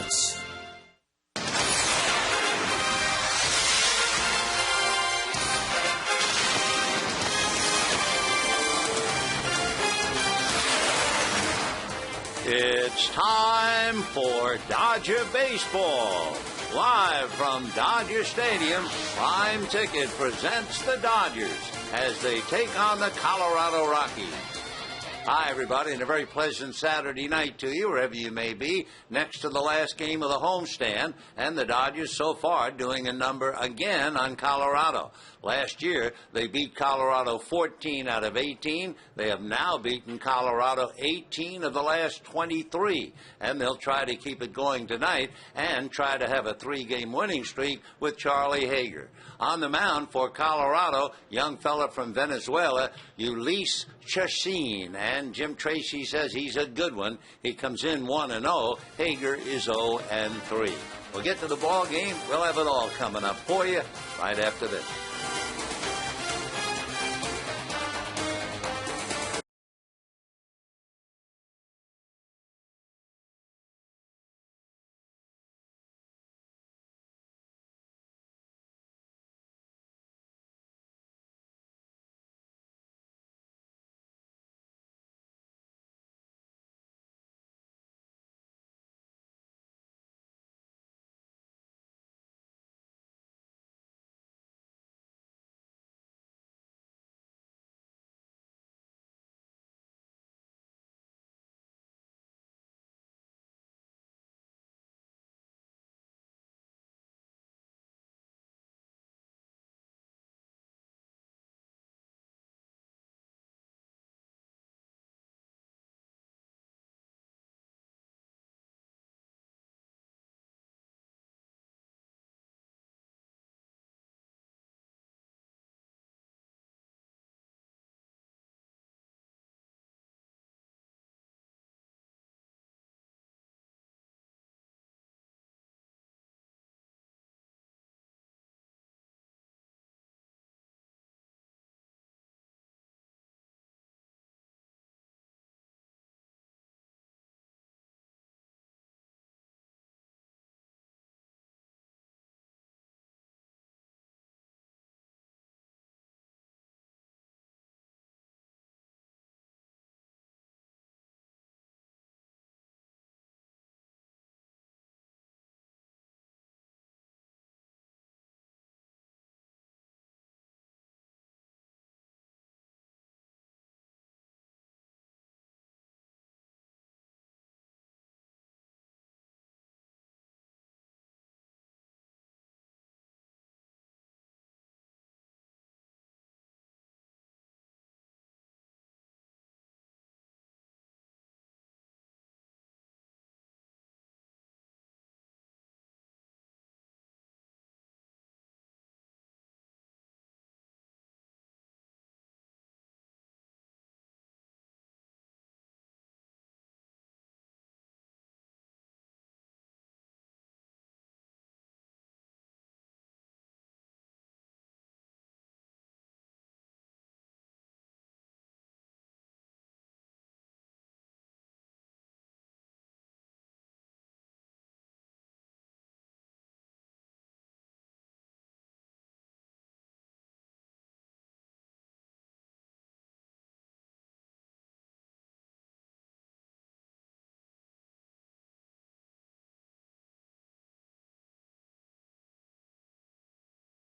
Sports. It's time for Dodger Baseball. Live from Dodger Stadium, Prime Ticket presents the Dodgers as they take on the Colorado Rockies. Hi, everybody, and a very pleasant Saturday night to you, wherever you may be, next to the last game of the homestand, and the Dodgers so far doing a number again on Colorado. Last year, they beat Colorado 14 out of 18. They have now beaten Colorado 18 of the last 23, and they'll try to keep it going tonight and try to have a 3-game winning streak with Charlie Hager. On the mound for Colorado, young fella from Venezuela, Ulises Chacin, and Jim Tracy says he's a good one. He comes in 1-0. Hager is 0-3. We'll get to the ball game. We'll have it all coming up for you right after this.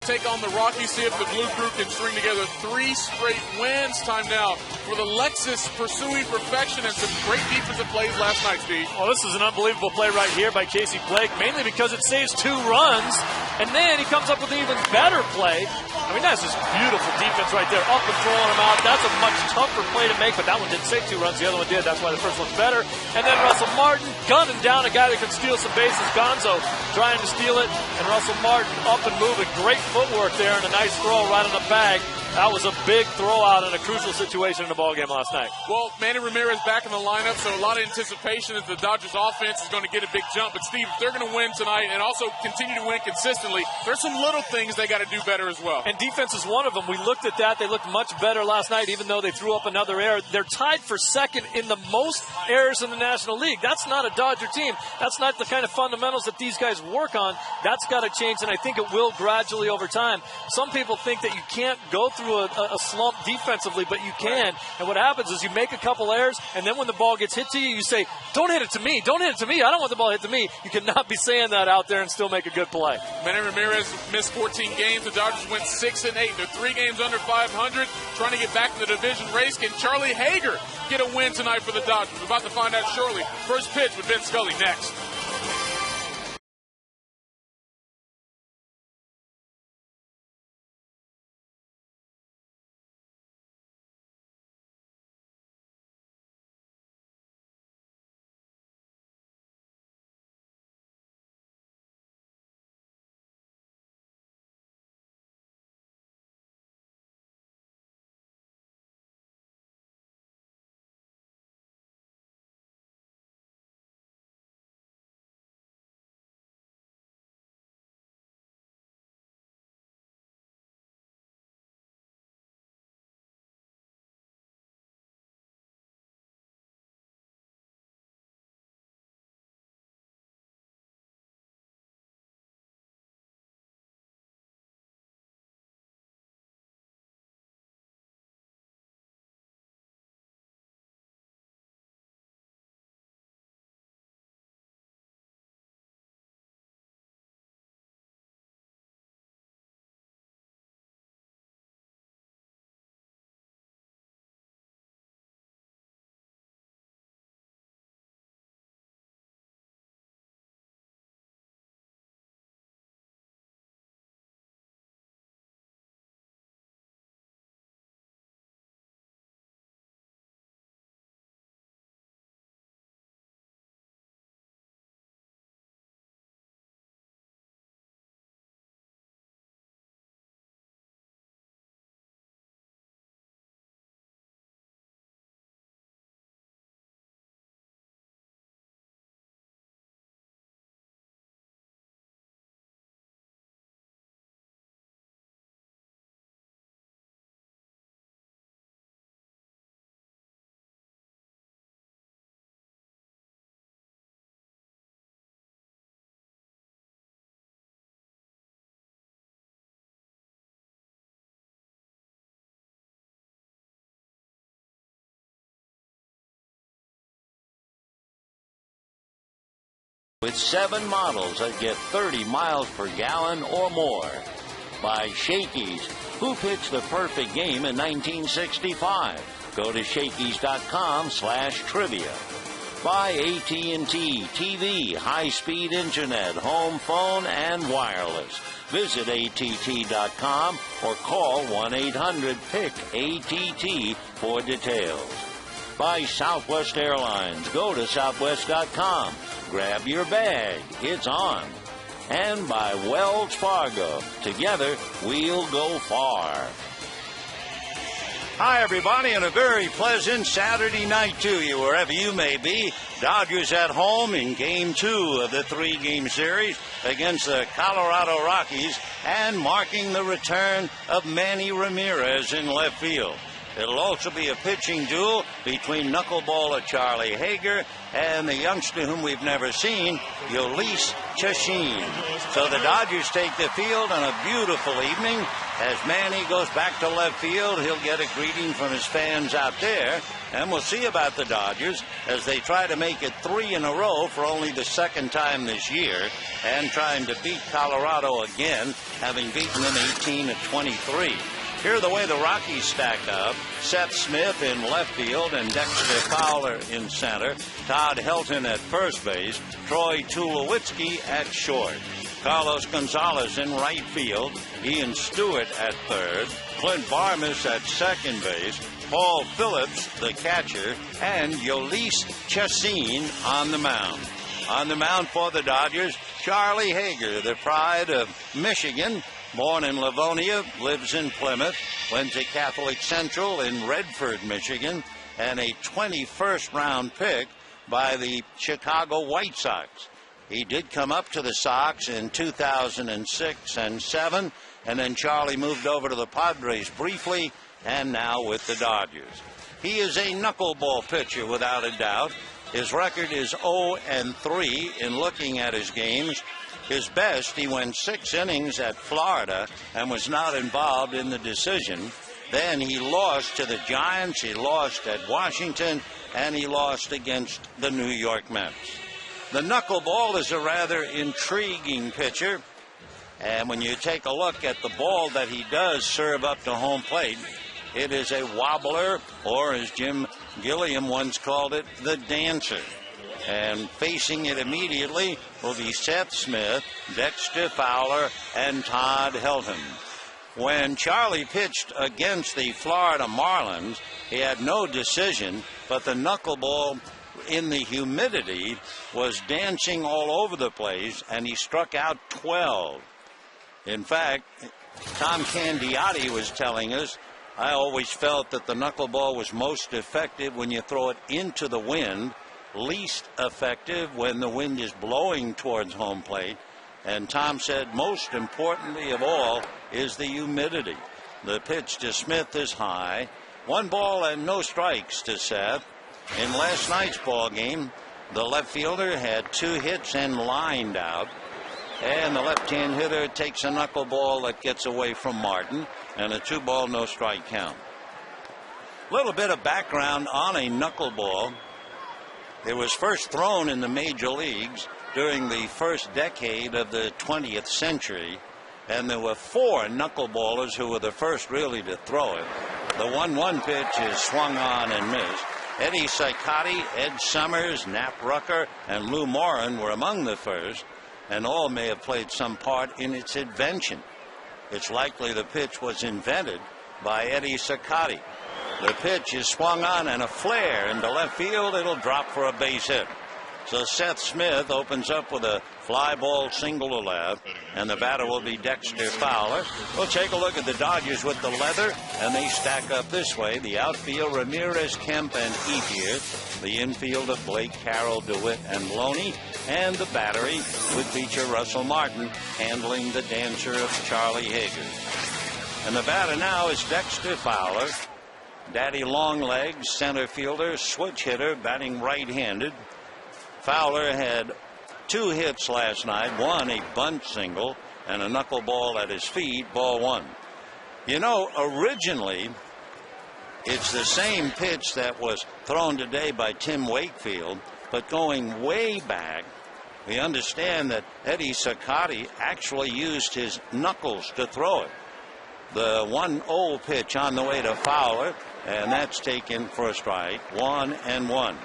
Take on the Rockies, see if the Blue Crew can string together 3 straight wins. Time now for the Lexus pursuing perfection and some great defensive plays last night, Steve. Well, this is an unbelievable play right here by Casey Blake, mainly because it saves 2 runs, and then he comes up with an even better play. I mean, that's just beautiful defense right there, up and throwing him out. That's a much tougher play to make, but that one didn't save 2 runs. The other one did. That's why the first one's better. And then Russell Martin gunning down a guy that could steal some bases. Gonzo trying to steal it, and Russell Martin up and moving. Great footwork there and a nice throw right on the bag. That was a big throwout in a crucial situation in the ballgame last night. Well, Manny Ramirez back in the lineup, so a lot of anticipation that the Dodgers offense is going to get a big jump. But, Steve, if they're going to win tonight and also continue to win consistently, there's some little things they got to do better as well. And defense is one of them. We looked at that. They looked much better last night, even though they threw up another error. They're tied for second in the most errors in the National League. That's not a Dodger team. That's not the kind of fundamentals that these guys work on. That's got to change, and I think it will gradually over time. Some people think that you can't go through a slump defensively, but you can. And what happens is you make a couple errors, and then when the ball gets hit to you, you say, don't hit it to me. Don't hit it to me. I don't want the ball hit to me. You cannot be saying that out there and still make a good play. Manny Ramirez missed 14 games. The Dodgers went 6-8. They're 3 games under 500, trying to get back in the division race. Can Charlie Hager get a win tonight for the Dodgers? We're about to find out shortly. First pitch with Vince Scully next. With 7 models that get 30 miles per gallon or more. By Shakey's, who pitched the perfect game in 1965. Go to Shakey's.com/trivia. By AT&T, TV, high-speed internet, home phone, and wireless. Visit att.com or call 1-800-PICK-ATT for details. By Southwest Airlines, go to Southwest.com. Grab your bag. It's on. And by Wells Fargo. Together, we'll go far. Hi, everybody, and a very pleasant Saturday night to you, wherever you may be. Dodgers at home in Game 2 of the 3-game series against the Colorado Rockies, and marking the return of Manny Ramirez in left field. It'll also be a pitching duel between knuckleballer Charlie Hager and the youngster whom we've never seen, Yolis Chachin. So the Dodgers take the field on a beautiful evening. As Manny goes back to left field, he'll get a greeting from his fans out there. And we'll see about the Dodgers as they try to make it 3 in a row for only the second time this year, and trying to beat Colorado again, having beaten them 18-23. Here's the way the Rockies stack up. Seth Smith in left field and Dexter Fowler in center. Todd Helton at first base. Troy Tulowitzki at short. Carlos Gonzalez in right field. Ian Stewart at third. Clint Barmas at second base. Paul Phillips, the catcher. And Yolis Chacin on the mound. On the mound for the Dodgers, Charlie Hager, the pride of Michigan. Born in Livonia, lives in Plymouth, went to Catholic Central in Redford, Michigan, and a 21st round pick by the Chicago White Sox. He did come up to the Sox in 2006 and 7, and then Charlie moved over to the Padres briefly, and now with the Dodgers. He is a knuckleball pitcher without a doubt. His record is 0-3 in looking at his games. His best, he went 6 innings at Florida and was not involved in the decision. Then he lost to the Giants, he lost at Washington, and he lost against the New York Mets. The knuckleball is a rather intriguing pitcher, and when you take a look at the ball that he does serve up to home plate, it is a wobbler, or as Jim Gilliam once called it, the dancer. And facing it immediately will be Seth Smith, Dexter Fowler, and Todd Helton. When Charlie pitched against the Florida Marlins, he had no decision, but the knuckleball in the humidity was dancing all over the place, and he struck out 12. In fact, Tom Candiotti was telling us, I always felt that the knuckleball was most effective when you throw it into the wind, least effective when the wind is blowing towards home plate. And Tom said most importantly of all is the humidity. The pitch to Smith is high. 1 ball and no strikes to Seth. In last night's ball game, the left fielder had 2 hits and lined out. And the left-hand hitter takes a knuckleball that gets away from Martin, and a 2-ball, no-strike count. A little bit of background on a knuckleball. It was first thrown in the major leagues during the first decade of the 20th century, and there were 4 knuckleballers who were the first really to throw it. The 1-1 pitch is swung on and missed. Eddie Saicotti, Ed Summers, Nap Rucker, and Lou Morin were among the first, and all may have played some part in its invention. It's likely the pitch was invented by Eddie Saicotti. The pitch is swung on and a flare into left field. It'll drop for a base hit. So Seth Smith opens up with a fly ball single to left, and the batter will be Dexter Fowler. We'll take a look at the Dodgers with the leather, and they stack up this way. The outfield, Ramirez, Kemp, and Ethier. The infield of Blake, Carroll, DeWitt, and Loney. And the battery with feature Russell Martin handling the dancer of Charlie Hager. And the batter now is Dexter Fowler. Daddy Longlegs, center fielder, switch hitter, batting right-handed. Fowler had 2 hits last night, 1 a bunt single, and a knuckleball at his feet, ball 1. You know, originally, it's the same pitch that was thrown today by Tim Wakefield, but going way back, we understand that Eddie Saicotti actually used his knuckles to throw it. The 1-0 pitch on the way to Fowler, and that's taken for a strike, 1-1.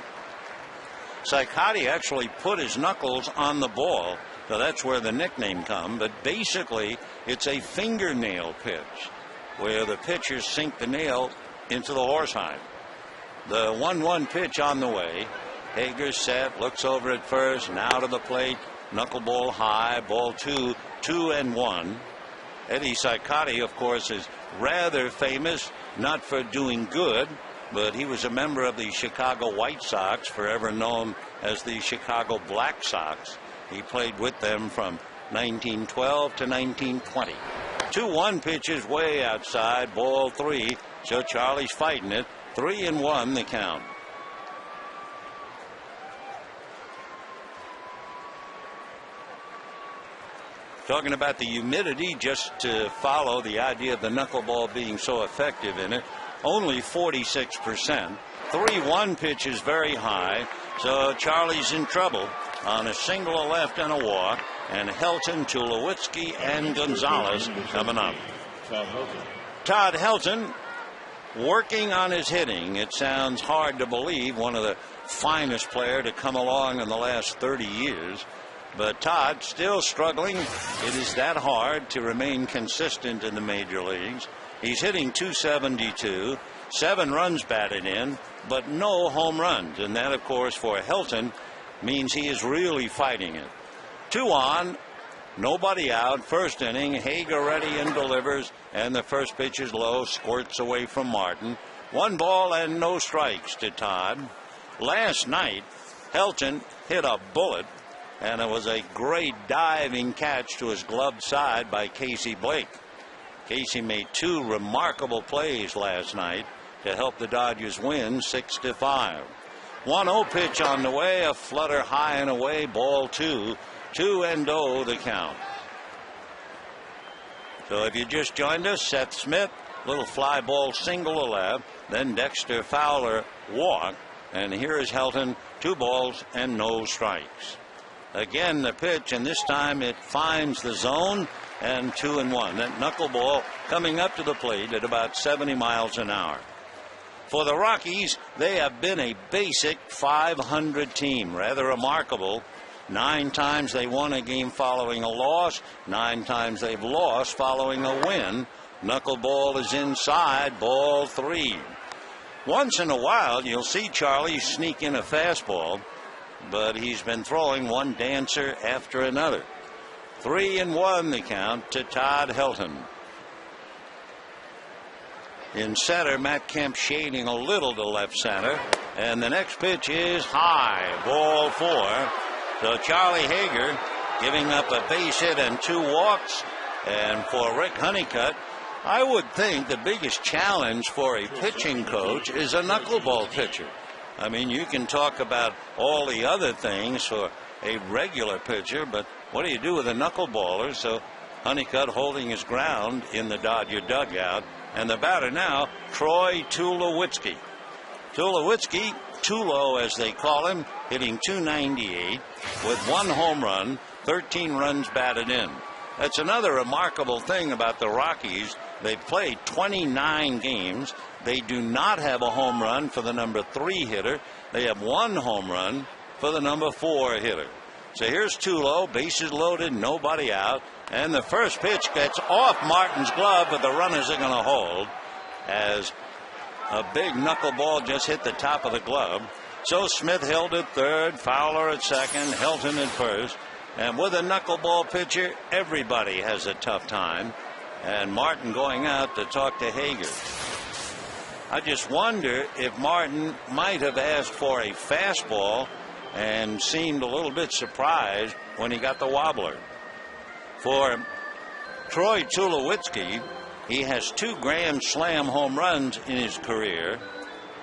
Saicotti actually put his knuckles on the ball, so that's where the nickname comes. But basically, it's a fingernail pitch, where the pitchers sink the nail into the horsehide. The 1-1 pitch on the way. Hager set, looks over at first, now to the plate, knuckleball high, ball 2, 2-1. Eddie Saicotti, of course, is rather famous, not for doing good, but he was a member of the Chicago White Sox, forever known as the Chicago Black Sox. He played with them from 1912 to 1920. 2-1 pitches way outside, ball 3, so Charlie's fighting it. 3-1 the count. Talking about the humidity, just to follow the idea of the knuckleball being so effective in it, only 46%. 3-1 pitch is very high, so Charlie's in trouble on a single to left and a walk, and Helton, Tulowitzki, and Gonzalez coming up. Todd Helton working on his hitting. It sounds hard to believe, one of the finest players to come along in the last 30 years. But Todd still struggling. It is that hard to remain consistent in the major leagues. He's hitting .272, 7 runs batted in, but no home runs. And that, of course, for Helton means he is really fighting it. 2 on, Nobody out. First inning. Hager ready and delivers. And the first pitch is low. Squirts away from Martin. 1 ball and no strikes to Todd. Last night, Helton hit a bullet. And it was a great diving catch to his gloved side by Casey Blake. Casey made 2 remarkable plays last night to help the Dodgers win 6-5. 1-0 pitch on the way, a flutter high and away, ball 2. 2-0 the count. So if you just joined us, Seth Smith, little fly ball single to left, then Dexter Fowler walk, and here is Helton, 2 balls and no strikes. Again the pitch, and this time it finds the zone, and 2-1. That knuckleball coming up to the plate at about 70 miles an hour. For the Rockies, they have been a basic 500 team. Rather remarkable. 9 times they won a game following a loss. 9 times they've lost following a win. Knuckleball is inside, ball 3. Once in a while, you'll see Charlie sneak in a fastball, but he's been throwing one dancer after another. 3-1 the count to Todd Helton. In center, Matt Kemp shading a little to left center. And the next pitch is high. Ball 4. So Charlie Hager giving up a base hit and 2 walks. And for Rick Honeycutt, I would think the biggest challenge for a pitching coach is a knuckleball pitcher. I mean, you can talk about all the other things for a regular pitcher, but what do you do with a knuckleballer? So Honeycutt holding his ground in the Dodger dugout. And the batter now, Troy Tulowitzki. Tulowitzki, Tulo as they call him, hitting .298 with 1 home run, 13 runs batted in. That's another remarkable thing about the Rockies. They've played 29 games. They do not have a home run for the number 3 hitter. They have 1 home run for the number 4 hitter. So here's Tulo, bases loaded, nobody out. And the first pitch gets off Martin's glove, but the runners are going to hold as a big knuckleball just hit the top of the glove. So Smith held at third, Fowler at second, Helton at first. And with a knuckleball pitcher, everybody has a tough time. And Martin going out to talk to Hager. I just wonder if Martin might have asked for a fastball and seemed a little bit surprised when he got the wobbler. For Troy Tulowitzki, he has 2 Grand Slam home runs in his career.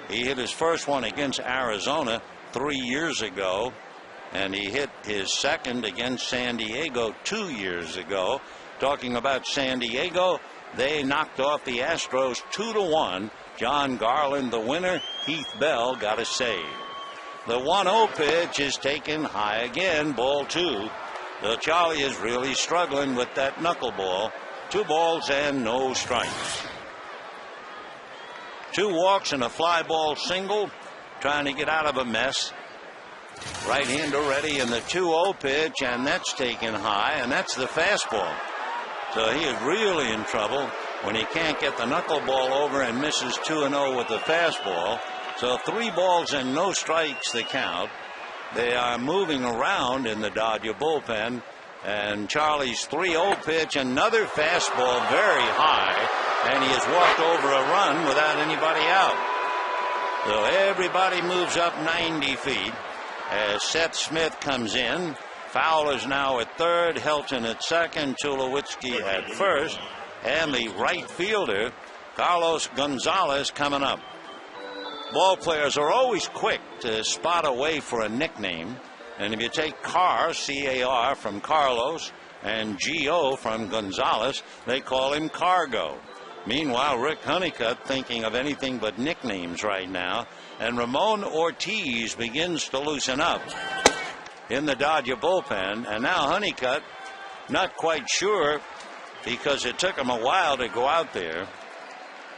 He hit his first one against Arizona 3 years ago, and he hit his second against San Diego 2 years ago. Talking about San Diego, they knocked off the Astros 2-1. John Garland the winner. Heath Bell got a save. The 1-0 pitch is taken high again, ball 2. So Charlie is really struggling with that knuckleball. 2 balls and no strikes. 2 walks and a fly ball single, trying to get out of a mess. Right-hander ready in the 2-0 pitch, and that's taken high, and that's the fastball. So he is really in trouble when he can't get the knuckleball over and misses 2-0 with the fastball. So 3 balls and no strikes the count. They are moving around in the Dodger bullpen, and Charlie's 3-0 pitch, another fastball very high, and he has walked over a run without anybody out. So everybody moves up 90 feet as Seth Smith comes in. Fowler's now at third, Helton at second, Tulowitzki at first, and the right fielder, Carlos Gonzalez, coming up. Ball players are always quick to spot a way for a nickname. And if you take Carr, C-A-R, from Carlos, and G-O from Gonzalez, they call him Cargo. Meanwhile, Rick Honeycutt thinking of anything but nicknames right now. And Ramon Ortiz begins to loosen up in the Dodger bullpen. And now Honeycutt, not quite sure, because it took him a while to go out there.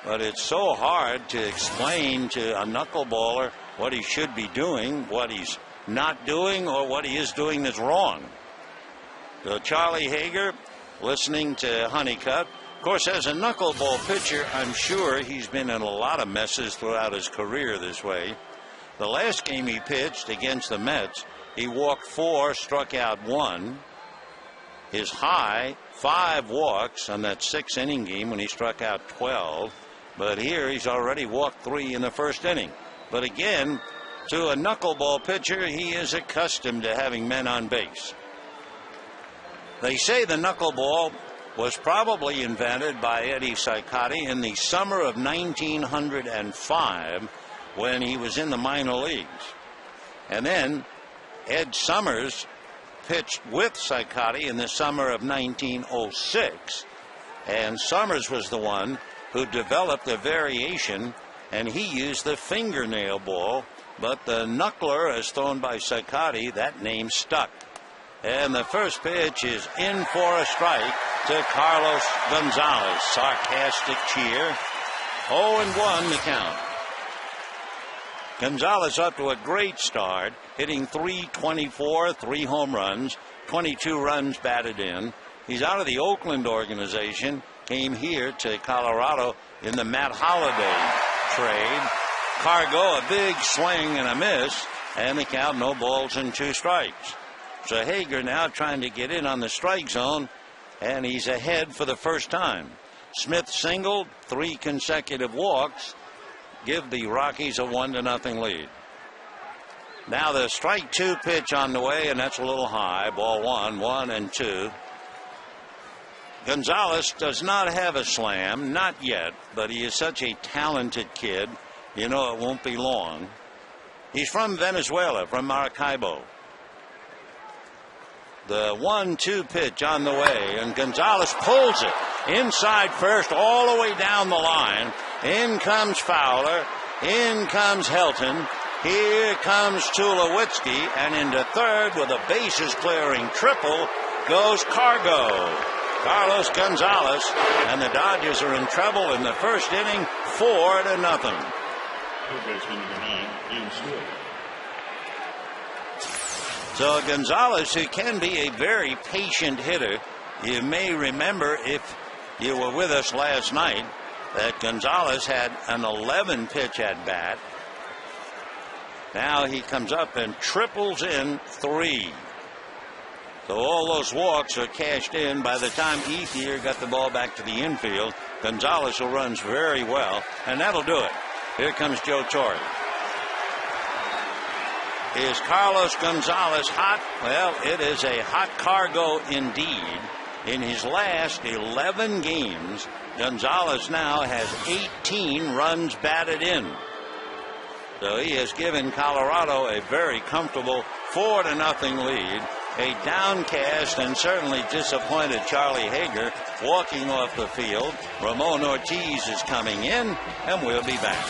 But it's so hard to explain to a knuckleballer what he should be doing, what he's not doing, or what he is doing that's wrong. So Charlie Hager listening to Honeycutt. Of course, as a knuckleball pitcher, I'm sure he's been in a lot of messes throughout his career this way. The last game he pitched against the Mets, he walked 4, struck out 1. his high 5 walks on that 6-inning game when he struck out 12. But here he's already walked 3 in the first inning. But again, to a knuckleball pitcher, he is accustomed to having men on base. They say the knuckleball was probably invented by Eddie Saicotti in the summer of 1905 when he was in the minor leagues. And then Ed Summers pitched with Saicotti in the summer of 1906. And Summers was the one who developed a variation, and he used the fingernail ball. But the knuckler, as thrown by Saicotti, that name stuck. And the first pitch is in for a strike to Carlos Gonzalez. Sarcastic cheer. 0-1 the count. Gonzalez up to a great start, hitting .324, 3 home runs, 22 runs batted in. He's out of the Oakland organization, came here to Colorado in the Matt Holliday trade. Cargo, a big swing and a miss, and the count, no balls and 2 strikes. So Hager now trying to get in on the strike zone, and he's ahead for the first time. Smith singled, 3 consecutive walks, give the Rockies a 1-0 lead. Now the strike 2 pitch on the way, and that's a little high. Ball 1-1-2. Gonzalez does not have a slam, not yet, but he is such a talented kid. You know it won't be long. He's from Venezuela, from Maracaibo. The 1-2 pitch on the way, and Gonzalez pulls it inside first all the way down the line. In comes Fowler. In comes Helton. Here comes Tulowitzki, and into third with a bases clearing triple goes Cargo. Carlos Gonzalez, and the Dodgers are in trouble in the first inning, 4-0. So Gonzalez, who can be a very patient hitter, you may remember if you were with us last night that Gonzalez had an 11-pitch at bat. Now he comes up and triples in 3. So all those walks are cashed in by the time Ethier got the ball back to the infield. Gonzalez, who runs very well, and that'll do it. Here comes Joe Torre. Is Carlos Gonzalez hot? Well, it is a hot Cargo indeed. In his last 11 games, Gonzalez now has 18 runs batted in. So he has given Colorado a very comfortable 4-0 lead. A downcast and certainly disappointed Charlie Hager walking off the field. Ramon Ortiz is coming in, and we'll be back.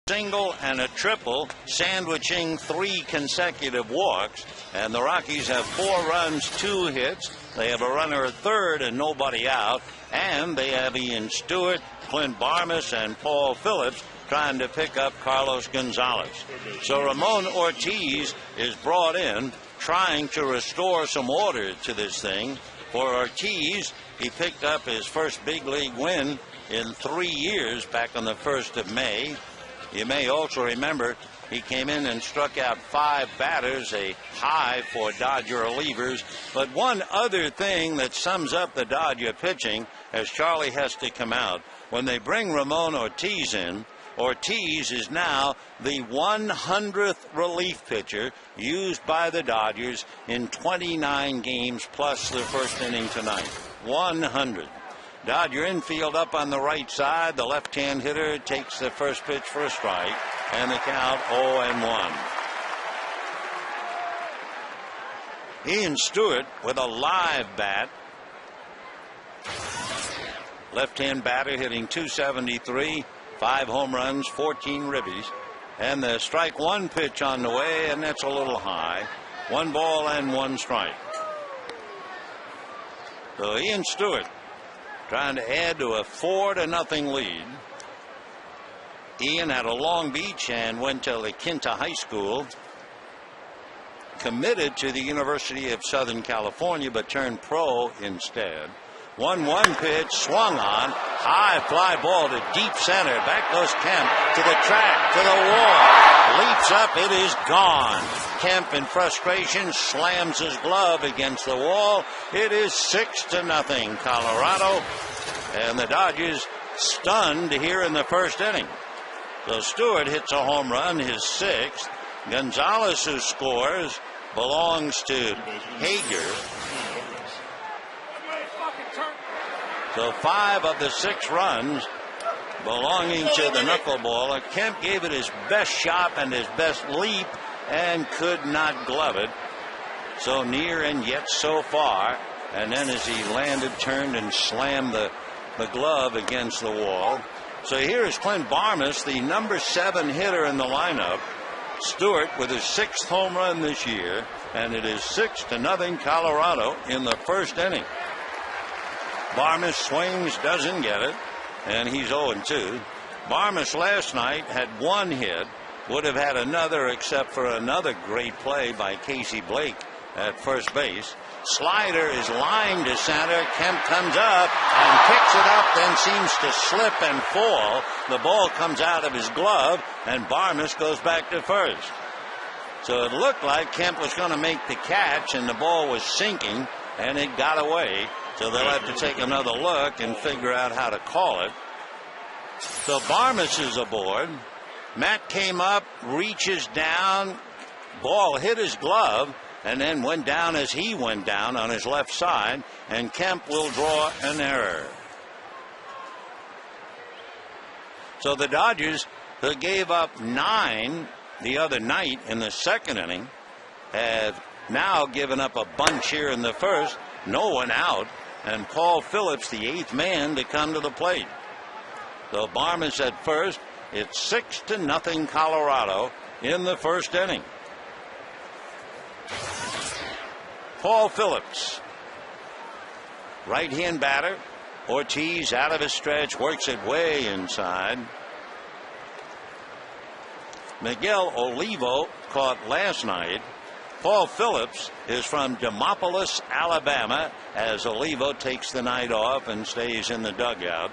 Single and a triple, sandwiching 3 consecutive walks, and the Rockies have 4 runs, 2 hits. They have a runner at third and nobody out, and they have Ian Stewart Clint Barmas and Paul Phillips trying to pick up Carlos Gonzalez. So Ramon Ortiz is brought in, trying to restore some order to this thing. For Ortiz, he picked up his first big league win in 3 years back on the 1st of May. You may also remember he came in and struck out 5 batters, a high for Dodger relievers. But one other thing that sums up the Dodger pitching, as Charlie has to come out, when they bring Ramon Ortiz in, Ortiz is now the 100th relief pitcher used by the Dodgers in 29 games plus the first inning tonight. 100. Dodger infield up on the right side. The left-hand hitter takes the first pitch for a strike, and the count 0-1. Ian Stewart with a live bat. Left-hand batter hitting .273, 5 home runs, 14 ribbies, and the strike one pitch on the way, and that's a little high. 1 ball and 1 strike. So Ian Stewart trying to add to a 4-0 lead. Ian out of Long Beach and went to La Quinta High School. Committed to the University of Southern California, but turned pro instead. 1-1 pitch, swung on, high fly ball to deep center. Back goes Kemp to the track, to the wall. Leaps up, it is gone. Kemp in frustration slams his glove against the wall. It is 6-0 Colorado, and the Dodgers stunned here in the first inning. So Stewart hits a home run, his 6th. Gonzalez, who scores, belongs to Hager. So 5 of the 6 runs belonging to the knuckleballer. Kemp gave it his best shot and his best leap and could not glove it. So near and yet so far. And then as he landed, turned and slammed the glove against the wall. So here is Clint Barmas, the number 7 hitter in the lineup. Stewart with his 6th home run this year, and it is 6-0 Colorado in the first inning. Barmas swings, doesn't get it, and he's 0-2. Barmas last night had 1 hit, would have had another except for another great play by Casey Blake at first base. Slider is lined to center. Kemp comes up and picks it up, then seems to slip and fall. The ball comes out of his glove, and Barmas goes back to first. So it looked like Kemp was going to make the catch, and the ball was sinking, and it got away. So they'll have to take another look and figure out how to call it. So Barmas is aboard. Matt came up, reaches down, ball hit his glove, and then went down as he went down on his left side, and Kemp will draw an error. So the Dodgers, who gave up 9 the other night in the second inning, have now given up a bunch here in the first. No one out, and Paul Phillips, the 8th man, to come to the plate. So Barmas at first. It's 6-0 Colorado in the first inning. Paul Phillips, right-hand batter. Ortiz out of his stretch, works it way inside. Miguel Olivo caught last night. Paul Phillips is from Demopolis, Alabama, as Olivo takes the night off and stays in the dugout.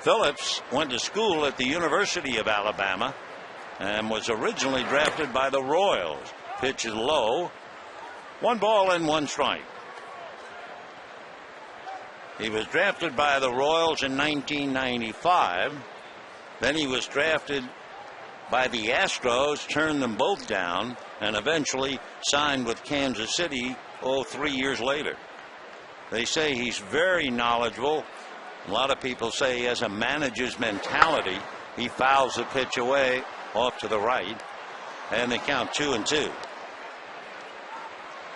Phillips went to school at the University of Alabama and was originally drafted by the Royals. Pitches low. 1 ball and 1 strike. He was drafted by the Royals in 1995. Then he was drafted by the Astros, turned them both down, and eventually signed with Kansas City 3 years later. They say he's very knowledgeable. A lot of people say he has a manager's mentality. He fouls the pitch away off to the right, and they count 2-2. Of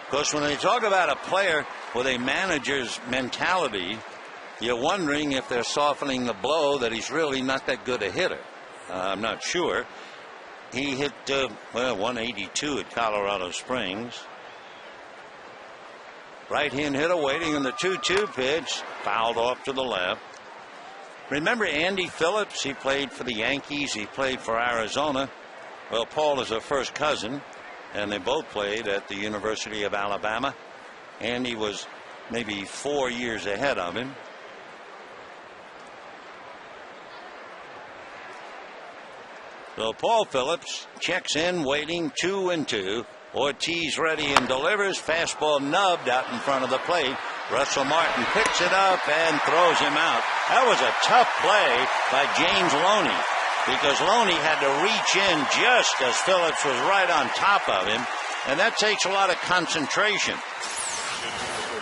course, when they talk about a player with a manager's mentality, you're wondering if they're softening the blow that he's really not that good a hitter. I'm not sure. He hit 182 at Colorado Springs. Right-hand hitter waiting on the 2-2 pitch, fouled off to the left. Remember Andy Phillips? He played for the Yankees. He played for Arizona. Well, Paul is a first cousin, and they both played at the University of Alabama. Andy was maybe 4 years ahead of him. So Paul Phillips checks in, waiting, 2-2. Ortiz ready and delivers. Fastball nubbed out in front of the plate. Russell Martin picks it up and throws him out. That was a tough play by James Loney, because Loney had to reach in just as Phillips was right on top of him, and that takes a lot of concentration.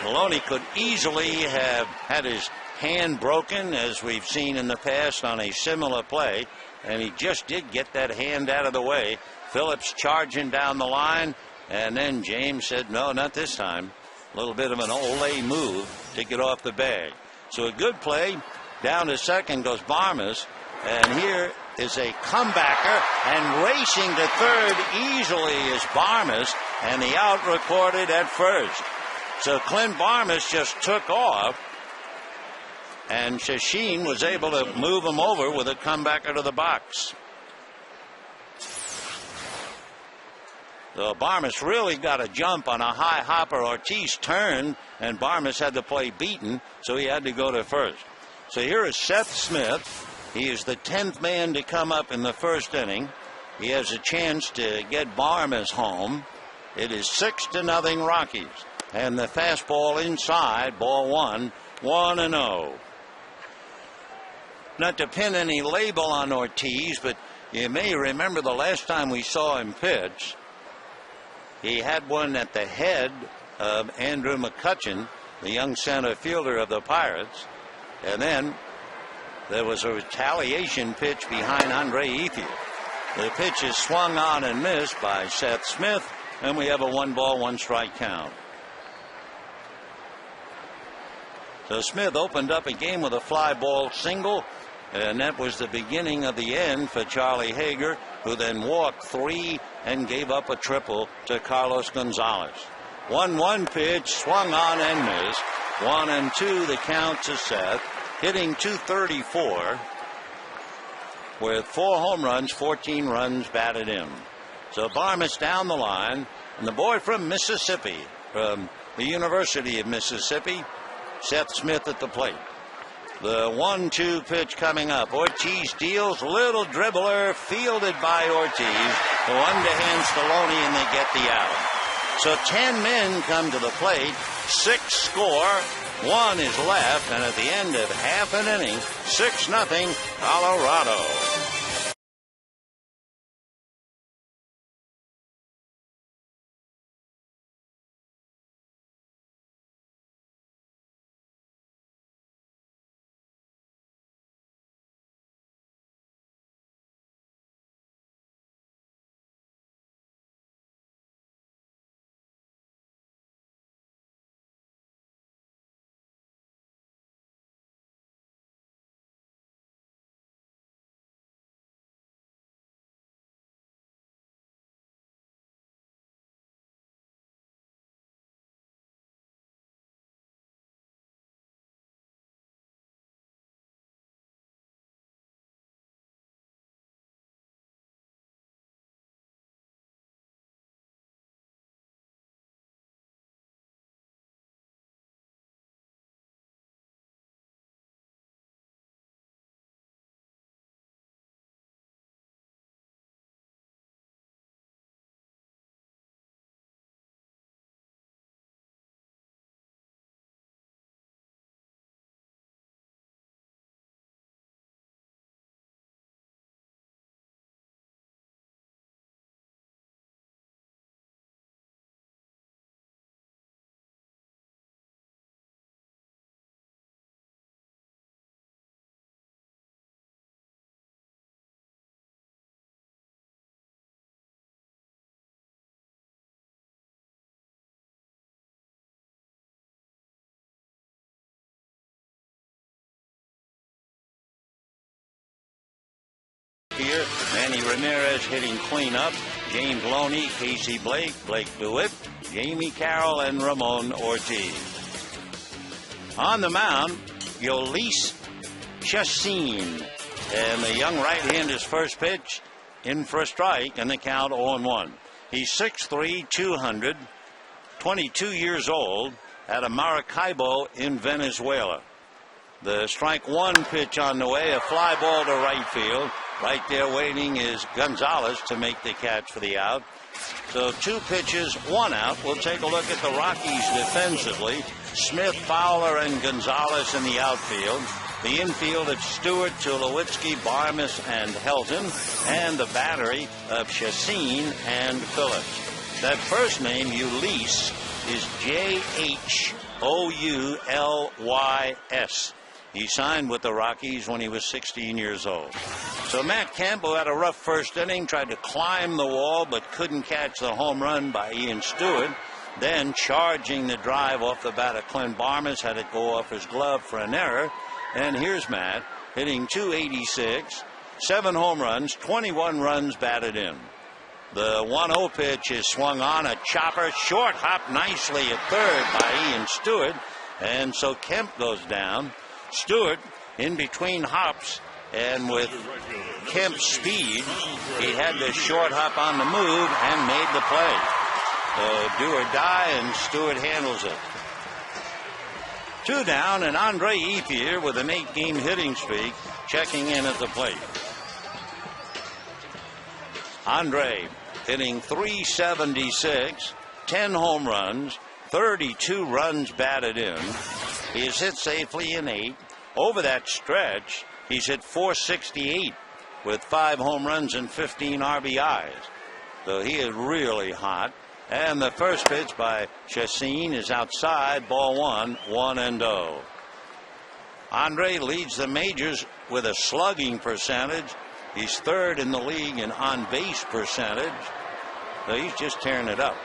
Loney could easily have had his hand broken, as we've seen in the past on a similar play, and he just did get that hand out of the way. Phillips charging down the line, and then James said, no, not this time. A little bit of an Olay move to get off the bag. So a good play. Down to second goes Barmes, and here is a comebacker, and racing to third easily is Barmes, and the out recorded at first. So Clint Barmes just took off, and Shashin was able to move him over with a comebacker to the box. So Barmes really got a jump on a high hopper. Ortiz turned, and Barmes had to play beaten, so he had to go to first. So here is Seth Smith. He is the 10th man to come up in the first inning. He has a chance to get Barmes home. It is 6-0 Rockies. And the fastball inside, ball one, 1-0. Not to pin any label on Ortiz, but you may remember the last time we saw him pitch, he had one at the head of Andrew McCutchen, the young center fielder of the Pirates. And then there was a retaliation pitch behind Andre Ethier. The pitch is swung on and missed by Seth Smith, and we have a 1-ball, 1-strike count. So Smith opened up a game with a fly ball single, and that was the beginning of the end for Charlie Hager, who then walked 3 and gave up a triple to Carlos Gonzalez. 1-1 pitch, swung on and missed. 1-2 the count to Seth, hitting .234 with 4 home runs, 14 runs batted in. So Barmes down the line, and the boy from Mississippi, from the University of Mississippi, Seth Smith at the plate. The 1-2 pitch coming up. Ortiz deals, little dribbler, fielded by Ortiz, who underhands Loney, and they get the out. So 10 men come to the plate, 6 score, 1 is left, and at the end of half an inning, 6-0 Colorado. Here, Manny Ramirez hitting cleanup. James Loney, Casey Blake, Blake DeWitt, Jamie Carroll, and Ramon Ortiz. On the mound, Yolis Chassin. And the young right-hander's first pitch in for a strike, and the count 0-1. He's 6'3", 200, 22 years old, out of Maracaibo in Venezuela. The strike one pitch on the way, a fly ball to right field. Right there waiting is Gonzalez to make the catch for the out. So 2 pitches, 1 out. We'll take a look at the Rockies defensively. Smith, Fowler, and Gonzalez in the outfield. The infield of Stewart, Tulowitzki, Barmes, and Helton. And the battery of Chassin and Phillips. That first name, Ulysses, is Joulys. He signed with the Rockies when he was 16 years old. So Matt Campbell had a rough first inning, tried to climb the wall, but couldn't catch the home run by Ian Stewart. Then charging the drive off the bat of Clint Barmes, had it go off his glove for an error. And here's Matt hitting .286, 7 home runs, 21 runs batted in. The 1-0 pitch is swung on, a chopper, short hop nicely at third by Ian Stewart. And so Kemp goes down. Stewart in between hops, and with Kemp's speed, he had the short hop on the move and made the play. So do or die, and Stewart handles it. 2 down, and Andre Ethier with an 8-game hitting streak checking in at the plate. Andre hitting .376, 10 home runs, 32 runs batted in. He has hit safely in 8. Over that stretch, he's hit .468 with 5 home runs and 15 RBIs. So he is really hot. And the first pitch by Chassin is outside, ball 1, 1-0. Andre leads the majors with a slugging percentage. He's 3rd in the league in on-base percentage. So he's just tearing it up.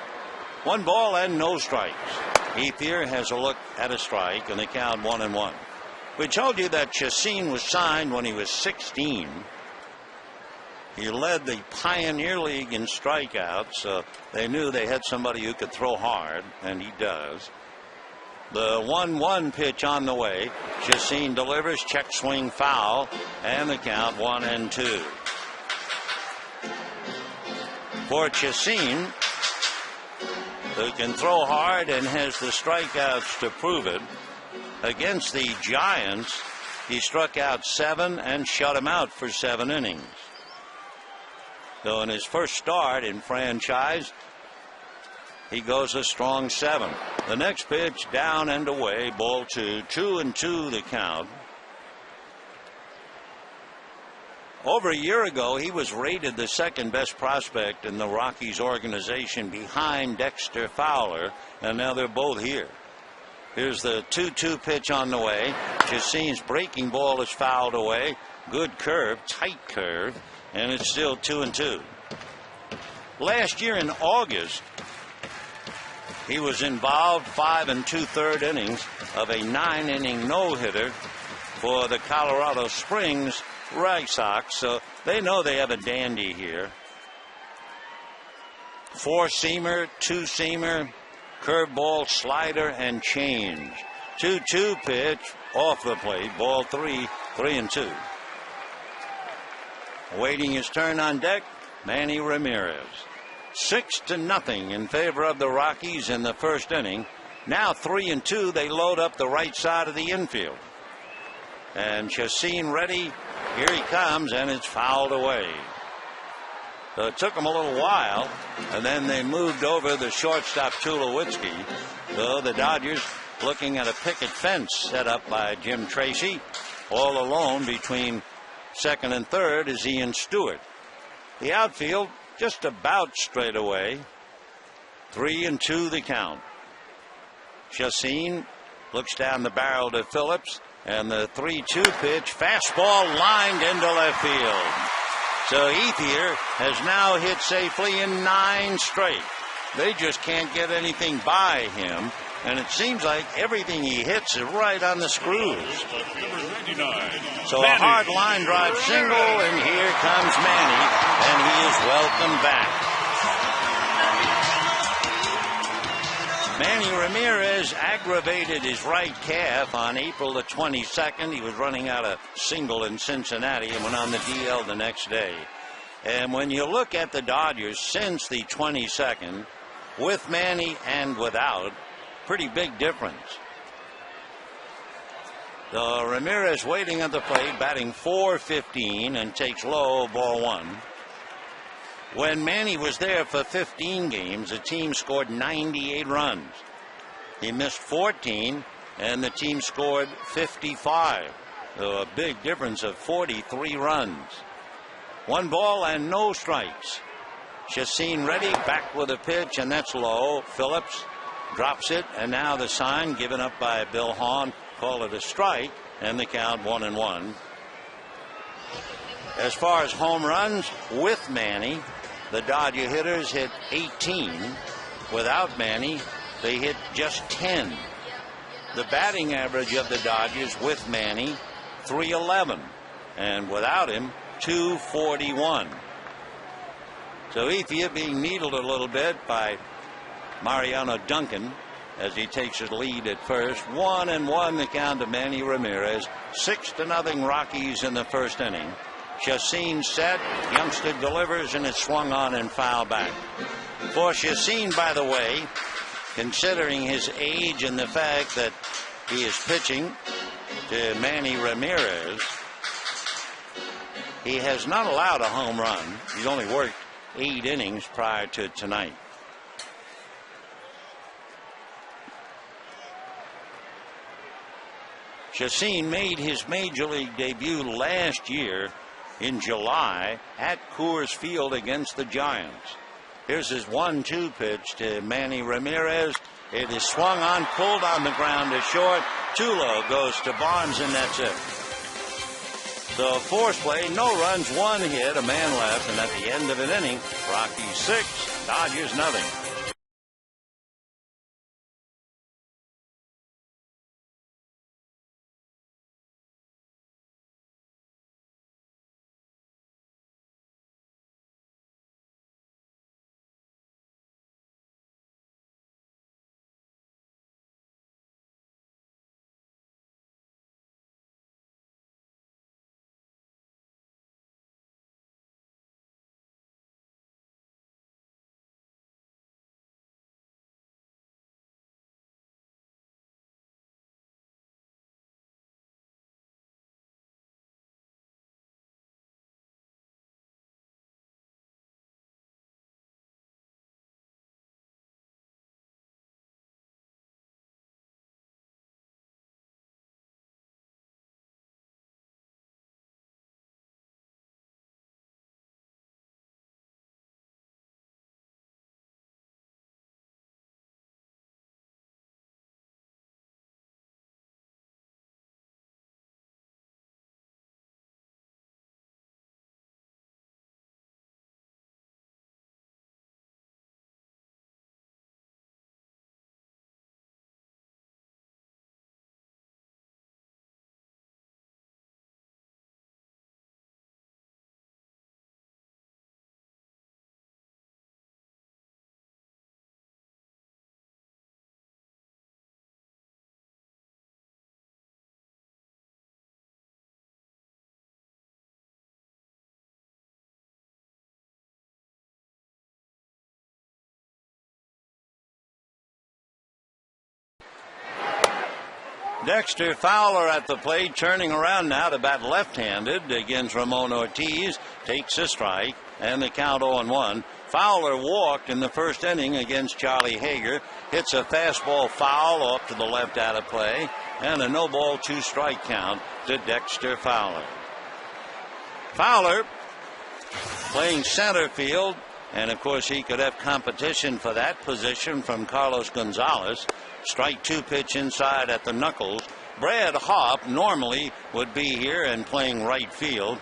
1 ball and no strikes. Ethier has a look at a strike, and the count 1-1. We told you that Chassin was signed when he was 16. He led the Pioneer League in strikeouts, so they knew they had somebody who could throw hard, and he does. The 1-1 pitch on the way. Chassin delivers, check swing foul, and the count 1-2. For Chassin, who can throw hard and has the strikeouts to prove it. Against the Giants, he struck out 7 and shut him out for 7 innings. So in his first start in franchise, he goes a strong 7. The next pitch down and away, ball 2, 2-2 the count. Over a year ago, he was rated the 2nd best prospect in the Rockies organization behind Dexter Fowler, and now they're both here. Here's the 2-2 pitch on the way. Chassin's breaking ball is fouled away. Good curve, tight curve, and it's still 2-2. Last year in August, he was involved 5 2/3 innings of a 9-inning no-hitter for the Colorado Springs Red Sox, so they know they have a dandy here. 4-seamer, 2-seamer, curveball, slider, and change. 2-2 pitch off the plate, ball 3, 3-2. Waiting his turn on deck, Manny Ramirez. 6-0 in favor of the Rockies in the first inning. Now 3-2, they load up the right side of the infield. And Chassin ready. Here he comes, and it's fouled away. So it took them a little while, and then they moved over the shortstop Tulowitzki. So the Dodgers looking at a picket fence set up by Jim Tracy. All alone between 2nd and 3rd is Ian Stewart. The outfield just about straight away. 3-2 the count. Chassin looks down the barrel to Phillips, and the 3-2 pitch, fastball lined into left field. So Ethier has now hit safely in 9 straight. They just can't get anything by him, and it seems like everything he hits is right on the screws. So a hard line drive single, and here comes Manny, and he is welcomed back. Manny Ramirez aggravated his right calf on April the 22nd. He was running out a single in Cincinnati and went on the DL the next day. And when you look at the Dodgers since the 22nd, with Manny and without, pretty big difference. So Ramirez waiting at the plate, batting .415 and takes low, ball one. When Manny was there for 15 games, the team scored 98 runs. He missed 14, and the team scored 55. So a big difference of 43 runs. 1 ball and no strikes. Chacin ready, back with a pitch, and that's low. Phillips drops it, and now the sign given up by Bill Hahn. Call it a strike, and the count 1-1. As far as home runs, with Manny, the Dodger hitters hit 18. Without Manny, they hit just 10. The batting average of the Dodgers with Manny, .311, and without him, .241. So Ethiopia being needled a little bit by Mariano Duncan as he takes his lead at first. 1-1 the count to Manny Ramirez. 6-0 Rockies in the first inning. Chacin set, youngster delivers, and it's swung on and foul back. For Chacin, by the way, considering his age and the fact that he is pitching to Manny Ramirez, he has not allowed a home run. He's only worked 8 innings prior to tonight. Chacin made his major league debut last year in July at Coors Field against the Giants. Here's his 1-2 pitch to Manny Ramirez. It is swung on, pulled on the ground to short. Too low, goes to Barnes, and that's it. So force play, no runs, 1 hit, a man left, and at the end of an inning, Rockies 6, Dodgers nothing. Dexter Fowler at the plate, turning around now to bat left-handed against Ramon Ortiz. Takes a strike, and the count 0-1. Fowler walked in the first inning against Charlie Hager. Hits a fastball foul off to the left out of play, and a no-ball 2-strike count to Dexter Fowler. Fowler playing center field, and of course he could have competition for that position from Carlos Gonzalez. Strike 2 pitch inside at the knuckles. Brad Harp normally would be here and playing right field.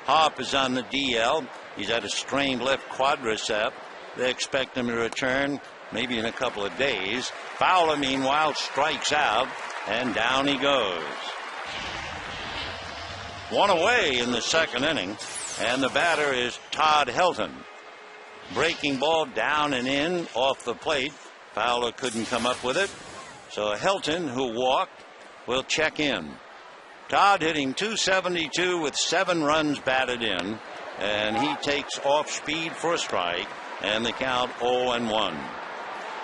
Harp is on the DL. He's had a strained left quadricep. They expect him to return maybe in a couple of days. Fowler, meanwhile, strikes out, and down he goes. 1 away in the second inning, and the batter is Todd Helton. Breaking ball down and in off the plate Fowler couldn't come up with it. So Helton, who walked, will check in. Todd hitting .272 with 7 runs batted in, and he takes off speed for a strike, and the count 0-1.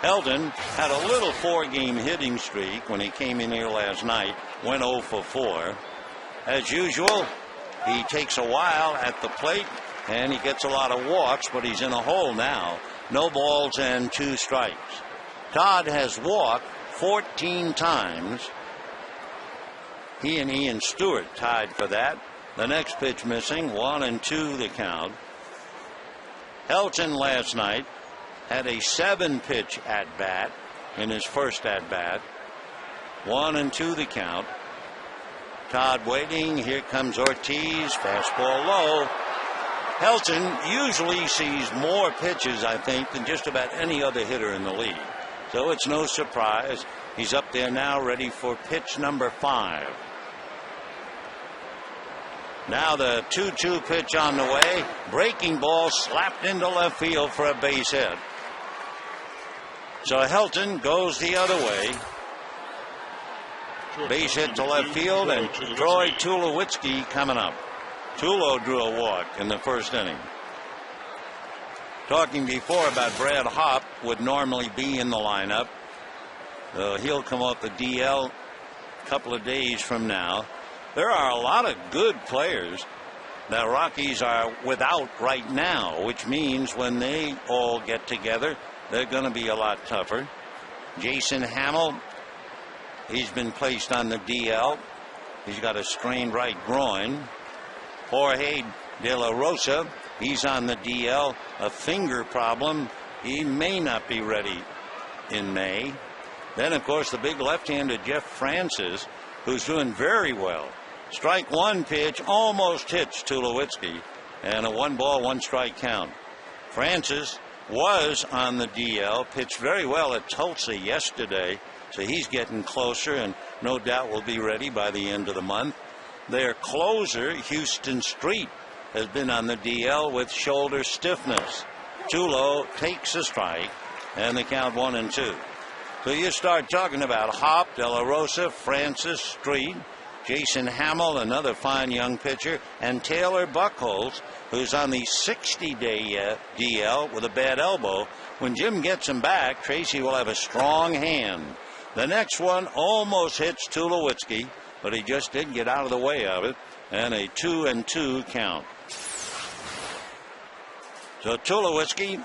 Helton had a little 4-game hitting streak when he came in here last night, went 0 for 4. As usual, he takes a while at the plate, and he gets a lot of walks, but he's in a hole now. No balls and 2 strikes. Todd has walked 14 times. He and Ian Stewart tied for that. The next pitch missing, 1-2 the count. Helton last night had a 7-pitch at-bat in his first at-bat. 1-2 the count. Todd waiting. Here comes Ortiz. Fastball low. Helton usually sees more pitches, I think, than just about any other hitter in the league. So it's no surprise. He's up there now ready for pitch number 5. Now the 2-2 pitch on the way. Breaking ball slapped into left field for a base hit. So Helton goes the other way. Base hit to left field, and Troy Tulowitzki coming up. Tulo drew a walk in the first inning. Talking before about Brad Hopp would normally be in the lineup. He'll come off the DL a couple of days from now. There are a lot of good players that Rockies are without right now, which means when they all get together, they're going to be a lot tougher. Jason Hamill, he's been placed on the DL. He's got a strained right groin. Jorge De La Rosa, he's on the DL, a finger problem. He may not be ready in May. Then, of course, the big left-handed Jeff Francis, who's doing very well. Strike 1 pitch almost hits Tulowitzki, and a 1-ball, 1-strike count. Francis was on the DL, pitched very well at Tulsa yesterday, so he's getting closer and no doubt will be ready by the end of the month. Their closer, Houston Street, has been on the DL with shoulder stiffness. Tulo takes a strike, and the count 1-2. So you start talking about Hopp, De La Rosa, Francis, Street, Jason Hamill, another fine young pitcher, and Taylor Buchholz, who's on the 60-day DL with a bad elbow. When Jim gets him back, Tracy will have a strong hand. The next one almost hits Tulowitzki, but he just didn't get out of the way of it, and a 2-2 count. So Tulowitzki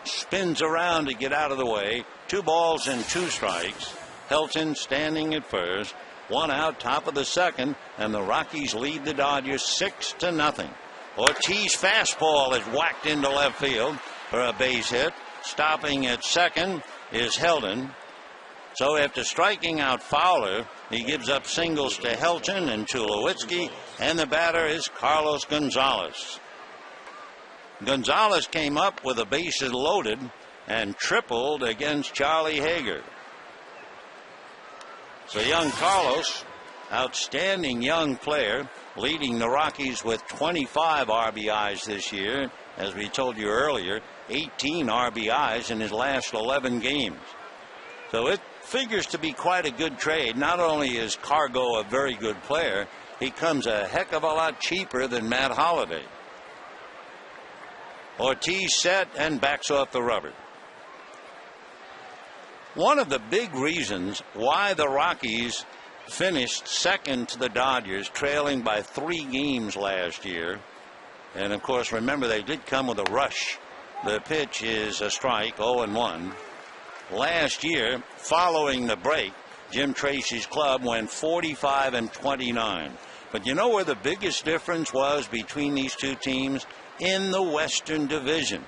spins around to get out of the way. 2 balls and 2 strikes. Helton standing at first. 1 out, top of the second, and the Rockies lead the Dodgers 6-0. Ortiz fastball is whacked into left field for a base hit. Stopping at second is Helton. So after striking out Fowler, he gives up singles to Helton and Tulowitzki, and the batter is Carlos Gonzalez. Gonzalez came up with the bases loaded and tripled against Charlie Hager. So young Carlos, outstanding young player, leading the Rockies with 25 RBIs this year. As we told you earlier, 18 RBIs in his last 11 games. So it figures to be quite a good trade. Not only is Cargo a very good player, he comes a heck of a lot cheaper than Matt Holliday. Ortiz set and backs off the rubber. One of the big reasons why the Rockies finished second to the Dodgers, trailing by 3 games last year, and of course remember they did come with a rush. The pitch is a strike, 0-1. Last year, following the break, Jim Tracy's club went 45-29. But you know where the biggest difference was between these two teams? In the Western Division.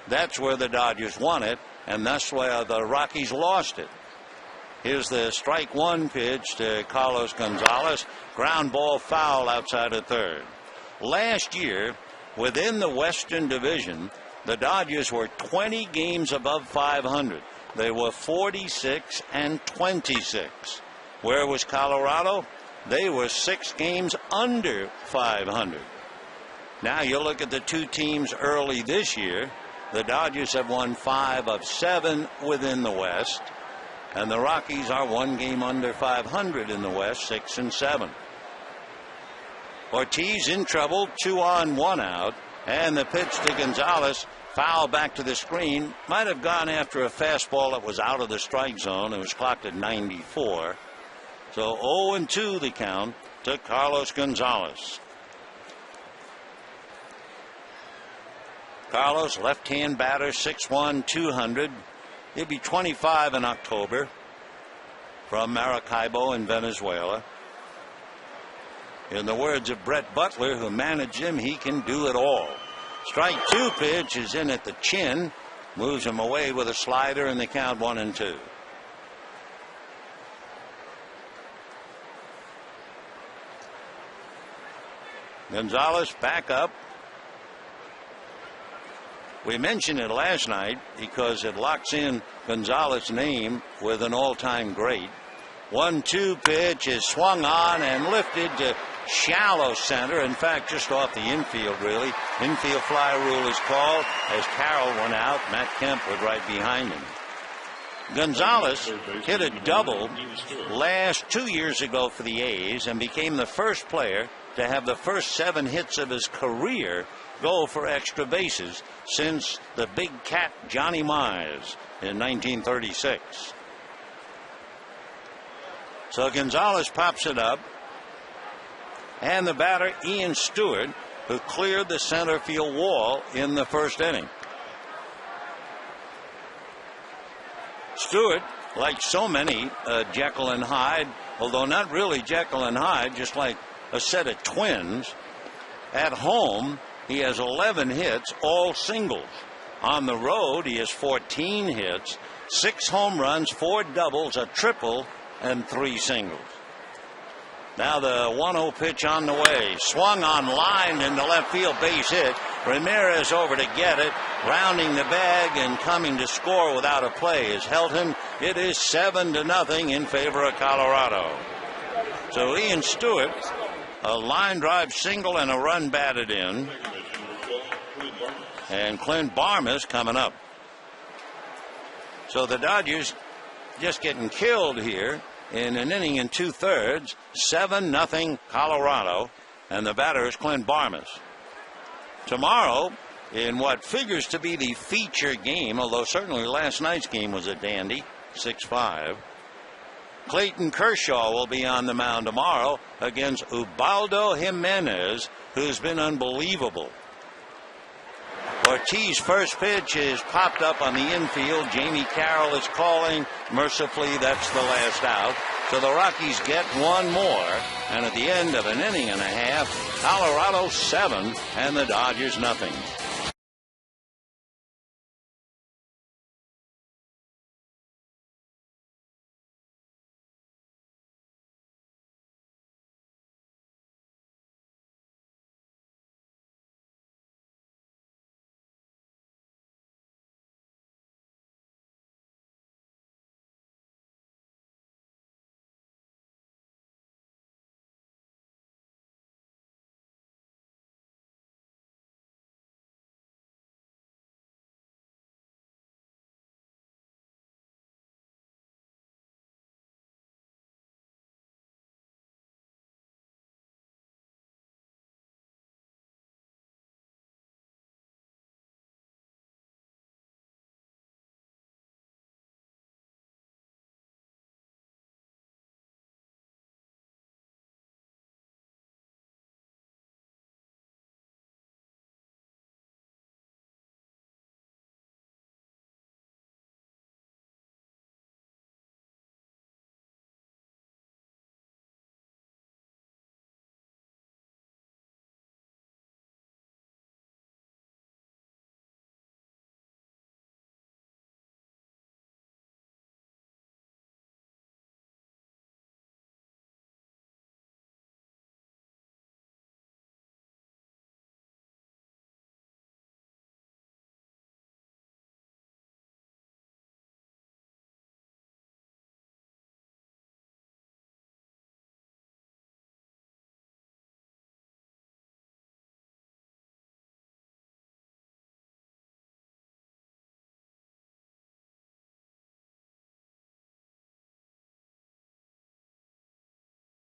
That's where the Dodgers won it, and that's where the Rockies lost it. Here's the strike 1 pitch to Carlos Gonzalez. Ground ball foul outside of third. Last year, within the Western Division, the Dodgers were 20 games above 500. They were 46-26. Where was Colorado? They were 6 games under 500. Now you look at the two teams early this year. The Dodgers have won 5 of 7 within the West, and the Rockies are 1 game under 500 in the West, 6 and 7. Ortiz in trouble, 2 on, 1 out, and the pitch to Gonzalez, foul back to the screen, might have gone after a fastball that was out of the strike zone. It was clocked at 94. So 0-2 the count to Carlos Gonzalez. Carlos, left-hand batter, 6'1", 200. He'll be 25 in October, from Maracaibo in Venezuela. In the words of Brett Butler, who managed him, he can do it all. Strike 2 pitch is in at the chin, moves him away with a slider, and the count 1-2. Gonzalez back up. We mentioned it last night because it locks in Gonzalez's name with an all-time great. 1-2 pitch is swung on and lifted to shallow center. In fact, just off the infield, really. Infield fly rule is called as Carroll went out. Matt Kemp was right behind him. Gonzalez hit a double last 2 years ago for the A's and became the first player to have the first 7 hits of his career go for extra bases since the big cat Johnny Mize in 1936. So Gonzalez pops it up, and the batter Ian Stewart, who cleared the center field wall in the first inning. Stewart, like so many Jekyll and Hyde, although not really Jekyll and Hyde, just like a set of twins. At home, he has 11 hits, all singles. On the road, he has 14 hits, 6 home runs, 4 doubles, a triple, and 3 singles. Now the 1-0 pitch on the way. Swung on, lined into left field, base hit. Ramirez over to get it, rounding the bag and coming to score without a play is Helton. It is 7-0 in favor of Colorado. So Ian Stewart, a line drive single and a run batted in. And Clint Barmes coming up. So the Dodgers just getting killed here in an inning and 2/3. 7-0 Colorado. And the batter is Clint Barmes. Tomorrow, in what figures to be the feature game, although certainly last night's game was a dandy, 6-5. Clayton Kershaw will be on the mound tomorrow against Ubaldo Jimenez, who's been unbelievable. Ortiz first pitch is popped up on the infield. Jamie Carroll is calling. Mercifully, that's the last out. So the Rockies get one more. And at the end of an inning and a half, Colorado 7 and the Dodgers nothing.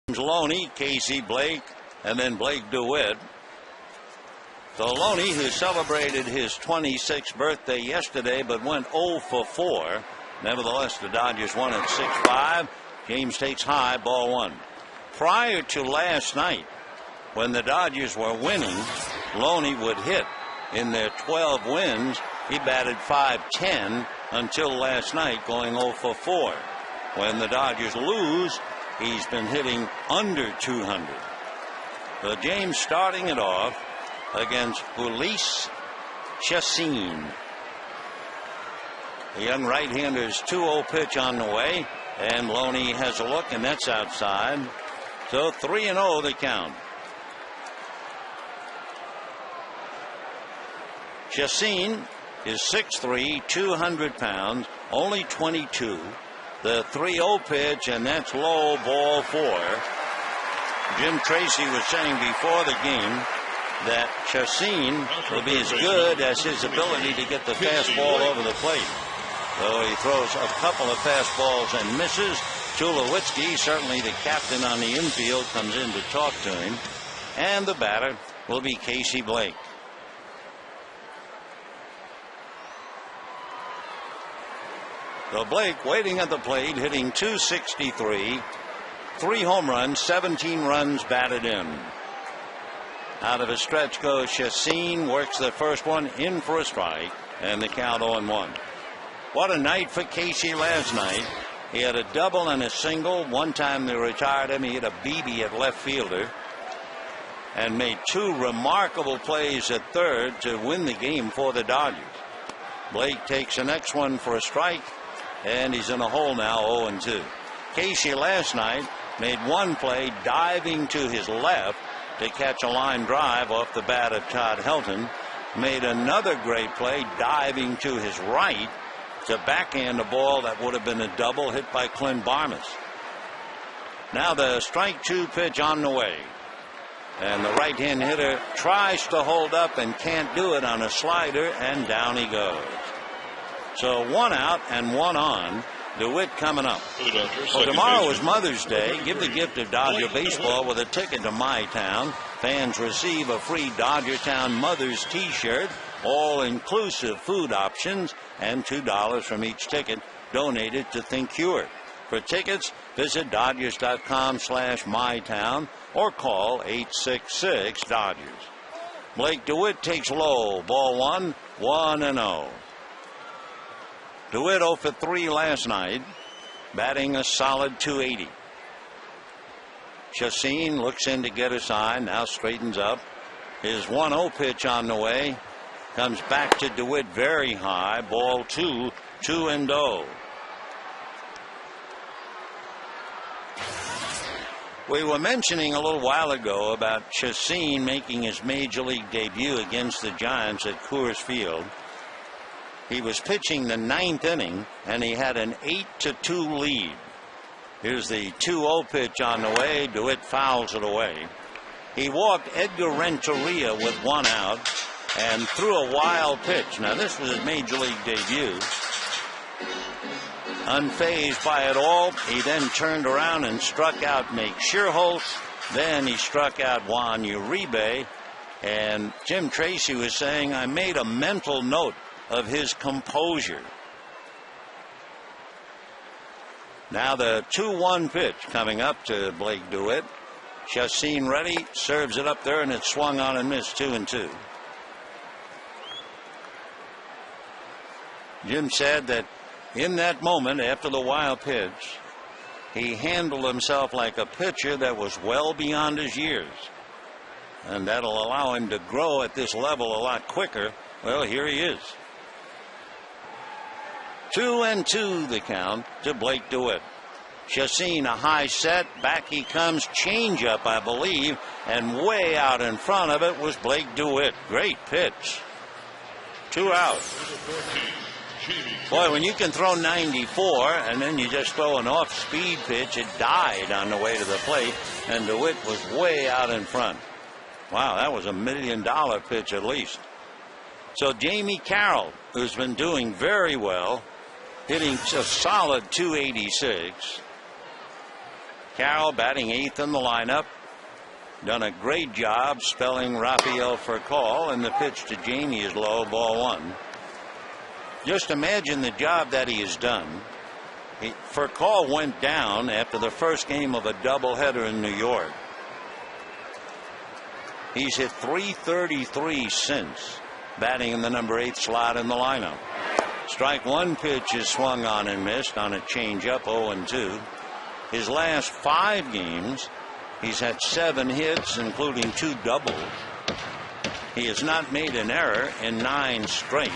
Loney, Casey Blake, and then Blake DeWitt. So Loney, who celebrated his 26th birthday yesterday but went 0 for 4. Nevertheless, the Dodgers won at 6-5. James takes high, ball 1. Prior to last night, when the Dodgers were winning, Loney would hit. In their 12 wins, he batted .510 until last night, going 0 for 4. When the Dodgers lose, he's been hitting under 200. So James starting it off against Ulysse Chassin. The young right-hander's 2-0 pitch on the way, and Loney has a look, and that's outside. So 3-0 the count. Chassin is 6'3", 200 pounds, only 22. The 3-0 pitch, and that's low, ball 4. Jim Tracy was saying before the game that Chassin will be as good as his ability to get the fastball over the plate. Though he throws a couple of fastballs and misses, Tulowitzki, certainly the captain on the infield, comes in to talk to him. And the batter will be Casey Blake. So Blake waiting at the plate, hitting .263, 3 home runs, 17 runs batted in. Out of a stretch goes Chassin, works the first one in for a strike, and the count 0-1. What a night for Casey last night. He had a double and a single. One time they retired him. He hit a BB at left fielder and made 2 remarkable plays at third to win the game for the Dodgers. Blake takes the next one for a strike, and he's in a hole now, 0-2. Casey last night made one play diving to his left to catch a line drive off the bat of Todd Helton. Made another great play diving to his right to backhand a ball that would have been a double hit by Clint Barnes. Now the strike 2 pitch on the way. And the right-hand hitter tries to hold up and can't do it on a slider, and down he goes. So 1 out and 1 on. DeWitt coming up. Well, tomorrow is Mother's Day. Give the gift of Dodger baseball with a ticket to My Town. Fans receive a free Dodger Town Mother's T-shirt, all-inclusive food options, and $2 from each ticket donated to Think Cure. For tickets, visit Dodgers.com/MyTown or call 866-DODGERS. Blake DeWitt takes low, ball 1, 1-0. DeWitt 0 for 3 last night, batting a solid .280. Chassin looks in to get a sign, now straightens up. His 1-0 pitch on the way comes back to DeWitt very high, ball 2, 2-0. We were mentioning a little while ago about Chassin making his major league debut against the Giants at Coors Field. He was pitching the 9th inning, and he had an 8-2 lead. Here's the 2-0 pitch on the way. DeWitt fouls it away. He walked Edgar Renteria with 1 out and threw a wild pitch. Now, this was his major league debut. Unfazed by it all, he then turned around and struck out Mike Scherholtz. Then he struck out Juan Uribe. And Jim Tracy was saying, I made a mental note of his composure. Now the 2-1 pitch coming up to Blake DeWitt. Chassin ready, serves it up there, and it's swung on and missed, 2-2. Jim said that in that moment after the wild pitch, he handled himself like a pitcher that was well beyond his years, and that'll allow him to grow at this level a lot quicker. Well, here he is. 2-2 the count to Blake DeWitt. Chassin a high set, back he comes, changeup I believe, and way out in front of it was Blake DeWitt. Great pitch. 2 out. Boy, when you can throw 94 and then you just throw an off-speed pitch, it died on the way to the plate, and DeWitt was way out in front. Wow, that was $1 million pitch at least. So Jamie Carroll, who's been doing very well, hitting a solid .286. Carroll batting 8th in the lineup. Done a great job spelling Rafael for call, and the pitch to Jamie is low, ball 1. Just imagine the job that he has done. Furcal went down after the first game of a doubleheader in New York. He's hit .333 since, batting in the number 8 slot in the lineup. Strike 1 pitch is swung on and missed on a changeup, 0-2. His last 5 games, he's had 7 hits, including 2 doubles. He has not made an error in 9 straight.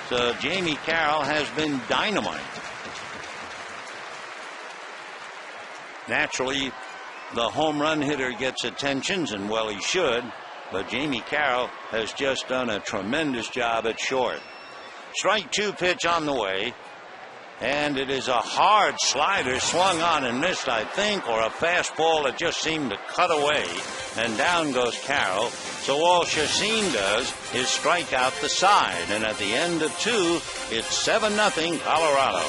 So Jamie Carroll has been dynamite. Naturally, the home run hitter gets attentions, and well, he should, but Jamie Carroll has just done a tremendous job at short. Strike 2 pitch on the way, and it is a hard slider swung on and missed, I think, or a fastball that just seemed to cut away, and down goes Carroll. So all Chacin does is strike out the side, and at the end of 2, it's 7-0 Colorado.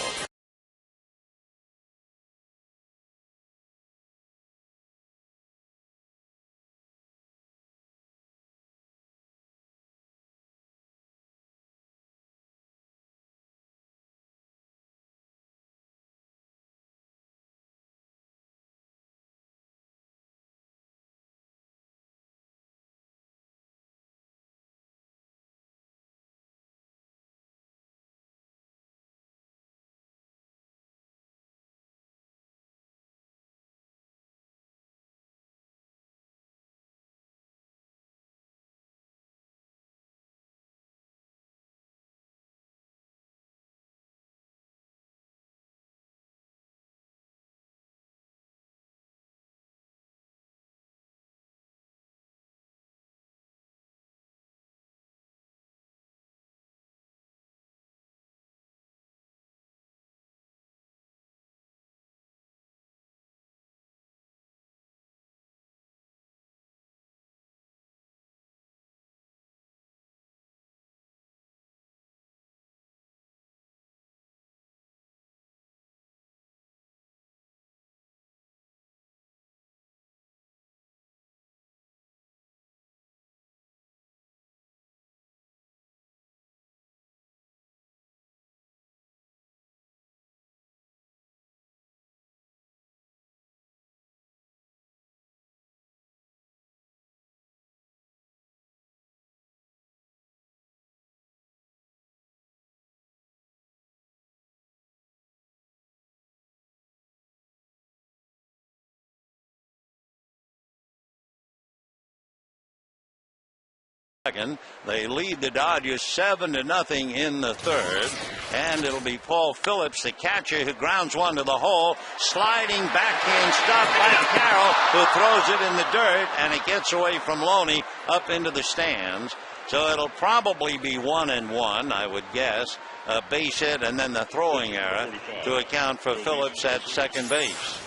Second, they lead the Dodgers 7-0 in the 3rd, and it'll be Paul Phillips, the catcher, who grounds one to the hole, sliding backhand stop by Carroll, who throws it in the dirt, and it gets away from Loney up into the stands. So it'll probably be 1-1, I would guess, a base hit and then the throwing error to account for Phillips at second base.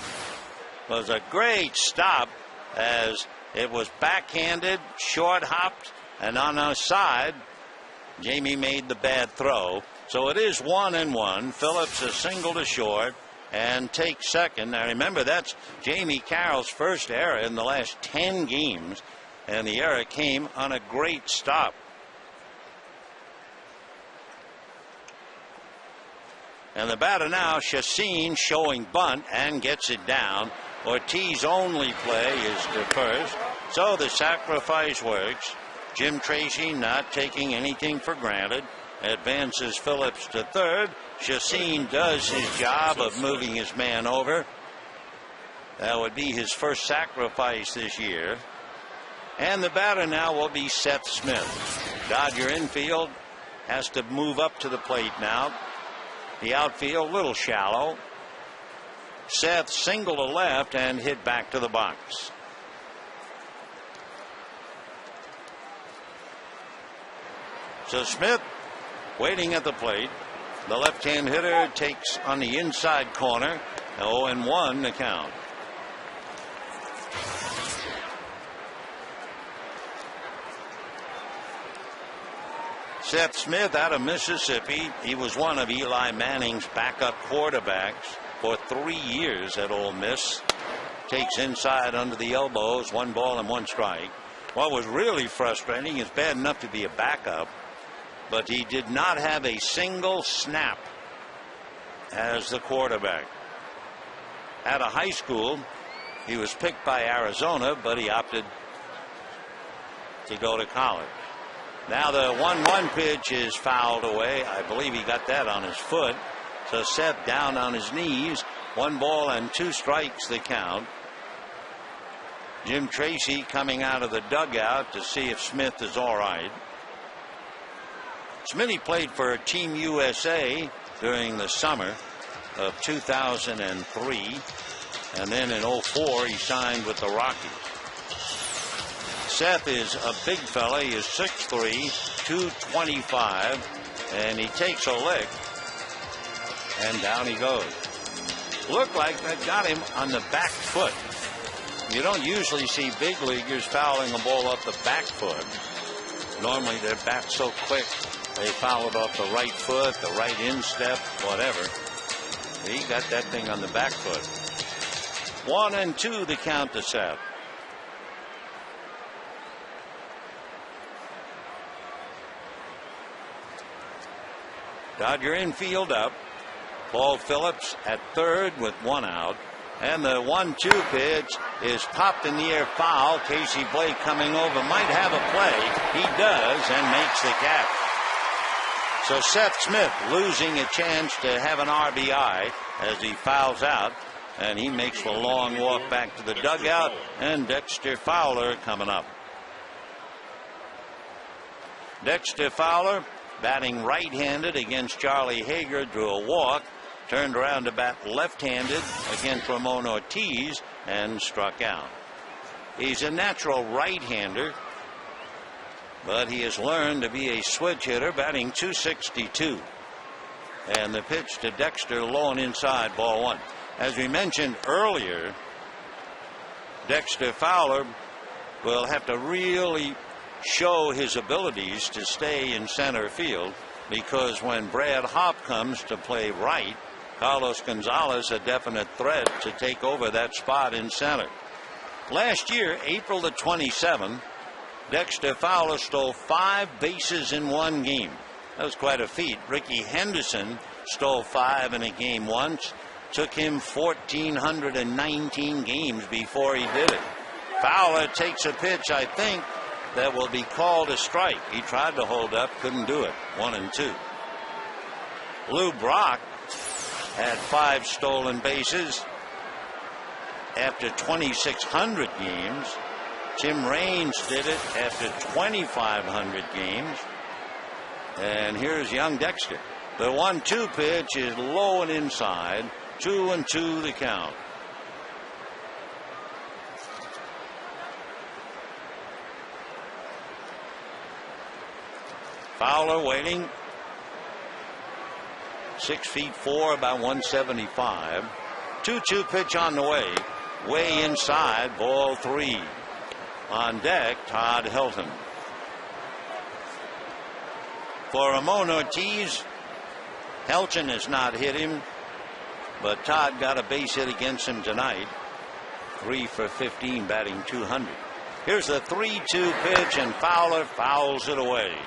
It was a great stop as it was backhanded, short hopped, and on our side, Jamie made the bad throw. So it is 1-1. Phillips a single to short and takes second. Now remember, that's Jamie Carroll's first error in the last 10 games, and the error came on a great stop. And the batter now, Chacin, showing bunt and gets it down. Ortiz only play is to first. So the sacrifice works. Jim Tracy not taking anything for granted. Advances Phillips to third. Chacin does his job of moving his man over. That would be his first sacrifice this year. And the batter now will be Seth Smith. Dodger infield has to move up to the plate now. The outfield a little shallow. Seth single to left and hit back to the box. So Smith waiting at the plate. The left-hand hitter takes on the inside corner. 0-1 the count. Seth Smith out of Mississippi. He was one of Eli Manning's backup quarterbacks for 3 years at Ole Miss. takes inside under the elbows, 1 ball and 1 strike. What was really frustrating is bad enough to be a backup, but he did not have a single snap as the quarterback. Out of high school, he was picked by Arizona, but he opted to go to college. Now the 1-1 pitch is fouled away. I believe he got that on his foot. So Seth down on his knees. 1 ball and 2 strikes the count. Jim Tracy coming out of the dugout to see if Smith is all right. Smitty played for Team USA during the summer of 2003. And then in 04 he signed with the Rockies. Seth is a big fella. He is 6'3", 225, and he takes a lick, and down he goes. Looked like that got him on the back foot. You don't usually see big leaguers fouling a ball off the back foot. Normally their bat's so quick, they foul it off the right foot, the right instep, whatever. He got that thing on the back foot. 1-2 the count to Seth. Dodger infield up. Paul Phillips at third with 1 out. And the 1-2 pitch is popped in the air, foul. Casey Blake coming over, might have a play. He does and makes the catch. So Seth Smith losing a chance to have an RBI as he fouls out. And he makes the long walk back to the dugout. And Dexter Fowler coming up. Dexter Fowler, batting right-handed against Charlie Hager, drew a walk, turned around to bat left-handed against Ramon Ortiz and struck out. He's a natural right-hander, but he has learned to be a switch hitter, batting .262. And the pitch to Dexter, low and inside, ball 1. As we mentioned earlier, Dexter Fowler will have to really show his abilities to stay in center field, because when Brad Hopp comes to play right, Carlos Gonzalez a definite threat to take over that spot in center. Last year, April the 27th, Dexter Fowler stole 5 bases in 1 game. That was quite a feat. Ricky Henderson stole 5 in a game once. Took him 1,419 games before he did it. Fowler takes a pitch, I think, that will be called a strike. He tried to hold up, couldn't do it. 1-2. Lou Brock had 5 stolen bases after 2,600 games. Tim Raines did it after 2,500 games. And here's young Dexter. The 1-2 pitch is low and inside. 2-2 the count. Fowler waiting. 6'4", about 175. 2-2 pitch on the way. Way inside, ball 3. On deck, Todd Helton. For Ramon Ortiz, Helton has not hit him, but Todd got a base hit against him tonight. 3 for 15, batting .200. Here's the 3-2 pitch, and Fowler fouls it away.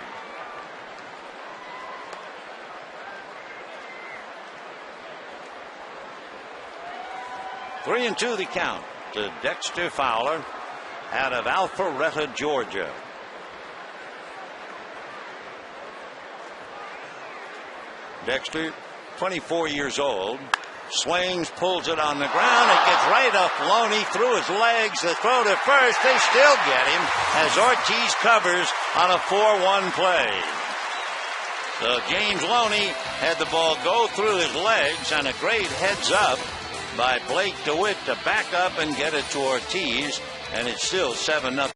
Three and 2 the count to Dexter Fowler out of Alpharetta, Georgia. Dexter, 24 years old, swings, pulls it on the ground. It gets right up Loney through his legs. The throw to first. They still get him as Ortiz covers on a 4-1 play. So James Loney had the ball go through his legs, and a great heads up by Blake DeWitt to back up and get it to Ortiz, and it's still 7-0.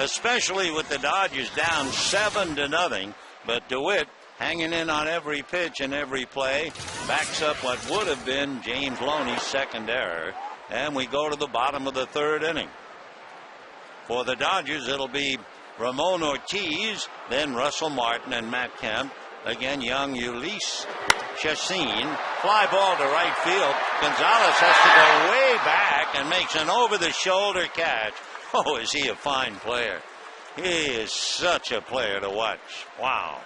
especially with the Dodgers down 7-0. But DeWitt, hanging in on every pitch and every play, backs up what would have been James Loney's second error. And we go to the bottom of the third inning. For the Dodgers, it'll be Ramon Ortiz, then Russell Martin and Matt Kemp. Again, young Ulysses Chassin. Fly ball to right field. Gonzalez has to go way back and makes an over-the-shoulder catch. Oh, is he a fine player. He is such a player to watch. Wow.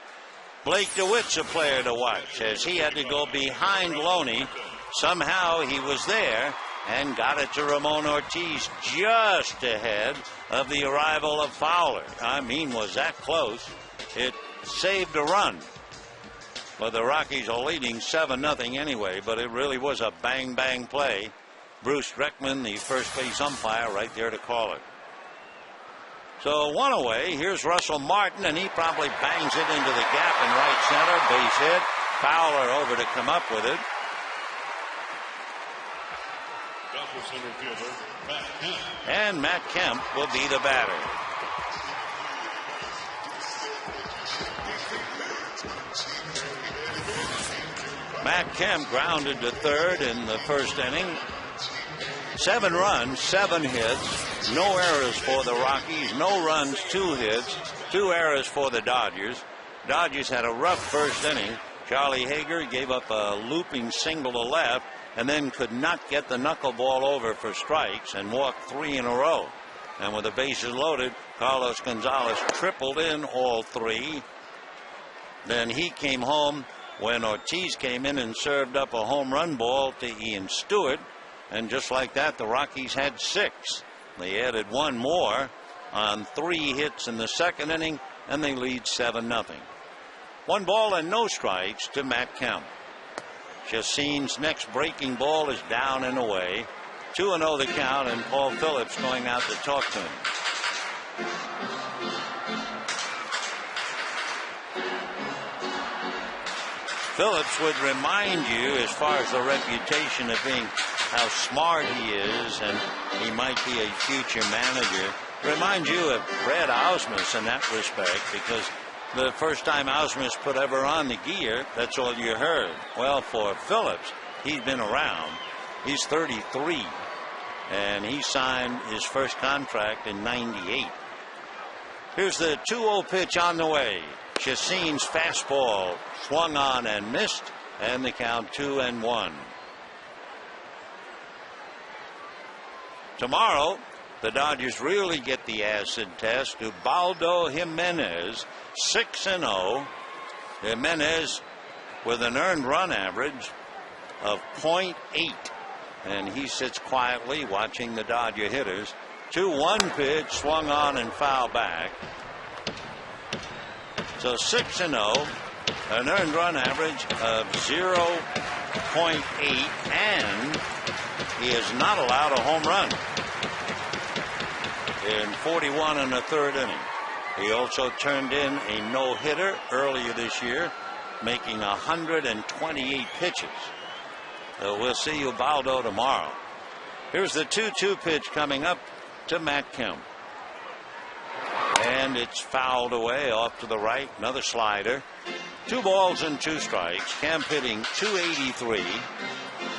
Blake DeWitt's a player to watch, as he had to go behind Loney. Somehow he was there and got it to Ramon Ortiz just ahead of the arrival of Fowler. I mean, was that close? It saved a run. Well, the Rockies are leading 7-0 anyway, but it really was a bang-bang play. Bruce Dreckman, the first base umpire, right there to call it. So one away. Here's Russell Martin, and he probably bangs it into the gap in right center. Base hit. Fowler over to come up with it. And Matt Kemp will be the batter. Matt Kemp grounded to third in the first inning. 7 runs, 7 hits, no errors for the Rockies, no runs, 2 hits, 2 errors for the Dodgers. Dodgers had a rough first inning. Charlie Hager gave up a looping single to left and then could not get the knuckleball over for strikes and walked 3 in a row. And with the bases loaded, Carlos Gonzalez tripled in all 3. Then he came home when Ortiz came in and served up a home run ball to Ian Stewart. And just like that, the Rockies had 6. They added 1 more on 3 hits in the second inning, and they lead 7-0. 1 ball and no strikes to Matt Kemp. Chassin's next breaking ball is down and away. 2-0 the count, and Paul Phillips going out to talk to him. Phillips would remind you, as far as the reputation of being how smart he is, and he might be a future manager, reminds you of Brad Ausmus in that respect, because the first time Ausmus put ever on the gear, that's all you heard. Well, for Phillips, he's been around. He's 33, and he signed his first contract in '98. Here's the 2-0 pitch on the way. Chassin's fastball swung on and missed, and the count 2-1. Tomorrow, the Dodgers really get the acid test. Ubaldo Jimenez, 6-0. Jimenez with an earned run average of .8. And he sits quietly watching the Dodger hitters. 2-1 pitch, swung on and fouled back. So 6-0, an earned run average of 0.8, and he is not allowed a home run in 41 and a third inning. He also turned in a no-hitter earlier this year, making 128 pitches. So we'll see Ubaldo tomorrow. Here's the 2-2 pitch coming up to Matt Kemp. And it's fouled away off to the right. Another slider. 2 balls and 2 strikes. Kemp hitting .283.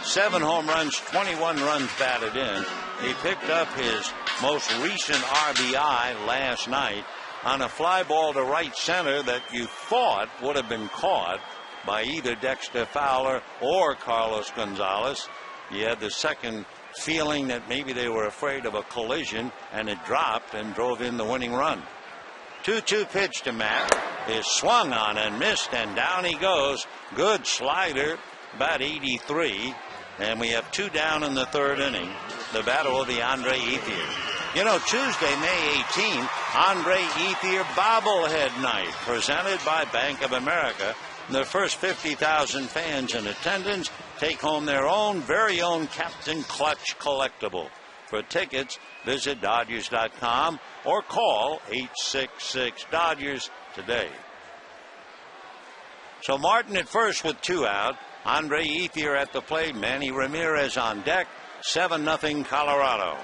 7 home runs, 21 runs batted in. He picked up his most recent RBI last night on a fly ball to right center that you thought would have been caught by either Dexter Fowler or Carlos Gonzalez. You had the second feeling that maybe they were afraid of a collision, and it dropped and drove in the winning run. 2-2 pitch to Matt is swung on and missed, and down he goes. Good slider, about 83, and we have 2 down in the third inning. The battle will be Andre Ethier. You know, Tuesday, May 18th, Andre Ethier bobblehead night, presented by Bank of America. The first 50,000 fans in attendance take home their own very own Captain Clutch collectible. For tickets, visit Dodgers.com or call 866-DODGERS today. So Martin at first with 2 out. Andre Ethier at the plate. Manny Ramirez on deck. 7-0 Colorado.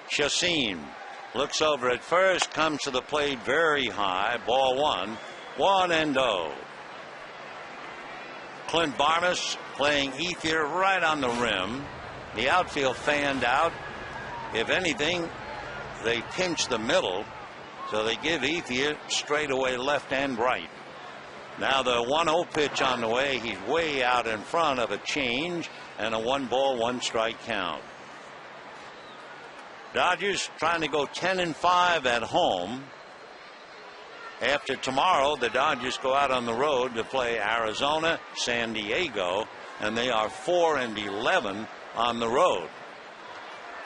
Chassin Looks over at first, comes to the plate very high. Ball one. 1-0. Clint Barnes playing Ethier right on the rim. The outfield fanned out. If anything, they pinch the middle, so they give Ethier straight away left and right. Now the 1-0 pitch on the way. He's way out in front of a change and a 1-ball, 1-strike count. Dodgers trying to go 10-5 at home. After tomorrow, the Dodgers go out on the road to play Arizona, San Diego, and they are 4-11 on the road.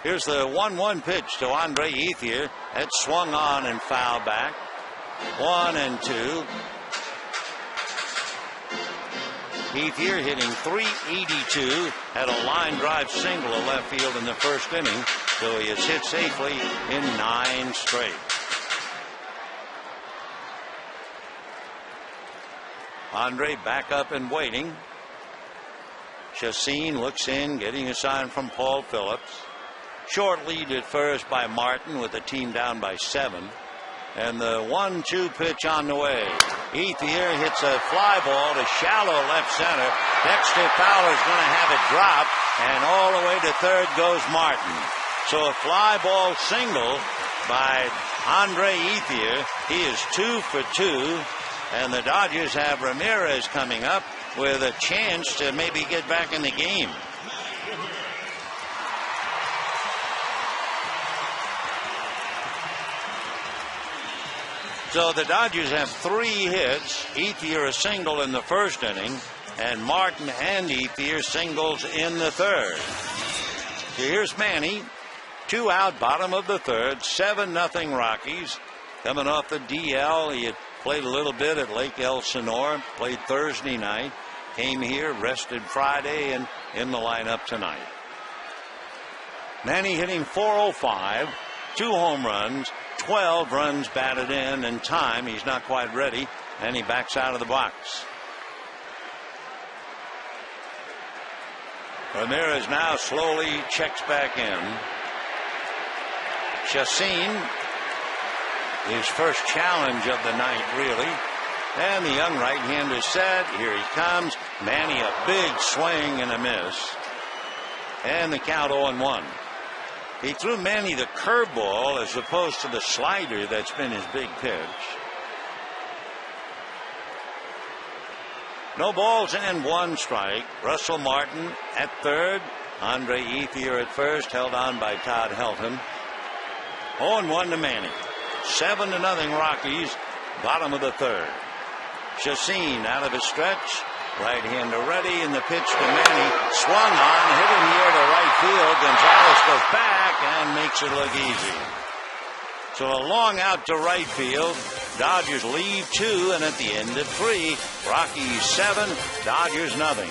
Here's the 1-1 pitch to Andre Ethier. That's swung on and fouled back. 1-2. Ethier hitting .382, had a line drive single to left field in the first inning, so he has hit safely in 9 straight. Andre back up and waiting. Chacin looks in, getting a sign from Paul Phillips. Short lead at first by Martin with the team down by 7. And the 1-2 pitch on the way. Ethier hits a fly ball to shallow left center. Dexter Fowler's going to have it drop, and all the way to third goes Martin. So a fly ball single by Andre Ethier. He is 2 for 2, and the Dodgers have Ramirez coming up with a chance to maybe get back in the game. So the Dodgers have 3 hits. Ethier a single in the first inning, and Martin and Ethier singles in the third. So here's Manny, 2 out, bottom of the third, 7-0 Rockies. Coming off the DL, he had played a little bit at Lake Elsinore, played Thursday night, came here, rested Friday, and in the lineup tonight. Manny hitting .405, 2 home runs, 12 runs batted in, and time he's not quite ready, and he backs out of the box. Ramirez now slowly checks back in. Chacin, his first challenge of the night, really. And the young right-hander set. Here he comes. Manny a big swing and a miss. And the count 0-1. He threw Manny the curveball as opposed to the slider that's been his big pitch. No balls and 1 strike. Russell Martin at third. Andre Ethier at first, held on by Todd Helton. 0-1 to Manny. 7-0 Rockies, bottom of the third. Chacin out of his stretch. Right-hander ready, and the pitch to Manny. Swung on, hit in the air to right field. Gonzalez goes back and makes it look easy. So a long out to right field. Dodgers leave 2, and at the end of 3, Rockies 7, Dodgers nothing.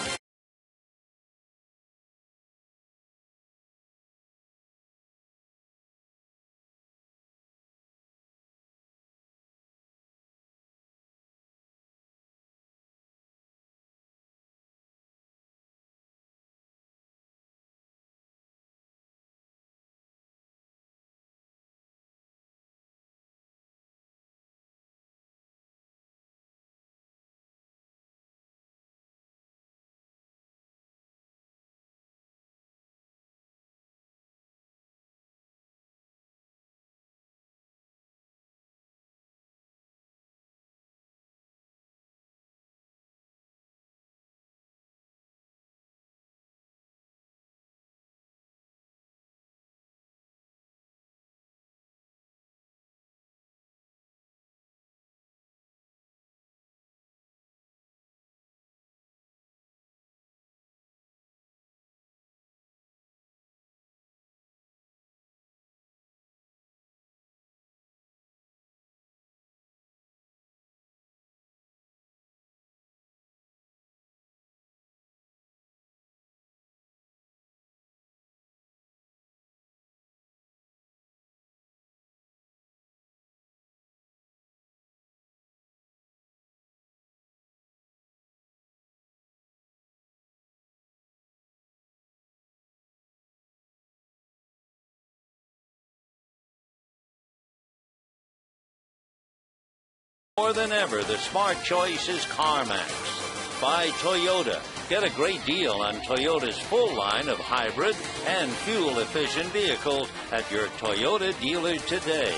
More than ever, the smart choice is CarMax by Toyota. Get a great deal on Toyota's full line of hybrid and fuel-efficient vehicles at your Toyota dealer today.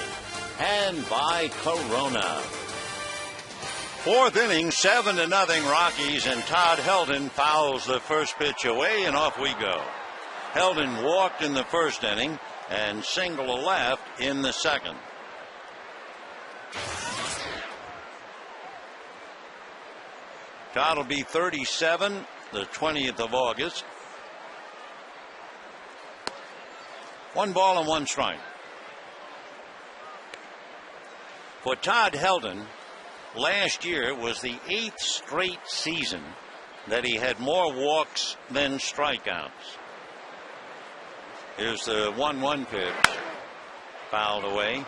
And by Corona. Fourth inning, 7-0 Rockies, and Todd Helton fouls the first pitch away, and off we go. Helton walked in the first inning and singled a left in the second. Todd will be 37 the 20th of August. 1 ball and 1 strike. For Todd Helton, last year was the 8th straight season that he had more walks than strikeouts. Here's the 1-1 pitch. Fouled away.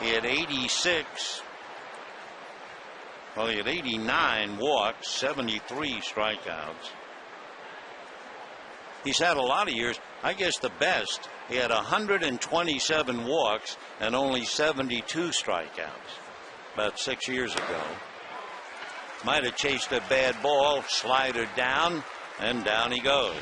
He had 86. Well, he had 89 walks, 73 strikeouts. He's had a lot of years. I guess the best, he had 127 walks and only 72 strikeouts about 6 years ago. Might have chased a bad ball, slider down, and down he goes.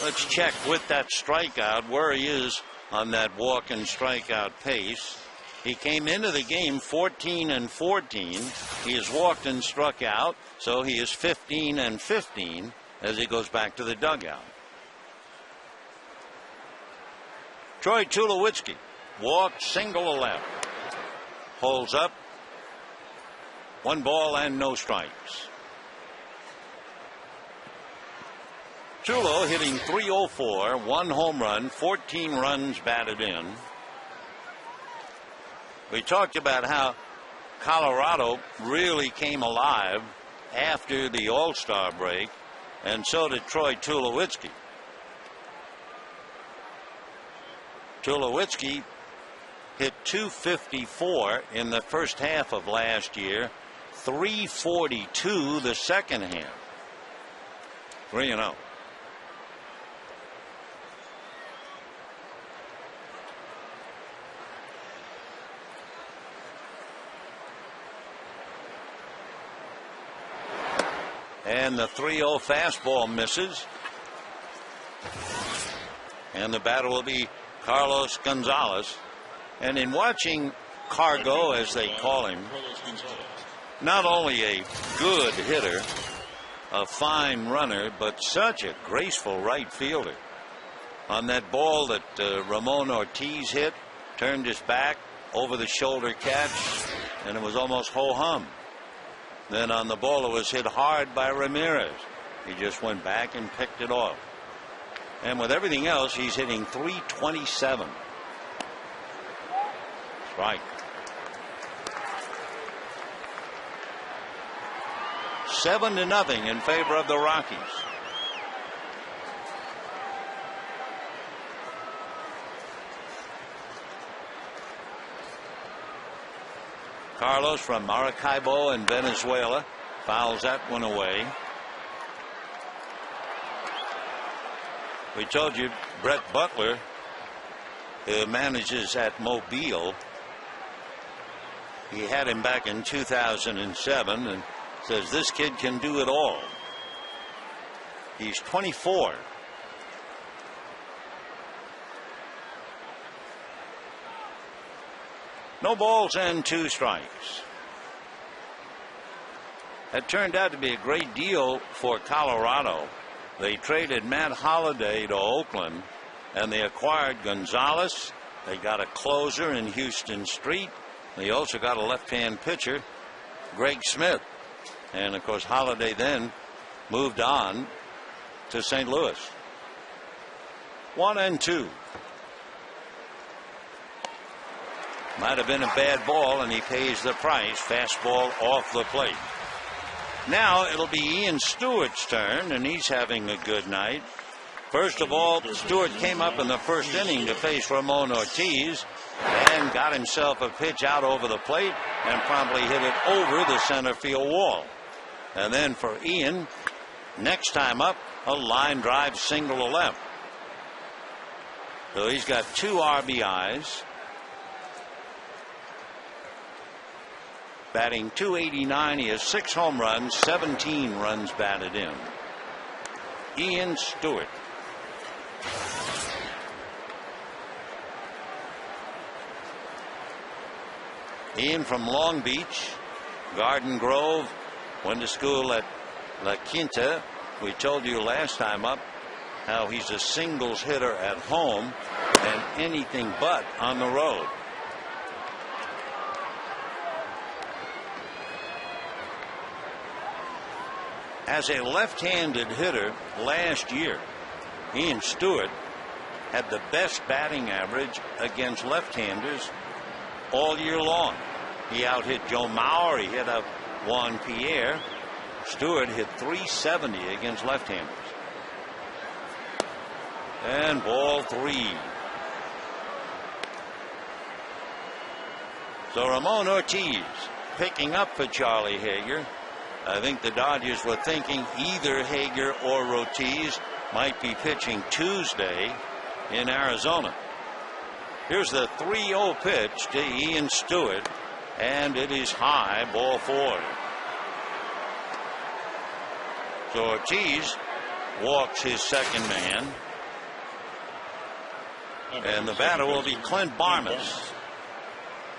Let's check with that strikeout where he is on that walk and strikeout pace. He came into the game 14-14. He has walked and struck out, so he is 15-15 as he goes back to the dugout. Troy Tulowitzki walked, single to left. Pulls up. 1 ball and no strikes. Tulo hitting .304, 1 home run, 14 runs batted in. We talked about how Colorado really came alive after the All-Star break, and so did Troy Tulowitzki. Tulowitzki hit .254 in the first half of last year, .342 the second half. 3-0. And the 3-0 fastball misses. And the batter will be Carlos Gonzalez. And in watching Cargo, as they call him, not only a good hitter, a fine runner, but such a graceful right fielder. On that ball that Ramon Ortiz hit, turned his back, over the shoulder catch, and it was almost ho-hum. Then on the ball it was hit hard by Ramirez. He just went back and picked it off. And with everything else, he's hitting .327. Strike. 7-0 in favor of the Rockies. Carlos from Maracaibo in Venezuela fouls that one away. We told you Brett Butler, who manages at Mobile, he had him back in 2007 and says this kid can do it all. He's 24. No balls and 2 strikes. That turned out to be a great deal for Colorado. They traded Matt Holliday to Oakland, and they acquired Gonzalez. They got a closer in Houston Street. They also got a left-hand pitcher, Greg Smith. And, of course, Holliday then moved on to St. Louis. 1-2. Might have been a bad ball, and he pays the price. Fastball off the plate. Now it'll be Ian Stewart's turn, and he's having a good night. First of all, Stewart came up in the first inning to face Ramon Ortiz and got himself a pitch out over the plate and promptly hit it over the center field wall. And then for Ian, next time up, a line drive single to left. So he's got 2 RBIs. batting .289. He has 6 home runs, 17 runs batted in. Ian Stewart. Ian from Long Beach, Garden Grove, went to school at La Quinta. We told you last time up how he's a singles hitter at home and anything but on the road. As a left-handed hitter last year, Ian Stewart had the best batting average against left-handers all year long. He out-hit Joe Mauer. He hit up Juan Pierre. Stewart hit .370 against left-handers. And ball 3. So Ramon Ortiz picking up for Charlie Hager. I think the Dodgers were thinking either Hager or Ortiz might be pitching Tuesday in Arizona. Here's the 3-0 pitch to Ian Stewart, and it is high, ball 4. So Ortiz walks his second man, and the batter will be Clint Barmes.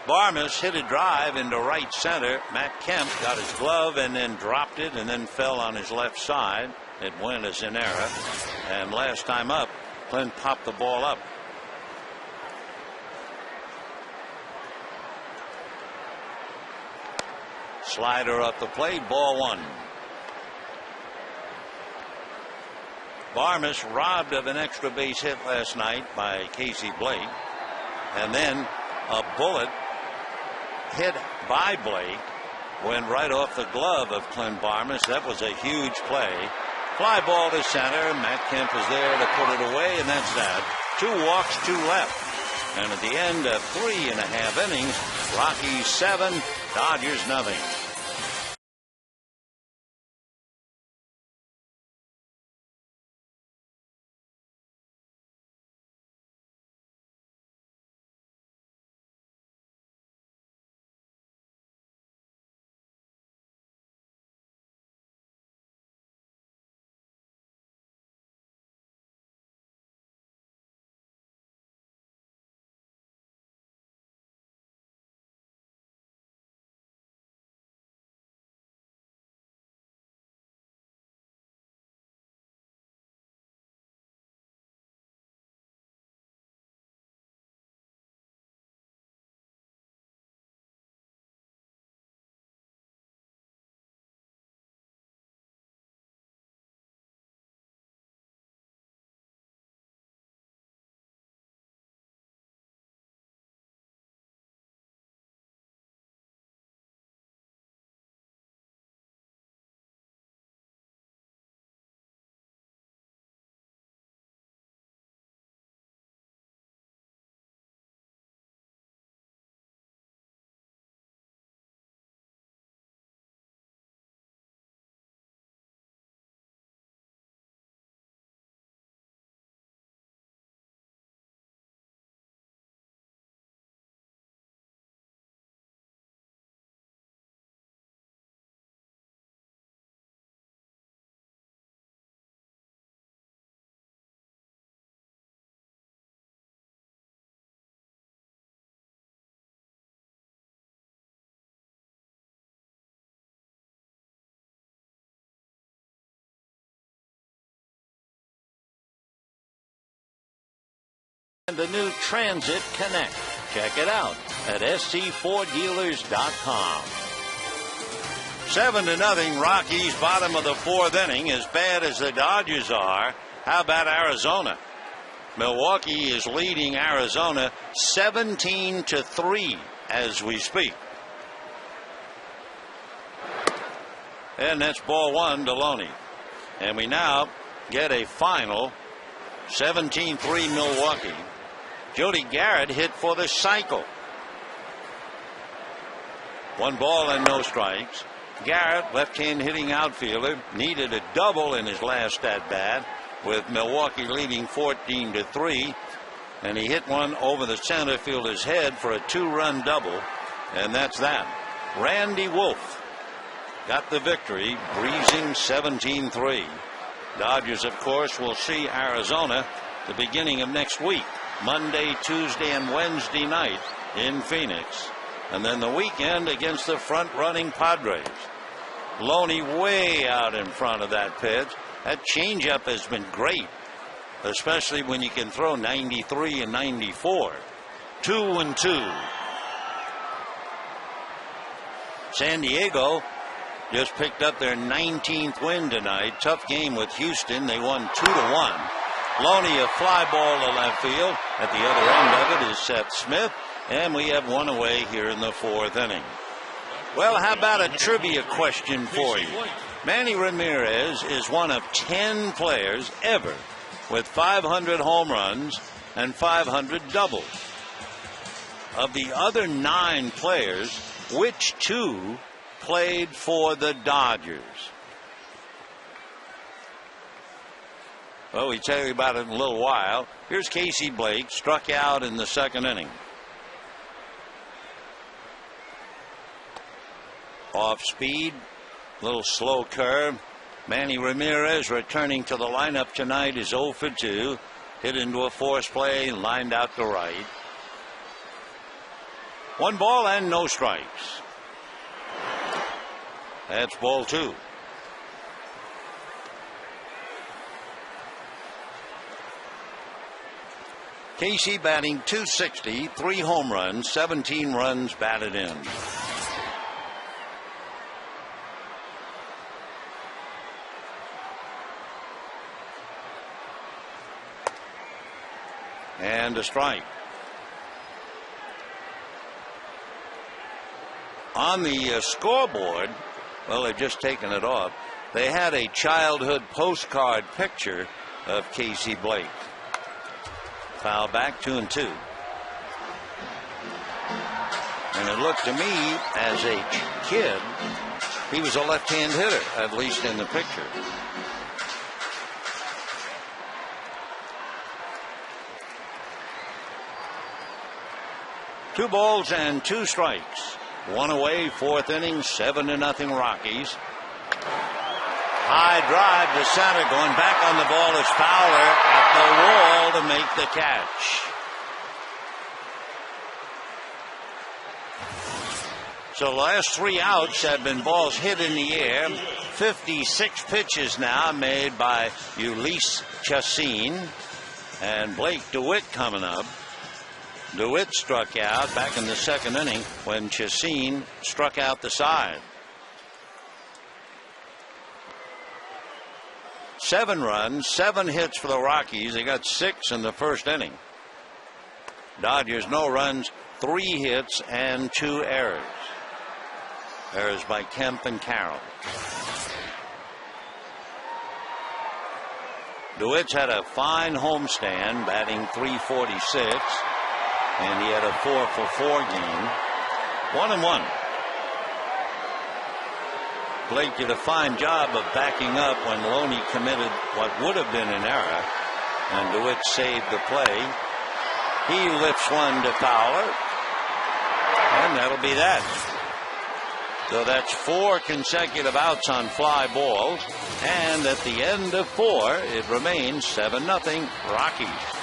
Barmes hit a drive into right center. Matt Kemp got his glove and then dropped it and then fell on his left side. It went as an error, and last time up, Clint popped the ball up. Slider up the plate, ball 1. Barmes robbed of an extra base hit last night by Casey Blake, and then a bullet hit by Blake went right off the glove of Clint Barmes. That was a huge play. Fly ball to center. Matt Kemp is there to put it away, and that's that. 2 walks, 2 left. And at the end of 3.5 innings, Rockies 7, Dodgers nothing. The new Transit Connect. Check it out at SC4Dealers.com. 7-0 Rockies, bottom of the 4th inning. As bad as the Dodgers are, how about Arizona? Milwaukee is leading Arizona 17-3 as we speak. And that's ball 1 to Loney. And we now get a final 17-3 Milwaukee. Jody Garrett hit for the cycle. 1 ball and no strikes. Garrett, left-hand hitting outfielder, needed a double in his last at-bat with Milwaukee leading 14-3, and he hit one over the center fielder's head for a 2-run double, and that's that. Randy Wolf got the victory, breezing 17-3. Dodgers, of course, will see Arizona the beginning of next week, Monday, Tuesday, and Wednesday night in Phoenix. And then the weekend against the front-running Padres. Loney way out in front of that pitch. That changeup has been great, especially when you can throw 93 and 94. 2-2. San Diego just picked up their 19th win tonight. Tough game with Houston. They won 2-1. Loney a fly ball to left field. At the other end of it is Seth Smith. And we have one away here in the fourth inning. Well, how about a trivia question for you? Manny Ramirez is one of 10 players ever with 500 home runs and 500 doubles. Of the other 9 players, which 2 played for the Dodgers? Well, we tell you about it in a little while. Here's Casey Blake, struck out in the second inning. Off speed, little slow curve. Manny Ramirez returning to the lineup tonight is 0 for 2. Hit into a force play, lined out to right. 1 ball and no strikes. That's ball 2. Casey batting .260, 3 home runs, 17 runs batted in. And a strike. On the scoreboard, well, they've just taken it off. They had a childhood postcard picture of Casey Blake. Foul back, 2-2. And it looked to me, as a kid, he was a left-hand hitter, at least in the picture. Two balls and 2 strikes. 1 away, fourth inning, 7-0 Rockies. High drive to center, going back on the ball is Fowler at the wall to make the catch. So the last 3 outs have been balls hit in the air. 56 pitches now made by Ulysses Chacin. And Blake DeWitt coming up. DeWitt struck out back in the second inning when Chacin struck out the side. 7 runs, 7 hits for the Rockies. They got 6 in the first inning. Dodgers no runs, 3 hits and 2 errors. Errors by Kemp and Carroll. DeWitt's had a fine homestand, batting .346. And he had a 4-for-4 game. 1-1. Blake did a fine job of backing up when Loney committed what would have been an error. And DeWitt saved the play. He lifts one to Fowler. And that'll be that. So that's 4 consecutive outs on fly balls. And at the end of 4, it remains 7-0 Rockies.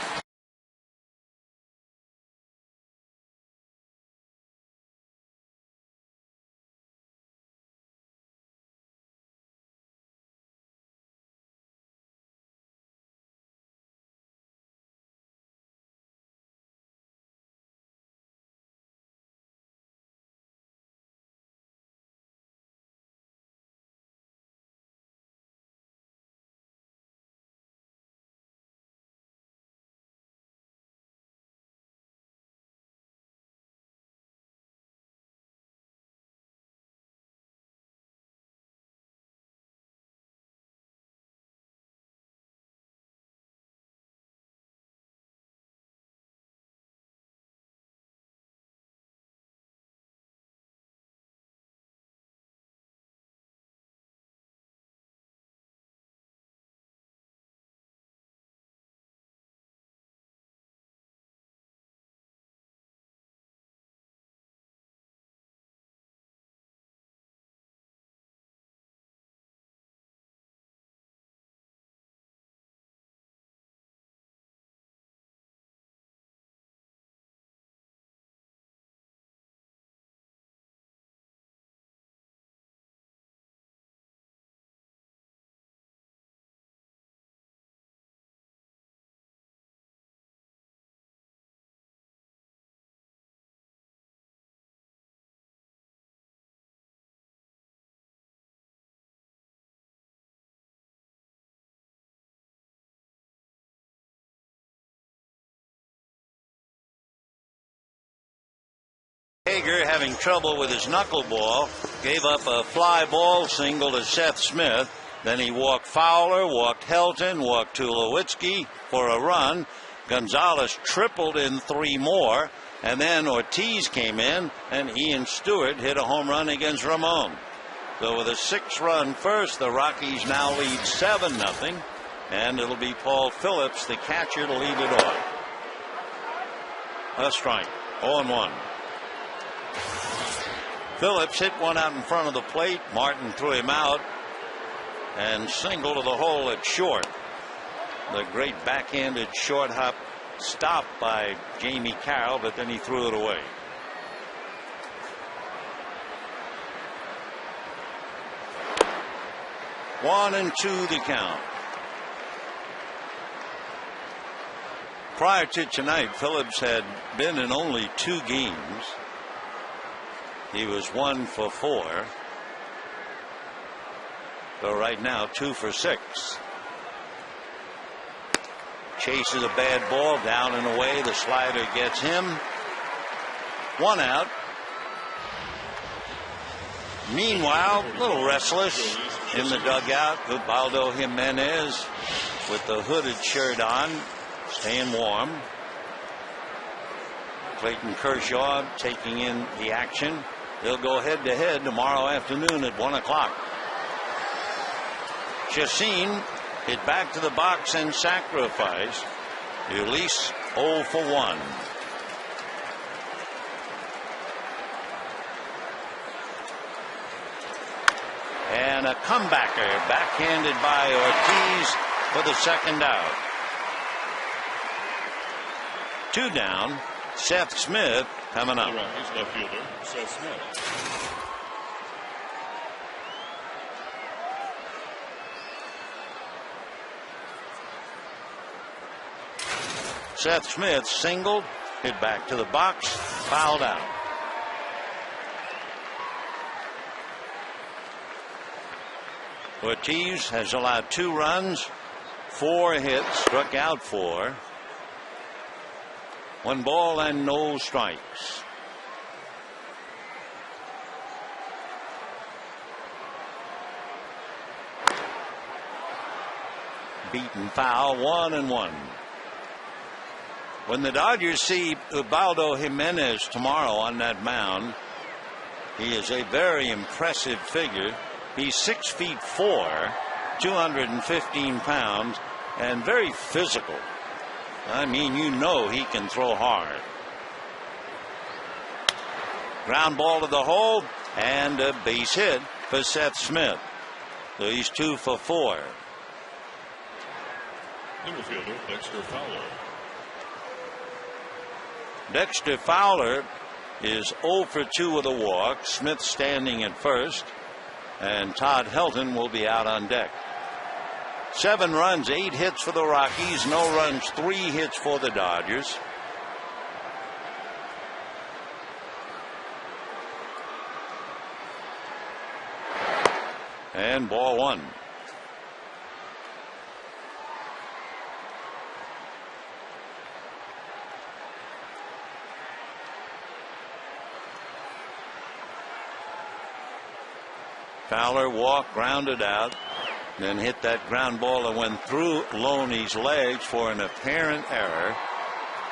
Hager having trouble with his knuckleball. Gave up a fly ball single to Seth Smith. Then he walked Fowler, walked Helton, walked Tulowitzki for a run. Gonzalez tripled in 3 more. And then Ortiz came in, and Ian Stewart hit a home run against Ramon. So with a 6-run first, the Rockies now lead 7-0. And it'll be Paul Phillips, the catcher, to lead it off. A strike. 0-1. Phillips hit one out in front of the plate. Martin threw him out and single to the hole at short. The great backhanded short hop stopped by Jamie Carroll, but then he threw it away. One and two the count. Prior to tonight, Phillips had been in only 2 games. He was 1 for 4. So right now 2 for 6. Chases a bad ball down and away. The slider gets him. 1 out. Meanwhile, a little restless in the dugout. Ubaldo Jimenez with the hooded shirt on, staying warm. Clayton Kershaw taking in the action. They'll go head-to-head tomorrow afternoon at 1 o'clock. Chacin hit back to the box and sacrifice. Ulisse 0 for 1. And a comebacker backhanded by Ortiz for the 2nd out. 2 down. Seth Smith coming up. Rockies left fielder Seth Smith. Seth Smith singled, hit back to the box, fouled out. Ortiz has allowed 2 runs, 4 hits, struck out 4. 1 ball and no strikes. Beaten foul, 1-1. When the Dodgers see Ubaldo Jimenez tomorrow on that mound, he is a very impressive figure. He's 6'4", 215 pounds, and very physical. I mean, you know he can throw hard. Ground ball to the hole and a base hit for Seth Smith. So he's 2 for 4. Infielder Dexter Fowler. Dexter Fowler is 0 for 2 with a walk. Smith standing at first, and Todd Helton will be out on deck. 7 runs, 8 hits for the Rockies. No runs, 3 hits for the Dodgers. And ball 1. Fowler walked, grounded out, then hit that ground ball that went through Loney's legs for an apparent error.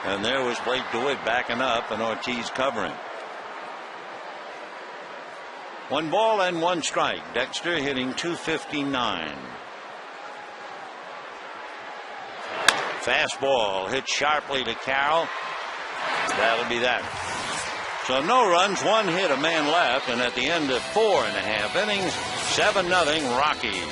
And there was Blake DeWitt backing up and Ortiz covering. 1 ball and 1 strike. Dexter hitting .259. Fastball hit sharply to Carroll. That'll be that. So no runs, 1 hit, a man left, and at the end of 4.5 innings, 7-0 Rockies.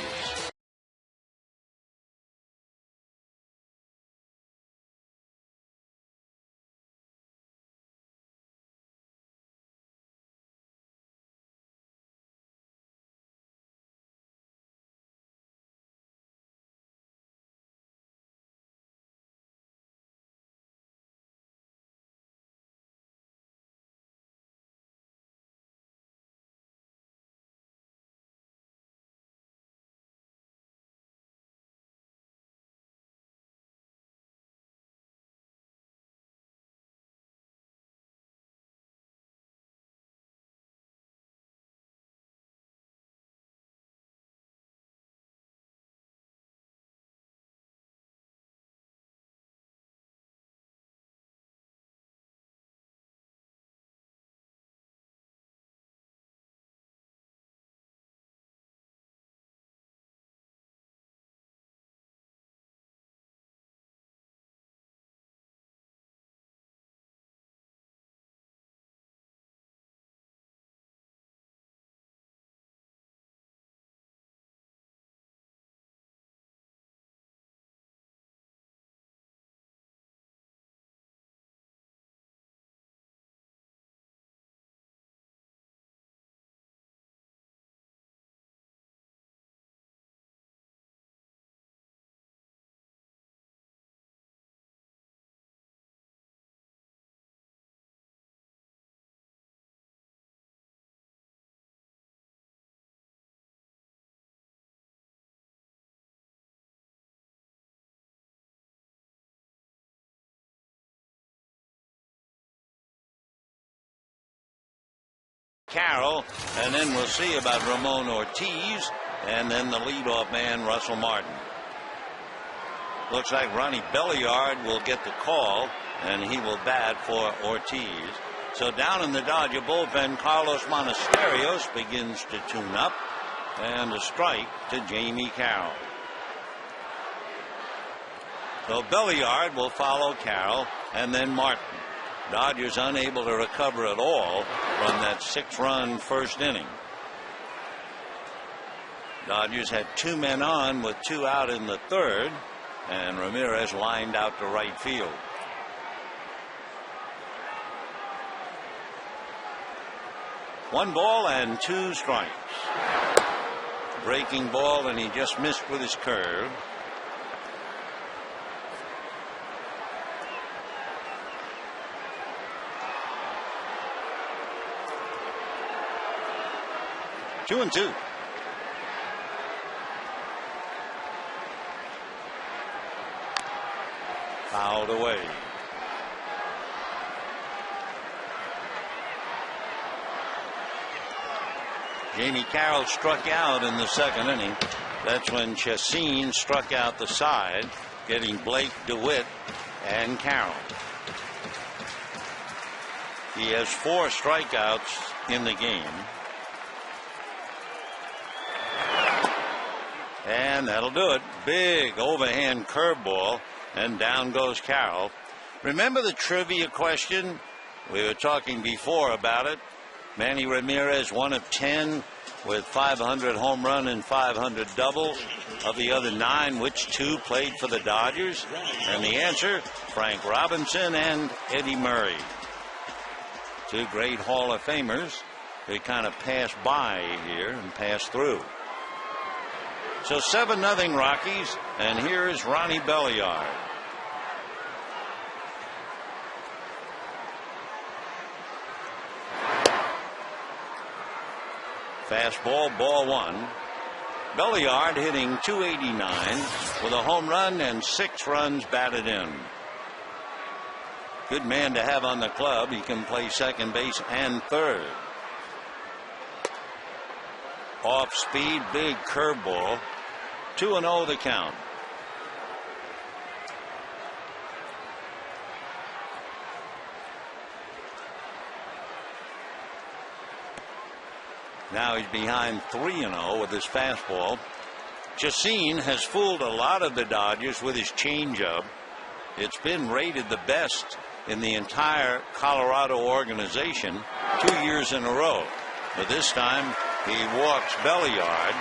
Carroll, and then we'll see about Ramon Ortiz, and then the leadoff man, Russell Martin. Looks like Ronnie Belliard will get the call, and he will bat for Ortiz. So down in the Dodger bullpen, Carlos Monasterios begins to tune up, and a strike to Jamie Carroll. So Belliard will follow Carroll, and then Martin. Dodgers unable to recover at all from that 6-run first inning. Dodgers had 2 men on with 2 out in the third, and Ramirez lined out to right field. One ball and 2 strikes. Breaking ball, and he just missed with his curve. Two and two. Fouled away. Jamie Carroll struck out in the second inning. That's when Chacin struck out the side, getting Blake, DeWitt, and Carroll. He has 4 strikeouts in the game. And that'll do it. Big overhand curveball, and down goes Carroll. Remember the trivia question? We were talking before about it. Manny Ramirez, 1 of 10 with 500 home run and 500 doubles. Of the other 9, which 2 played for the Dodgers? And the answer, Frank Robinson and Eddie Murray. 2 great Hall of Famers. They kind of pass by here and pass through. So 7-0 Rockies, and here's Ronnie Belliard. Fastball, ball 1. Belliard hitting .289 with a home run and 6 runs batted in. Good man to have on the club. He can play second base and third. Off speed, big curveball. 2-0 the count. Now he's behind 3-0 with his fastball. Chacin has fooled a lot of the Dodgers with his changeup. It's been rated the best in the entire Colorado organization 2 years in a row. But this time he walks Belliard,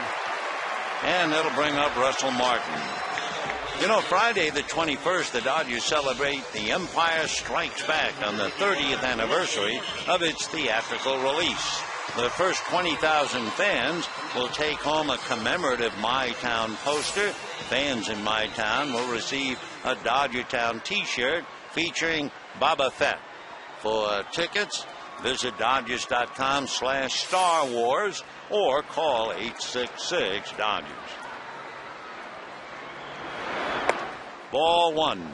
and it'll bring up Russell Martin. You know, Friday the 21st, the Dodgers celebrate The Empire Strikes Back on the 30th anniversary of its theatrical release. The first 20,000 fans will take home a commemorative My Town poster. Fans in My Town will receive a Dodger Town t-shirt featuring Boba Fett. For tickets, visit Dodgers.com/Star Wars or call 866-DODGERS. Ball 1.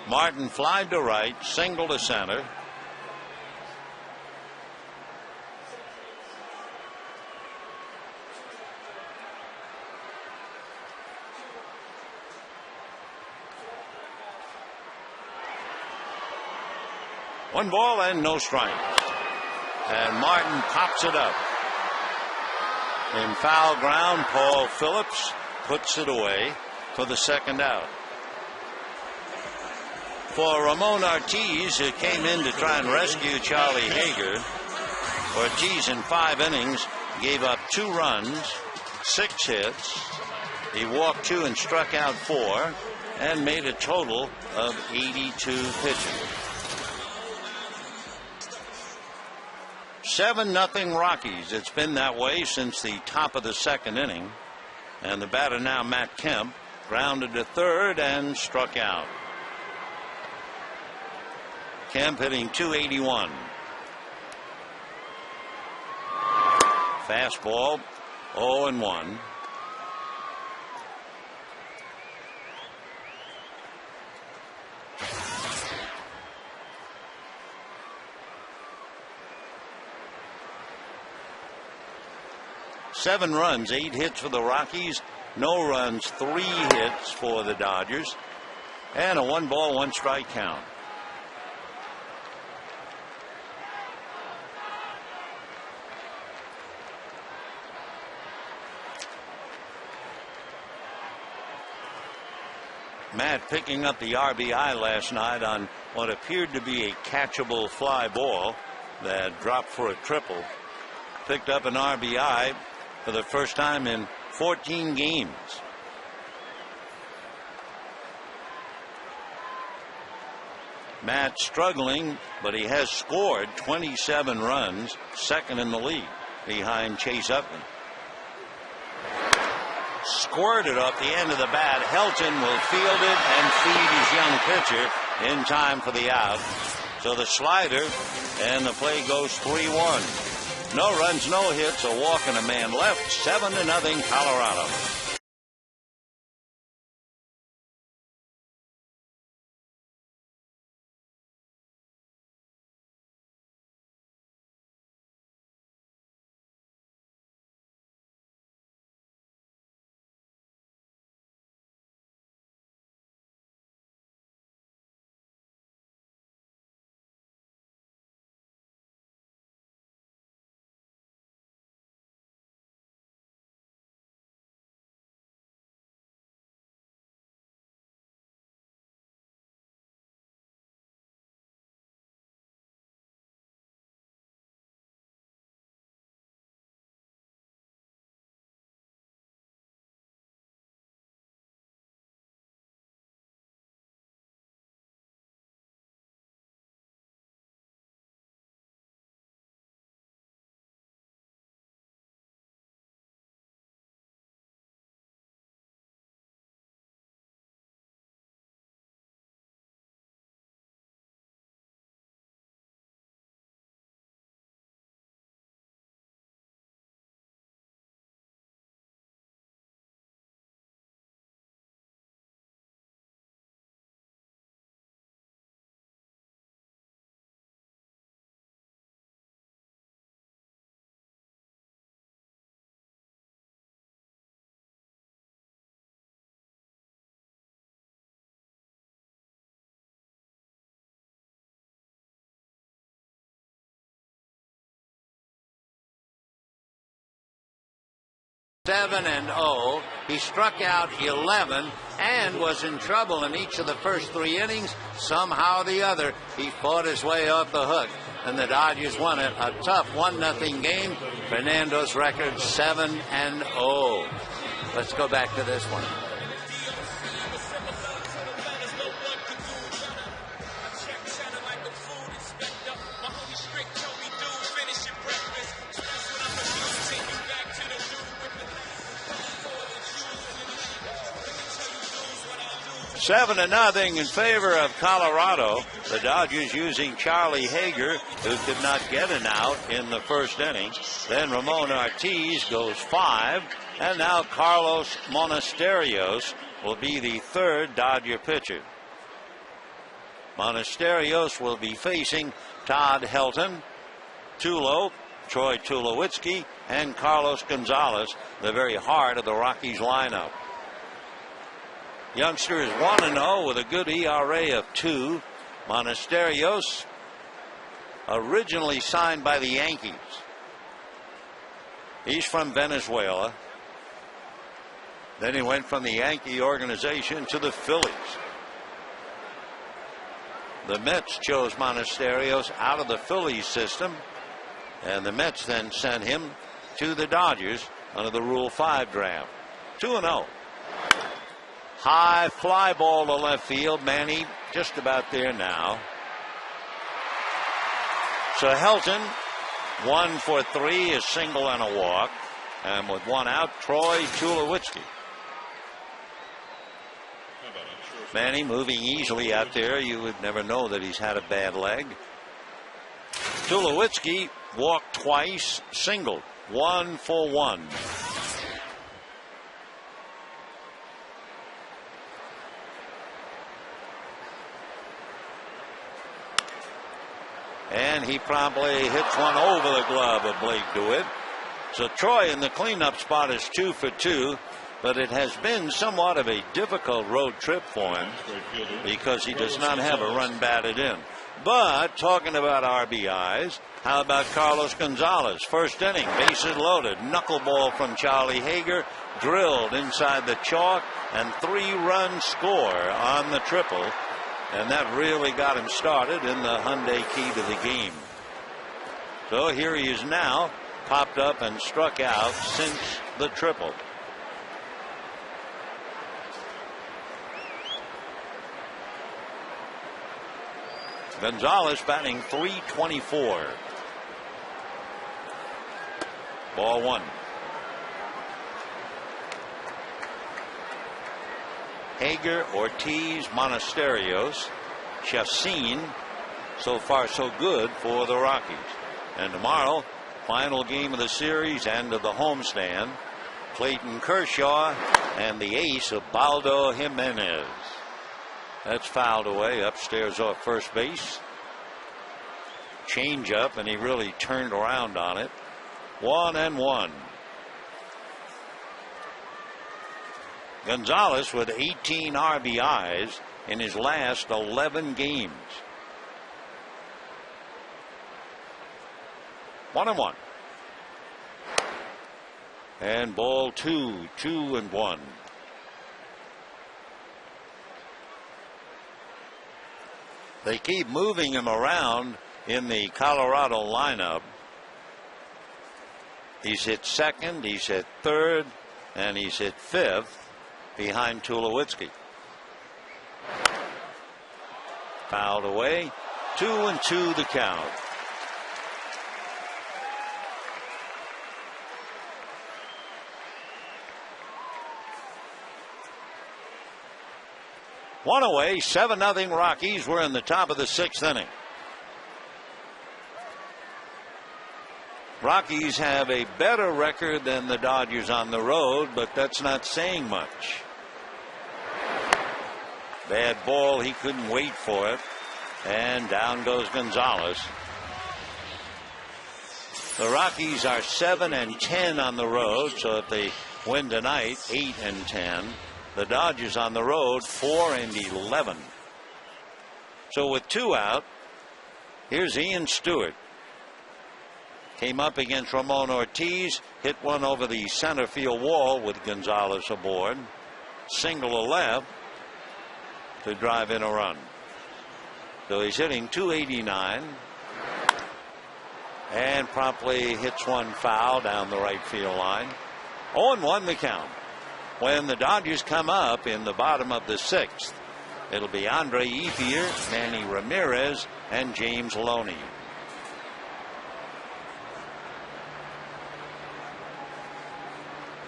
Martin flied to right, single to center. One ball and no strikes. And Martin pops it up. In foul ground, Paul Phillips puts it away for the second out. For Ramon Ortiz, who came in to try and rescue Charlie Hager, Ortiz in 5 innings gave up 2 runs, 6 hits. He walked 2 and struck out 4 and made a total of 82 pitches. 7-0 Rockies. It's been that way since the top of the second inning. And the batter now, Matt Kemp, grounded to third and struck out. Kemp hitting .281. Fastball, 0-1. 7 runs, 8 hits for the Rockies. No runs, 3 hits for the Dodgers. And a 1-ball, 1-strike count. Matt picking up the RBI last night on what appeared to be a catchable fly ball that dropped for a triple. Picked up an RBI for the first time in 14 games. Matt struggling, but he has scored 27 runs, second in the league behind Chase Upton. Squirted off the end of the bat. Helton will field it and feed his young pitcher in time for the out. So the slider, and the play goes 3-1. No runs, no hits, a walk and a man left. 7-0 Colorado. Seven and 0. He struck out 11 and was in trouble in each of the first 3 innings. Somehow or the other, he fought his way off the hook, and the Dodgers won it. A tough 1-0 game. Fernando's record 7 and 0. Let's go back to this one. Seven to nothing in favor of Colorado. The Dodgers using Charlie Hager, who could not get an out in the first inning. Then Ramon Ortiz goes 5, and now Carlos Monasterios will be the 3rd Dodger pitcher. Monasterios will be facing Todd Helton, Tulo, Troy Tulowitzki, and Carlos Gonzalez, the very heart of the Rockies lineup. Youngster is 1-0 with a good ERA of 2. Monasterios, originally signed by the Yankees. He's from Venezuela. Then he went from the Yankee organization to the Phillies. The Mets chose Monasterios out of the Phillies system, and the Mets then sent him to the Dodgers under the Rule 5 draft. 2-0. High fly ball to left field. Manny just about there now. So Helton, 1 for 3, a single and a walk. And with 1 out, Troy Tulowitzki. Manny moving easily out there. You would never know that he's had a bad leg. Tulowitzki walked twice, singled. 1 for 1. And he promptly hits one over the glove of Blake DeWitt. So Troy in the cleanup spot is 2 for 2, but it has been somewhat of a difficult road trip for him because he does not have a run batted in. But talking about RBIs, how about Carlos Gonzalez? First inning, bases loaded, knuckleball from Charlie Hager, drilled inside the chalk, and 3-run score on the triple. And that really got him started in the Hyundai key to the game. So here he is now, popped up and struck out since the triple. Gonzalez batting .324. Ball 1. Hager, Ortiz, Monasterios, Chassin. So far so good for the Rockies. And tomorrow, final game of the series and of the homestand, Clayton Kershaw and the ace of Baldo Jimenez. That's fouled away upstairs off first base. Change up, and he really turned around on it. 1-1. Gonzalez with 18 RBIs in his last 11 games. 1-1. And ball 2, 2-1. They keep moving him around in the Colorado lineup. He's hit second, he's hit third, and he's hit fifth behind Tulowitzki. Fouled away. 2-2 the count. One away, 7-0 Rockies. We're in the top of the 6th inning. Rockies have a better record than the Dodgers on the road, but that's not saying much. Bad ball, he couldn't wait for it, and down goes Gonzalez. The Rockies are 7-10 on the road, so if they win tonight, 8-10. The Dodgers on the road, 4-11. So with 2 out, here's Ian Stewart. Came up against Ramon Ortiz, hit one over the center field wall with Gonzalez aboard. Single to left to drive in a run. So he's hitting .289 and promptly hits one foul down the right field line. 0-1 the count. When the Dodgers come up in the bottom of the 6th, it'll be Andre Ethier, Manny Ramirez, and James Loney.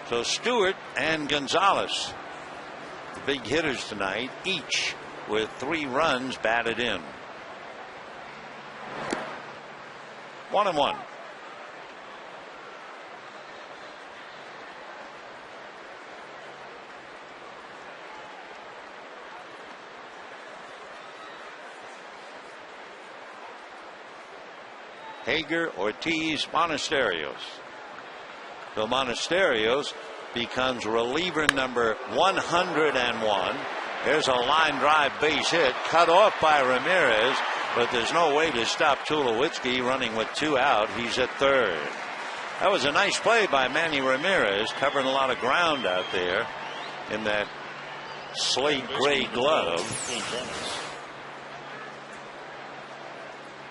So Stewart and Gonzalez, the big hitters tonight, each with 3 runs batted in. 1-1. Hager, Ortiz, Monasterios. So Monasterios becomes reliever number 101. There's a line drive base hit cut off by Ramirez, but there's no way to stop Tulowitzki running with 2 out. He's at third. That was a nice play by Manny Ramirez, covering a lot of ground out there in that slate gray glove.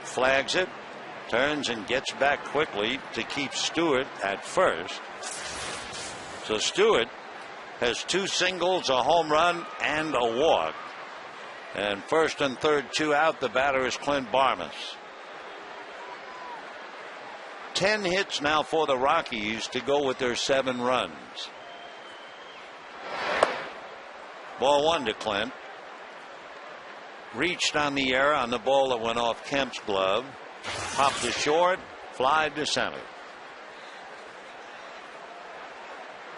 Flags it. Turns and gets back quickly to keep Stewart at first. So Stewart has 2 singles, a home run, and a walk. And first and third, 2 out. The batter is Clint Barmas. 10 hits now for the Rockies to go with their 7 runs. Ball 1 to Clint. Reached on the error on the ball that went off Kemp's glove. Popped to short, fly to center.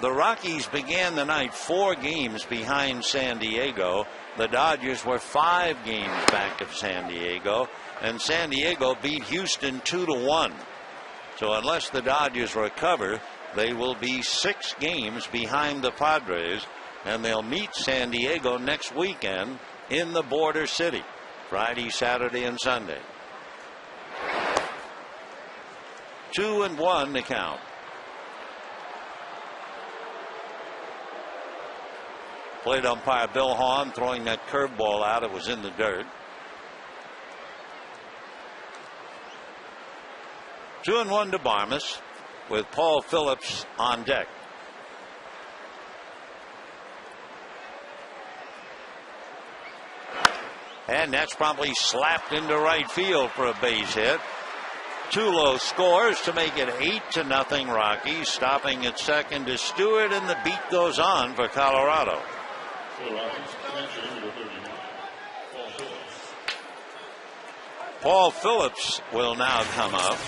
The Rockies began the night 4 games behind San Diego. The Dodgers were 5 games back of San Diego, and San Diego beat Houston 2-1. So unless the Dodgers recover, they will be 6 games behind the Padres, and they'll meet San Diego next weekend in the border city, Friday, Saturday, and Sunday. 2-1 to count. Plate umpire Bill Hahn throwing that curveball out. It was in the dirt. 2-1 to Barmes with Paul Phillips on deck. And that's probably slapped into right field for a base hit. Tulo scores to make it 8-0 Rockies. Stopping at second is Stewart, and the beat goes on for Colorado. Paul Phillips will now come up,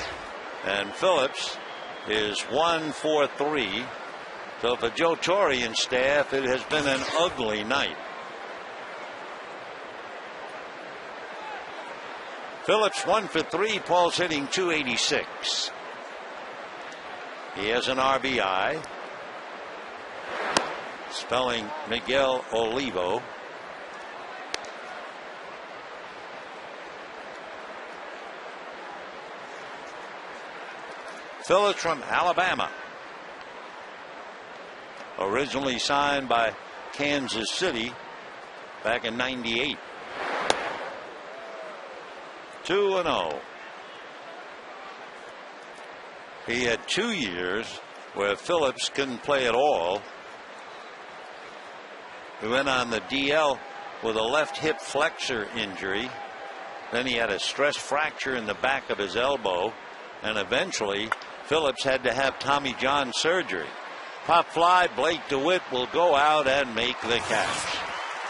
and Phillips is 1 for 3. So for Joe Torre and staff, it has been an ugly night. Phillips 1 for 3. Paul's hitting .286. He has an RBI. Spelling Miguel Olivo. Phillips from Alabama. Originally signed by Kansas City back in '98. 2-0. He had 2 years where Phillips couldn't play at all. He went on the DL with a left hip flexor injury. Then he had a stress fracture in the back of his elbow, and eventually Phillips had to have Tommy John surgery. Pop fly, Blake DeWitt will go out and make the catch.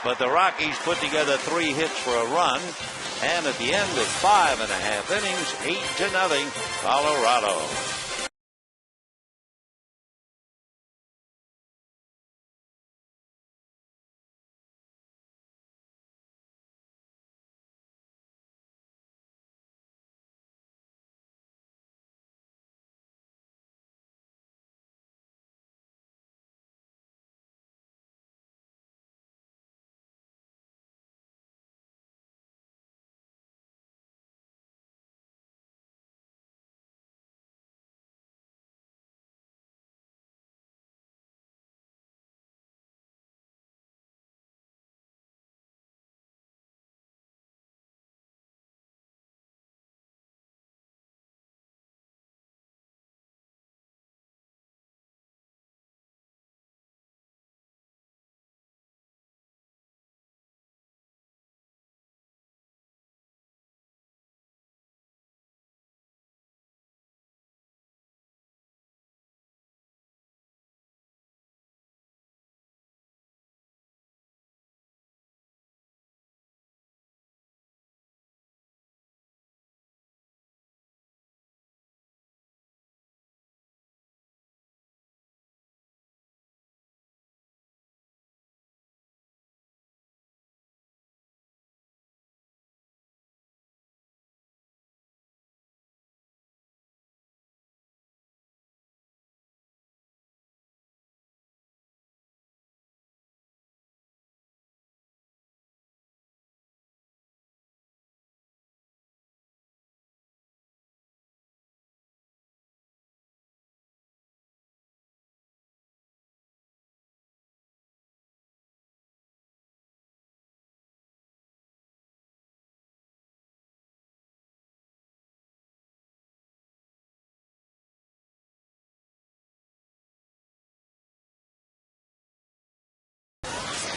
But the Rockies put together 3 hits for a run, and at the end of 5.5 innings, 8-0 Colorado.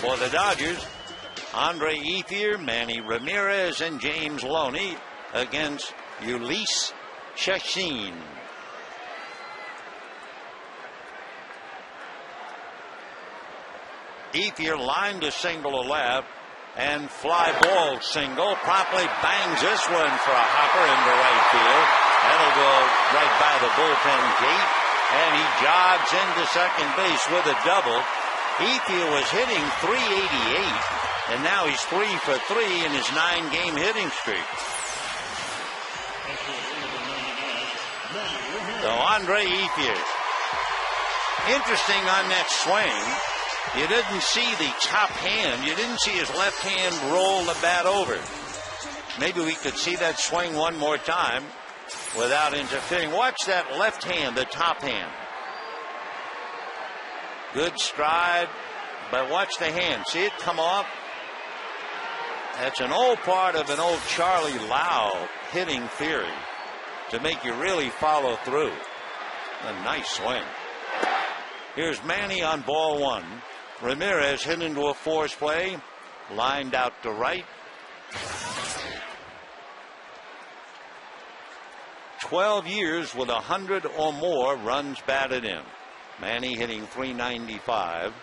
For the Dodgers, Andre Ethier, Manny Ramirez, and James Loney against Ulysse Chachin. Ethier lined to single to left, and fly ball single promptly bangs this one for a hopper into right field. That'll go right by the bullpen gate, and he jogs into second base with a double. Ethier was hitting .388, and now he's 3 for 3 in his 9-game hitting streak. So Andre Ethier. Interesting on that swing. You didn't see the top hand. You didn't see his left hand roll the bat over. Maybe we could see that swing one more time without interfering. Watch that left hand, the top hand. Good stride, but watch the hand. See it come off? That's an old part of an old Charlie Lau hitting theory to make you really follow through. A nice swing. Here's Manny on ball one. Ramirez hit into a force play, lined out to right. 12 years with 100 or more runs batted in. Manny hitting .395.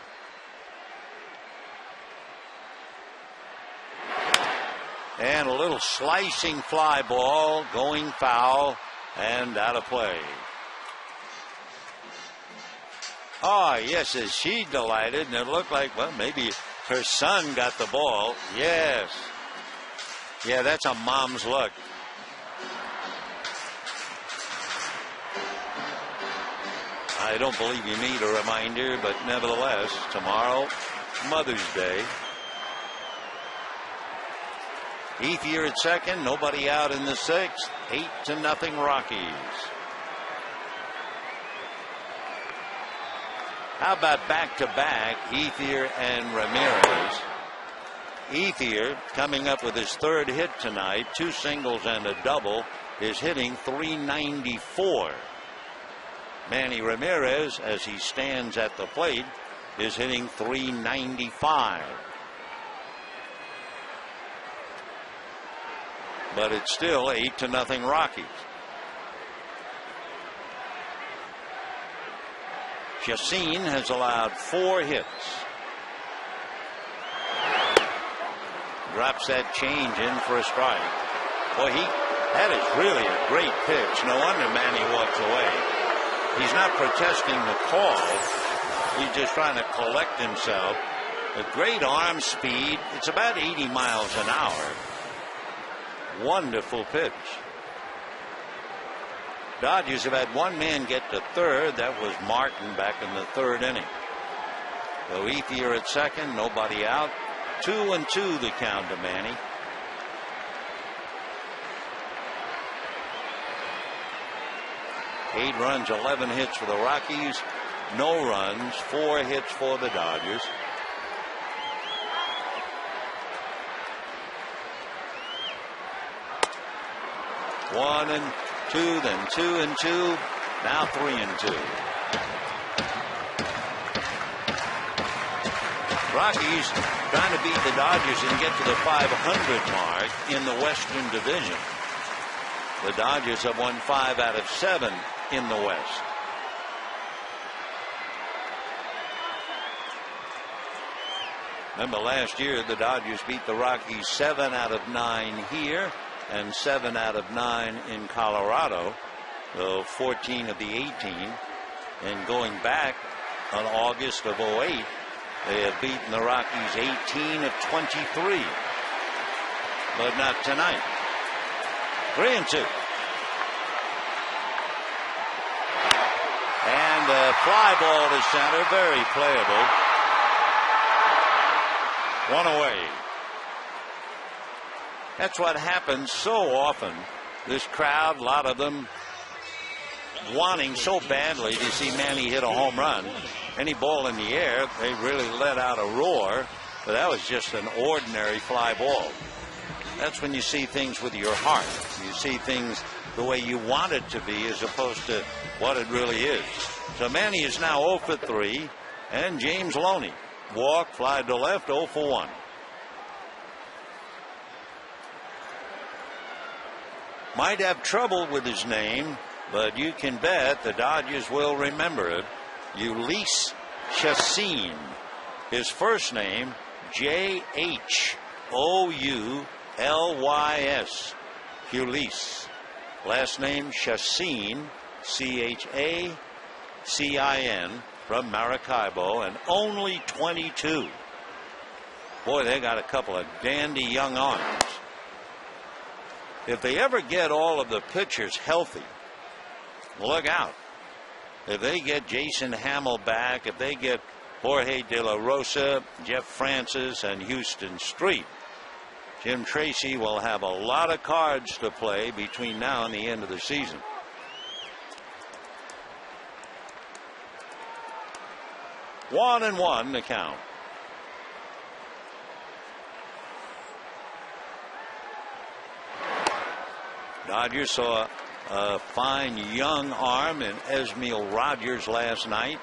And a little slicing fly ball going foul and out of play. Oh, yes, is she delighted? And it looked like, well, maybe her son got the ball. Yes. Yeah, that's a mom's look. I don't believe you need a reminder, but nevertheless, tomorrow, Mother's Day. Ethier at second, nobody out in the sixth. 8-0 Rockies. How about back-to-back, Ethier and Ramirez? Ethier, coming up with his third hit tonight, 2 singles and a double, is hitting .394. Manny Ramirez, as he stands at the plate, is hitting .395. But it's still 8-0 Rockies. Chacin has allowed 4 hits. Drops that change in for a strike. Boy, that is really a great pitch. No wonder Manny walks away. He's not protesting the call. He's just trying to collect himself. A great arm speed. It's about 80 miles an hour. Wonderful pitch. Dodgers have had one man get to third. That was Martin back in the third inning. So Ethier at second, nobody out. 2-2 the count to Manny. Eight runs, 11 hits for the Rockies. No runs, 4 hits for the Dodgers. One and two, then 2-2, now 3-2. Rockies trying to beat the Dodgers and get to the 500 mark in the Western Division. The Dodgers have won 5 out of 7 in the West. Remember last year the Dodgers beat the Rockies 7 out of 9 here and 7 out of 9 in Colorado, so 14 of the 18. And going back on August of 08, they have beaten the Rockies 18 of 23, but not tonight. 3-2. And a fly ball to center, very playable. 1 away. That's what happens so often. This crowd, a lot of them wanting so badly to see Manny hit a home run. Any ball in the air, they really let out a roar, but that was just an ordinary fly ball. That's when you see things with your heart. You see things the way you want it to be as opposed to what it really is. So Manny is now 0 for 3, and James Loney. Walk, fly to left, 0 for 1. Might have trouble with his name, but you can bet the Dodgers will remember it. Ulysses Chacin. His first name, J-H-O-U-L-Y-S. Ulysses. Last name, Chacin, C-H-A-C-I-N, from Maracaibo, and only 22. Boy, they got a couple of dandy young arms. If they ever get all of the pitchers healthy, look out. If they get Jason Hamill back, if they get Jorge De La Rosa, Jeff Francis, and Houston Street, Jim Tracy will have a lot of cards to play between now and the end of the season. One and one to count. Dodgers saw a fine young arm in Esmiel Rogers last night.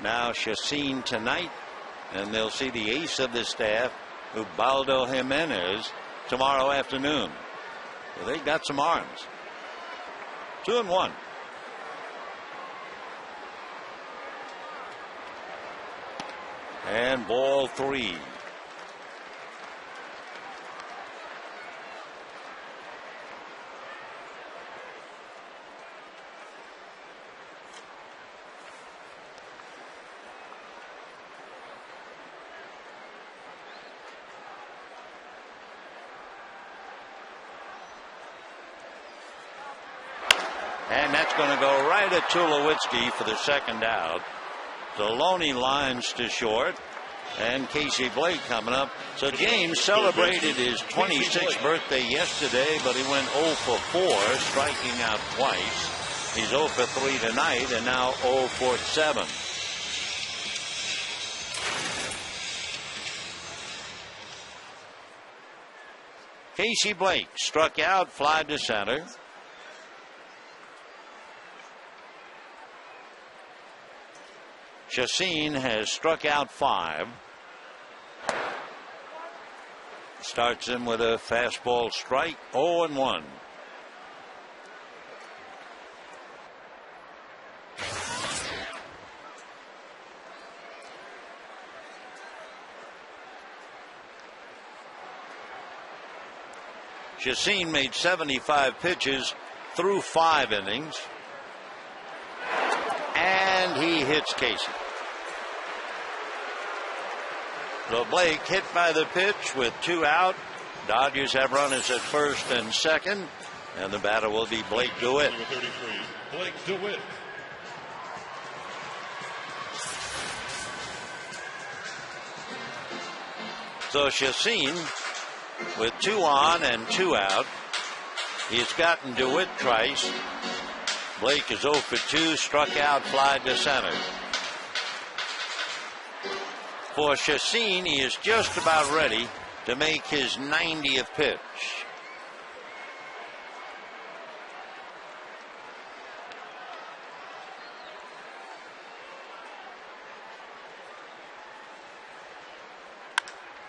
Now Chacin tonight, and they'll see the ace of the staff, Ubaldo Jimenez, tomorrow afternoon. So they got some arms. 2-1. And ball 3. And that's going to go right at Tulowitzki for the second out. Deloney lines to short, and Casey Blake coming up. So James celebrated his 26th birthday yesterday, but he went 0 for 4, striking out twice. He's 0 for 3 tonight, and now 0 for 7. Casey Blake struck out, fly to center. Chacin has struck out 5. Starts him with a fastball strike, 0-1. Chacin made 75 pitches through 5 innings. And he hits Casey. So Blake hit by the pitch with 2 out. Dodgers have runners at first and second, and the batter will be Blake DeWitt. Number 33, Blake DeWitt. So Chacin with 2 on and 2 out. He's gotten DeWitt twice. Blake is 0 for 2, struck out, fly to center. For Chacin, he is just about ready to make his 90th pitch.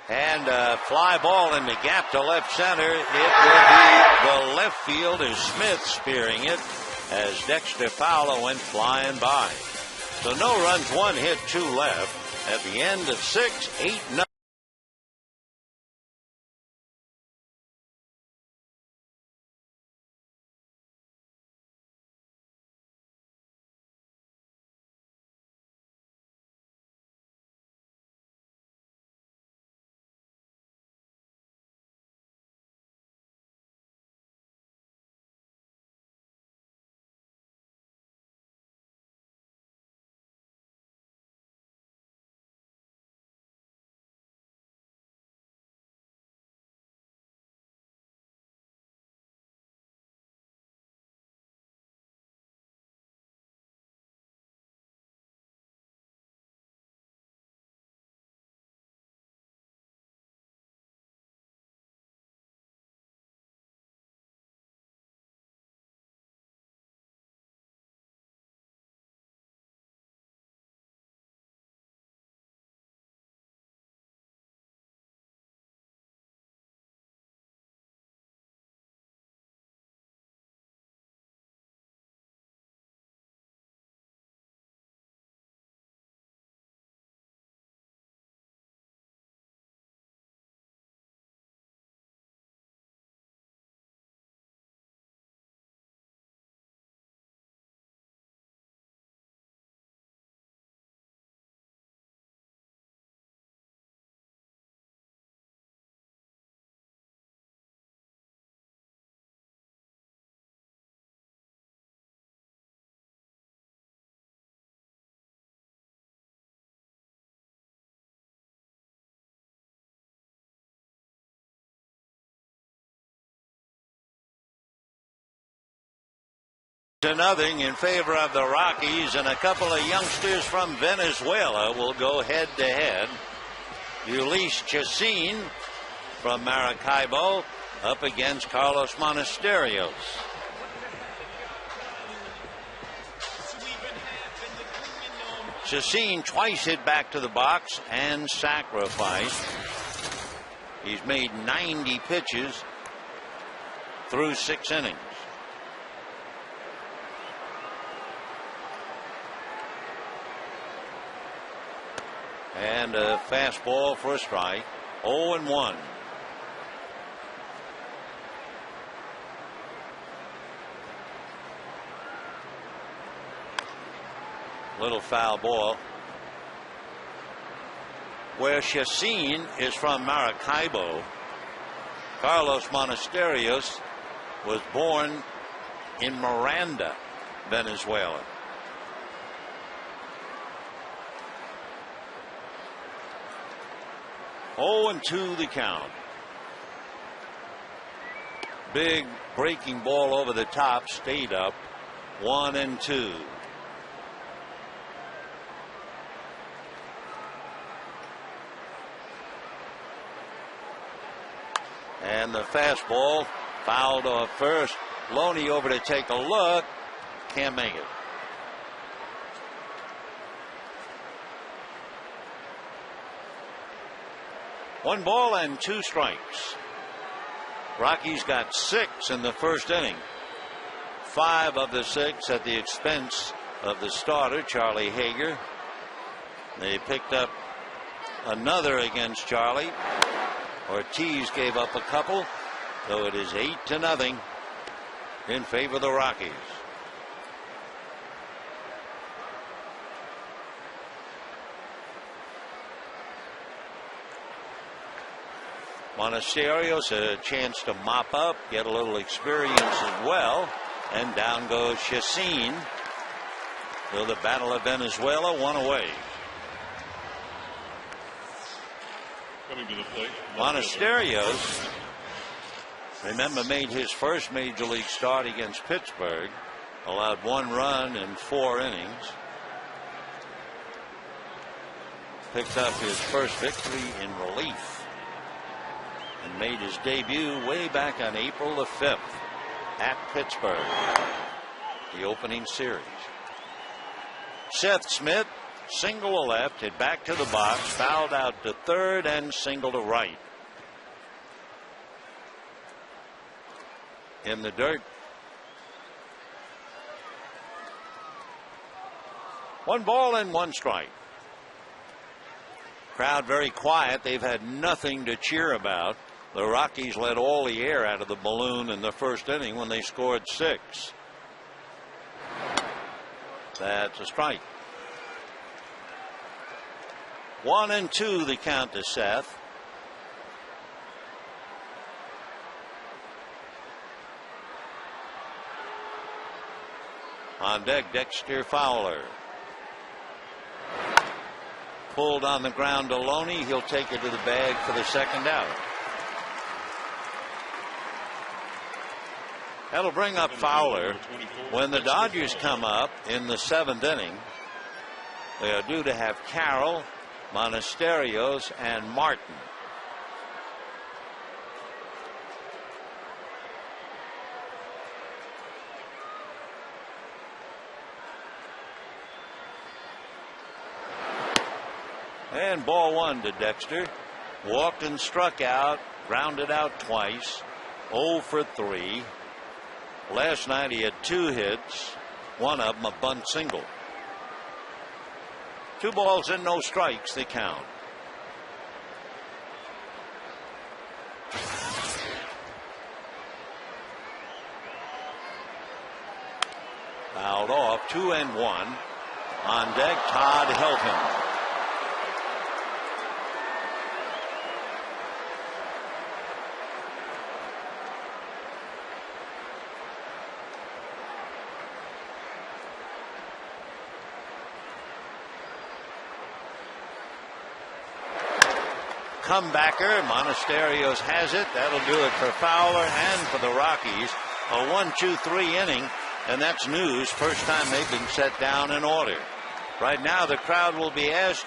And a fly ball in the gap to left center. It will be the left fielder Smith spearing it as Dexter Fowler went flying by. So no runs, 1 hit, 2 left. At the end of 6, 8-0. 2-0 in favor of the Rockies, and a couple of youngsters from Venezuela will go head to head. Ulysse Chacin from Maracaibo up against Carlos Monasterios. Chacin twice hit back to the box and sacrificed. He's made 90 pitches through 6 innings. And a fastball for a strike. 0-1. Little foul ball. Where Chacin is from Maracaibo, Carlos Monasterios was born in Miranda, Venezuela. Oh, and 2 the count. Big breaking ball over the top, stayed up. 1-2. And the fastball fouled off first. Loney over to take a look. Can't make it. One ball and 2 strikes. Rockies got 6 in the first inning. 5 of the 6 at the expense of the starter, Charlie Hager. They picked up another against Charlie. Ortiz gave up a couple, so it is 8-0 in favor of the Rockies. Monasterios a chance to mop up, get a little experience as well, and down goes Chacin. So the Battle of Venezuela, 1 away. Coming to the plate, Monasterios, remember, made his first major league start against Pittsburgh, allowed 1 run in 4 innings. Picked up his first victory in relief and made his debut way back on April the 5th at Pittsburgh, the opening series. Seth Smith, single to left, hit back to the box, fouled out to third, and single to right. In the dirt. 1 ball and 1 strike. Crowd very quiet. They've had nothing to cheer about. The Rockies let all the air out of the balloon in the first inning when they scored 6. That's a strike. 1-2 the count to Seth. On deck, Dexter Fowler. Pulled on the ground to Loney. He'll take it to the bag for the second out. That'll bring up Fowler. When the Dodgers come up in the 7th inning, they are due to have Carroll, Monasterios, and Martin. And ball 1 to Dexter. Walked and struck out, grounded out twice. 0 for 3. Last night he had 2 hits, one of them a bunt single. 2 balls and no strikes, they count. Fouled off, 2-1. On deck, Todd Helton. Comebacker, Monasterios has it. That'll do it for Fowler and for the Rockies. A 1-2-3 inning And that's news. First time they've been set down in order. Right now, the crowd will be asked.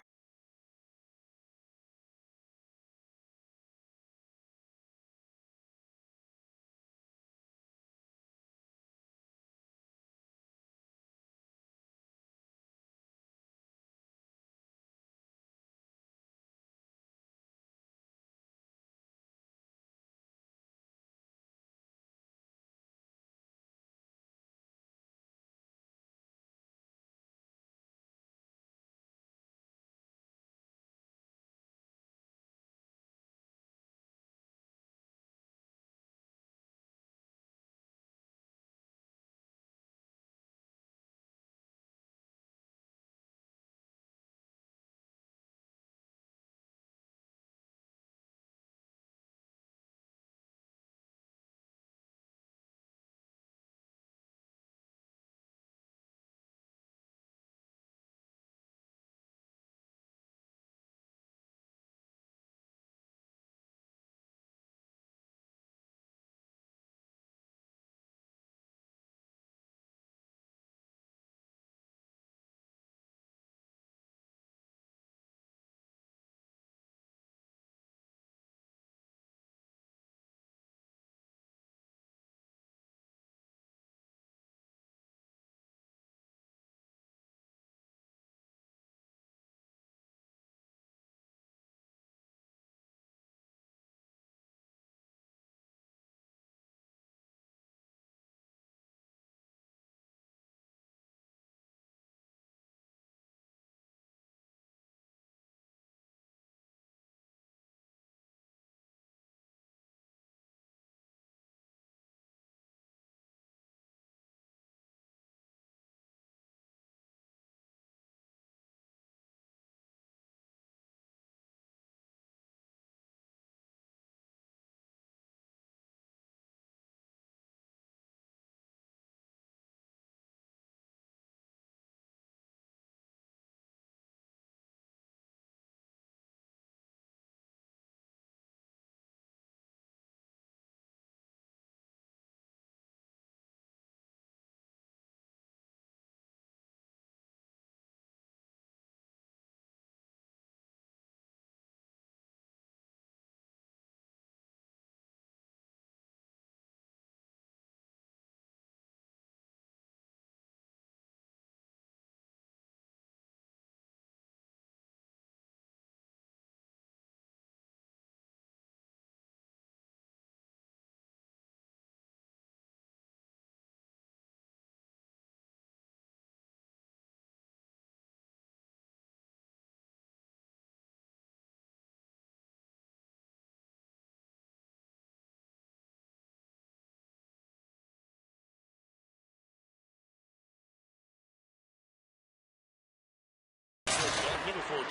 Number 14,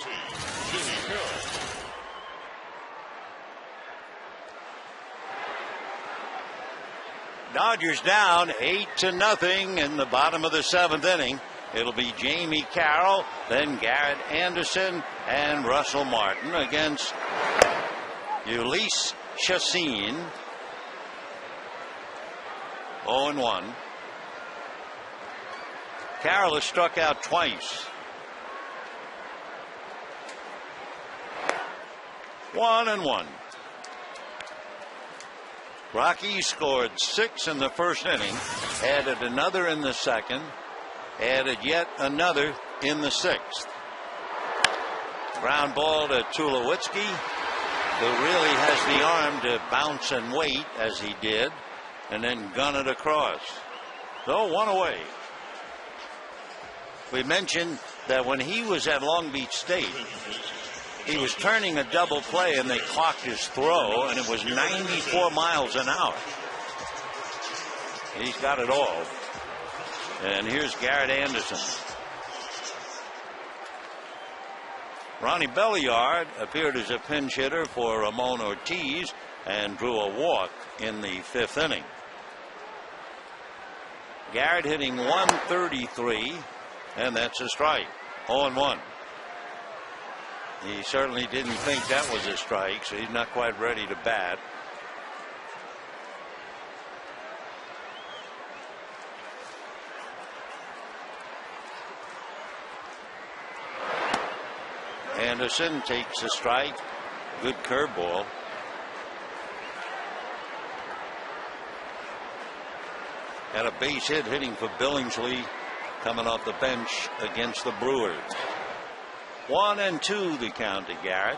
Jimmy Carroll. Dodgers down 8-0 in the bottom of the 7th inning. It'll be Jamie Carroll, then Garrett Anderson and Russell Martin against Ulysses Chassin. 0-1. Carroll has struck out twice. 1-1. Rockies scored 6 in the first inning, added another in the second, added yet another in the 6th. Ground ball to Tulowitzki, who really has the arm to bounce and wait as he did, and then gun it across. So 1 away. We mentioned that when he was at Long Beach State, he was turning a double play and they clocked his throw, and it was 94 miles an hour. He's got it all. And here's Garrett Anderson. Ronnie Belliard appeared as a pinch hitter for Ramon Ortiz and drew a walk in the 5th inning. Garrett hitting 133, and that's a strike. 0-1. He certainly didn't think that was a strike, so he's not quite ready to bat. Anderson takes a strike. Good curveball. Got a base hit hitting for Billingsley coming off the bench against the Brewers. 1-2 the count to Garrett.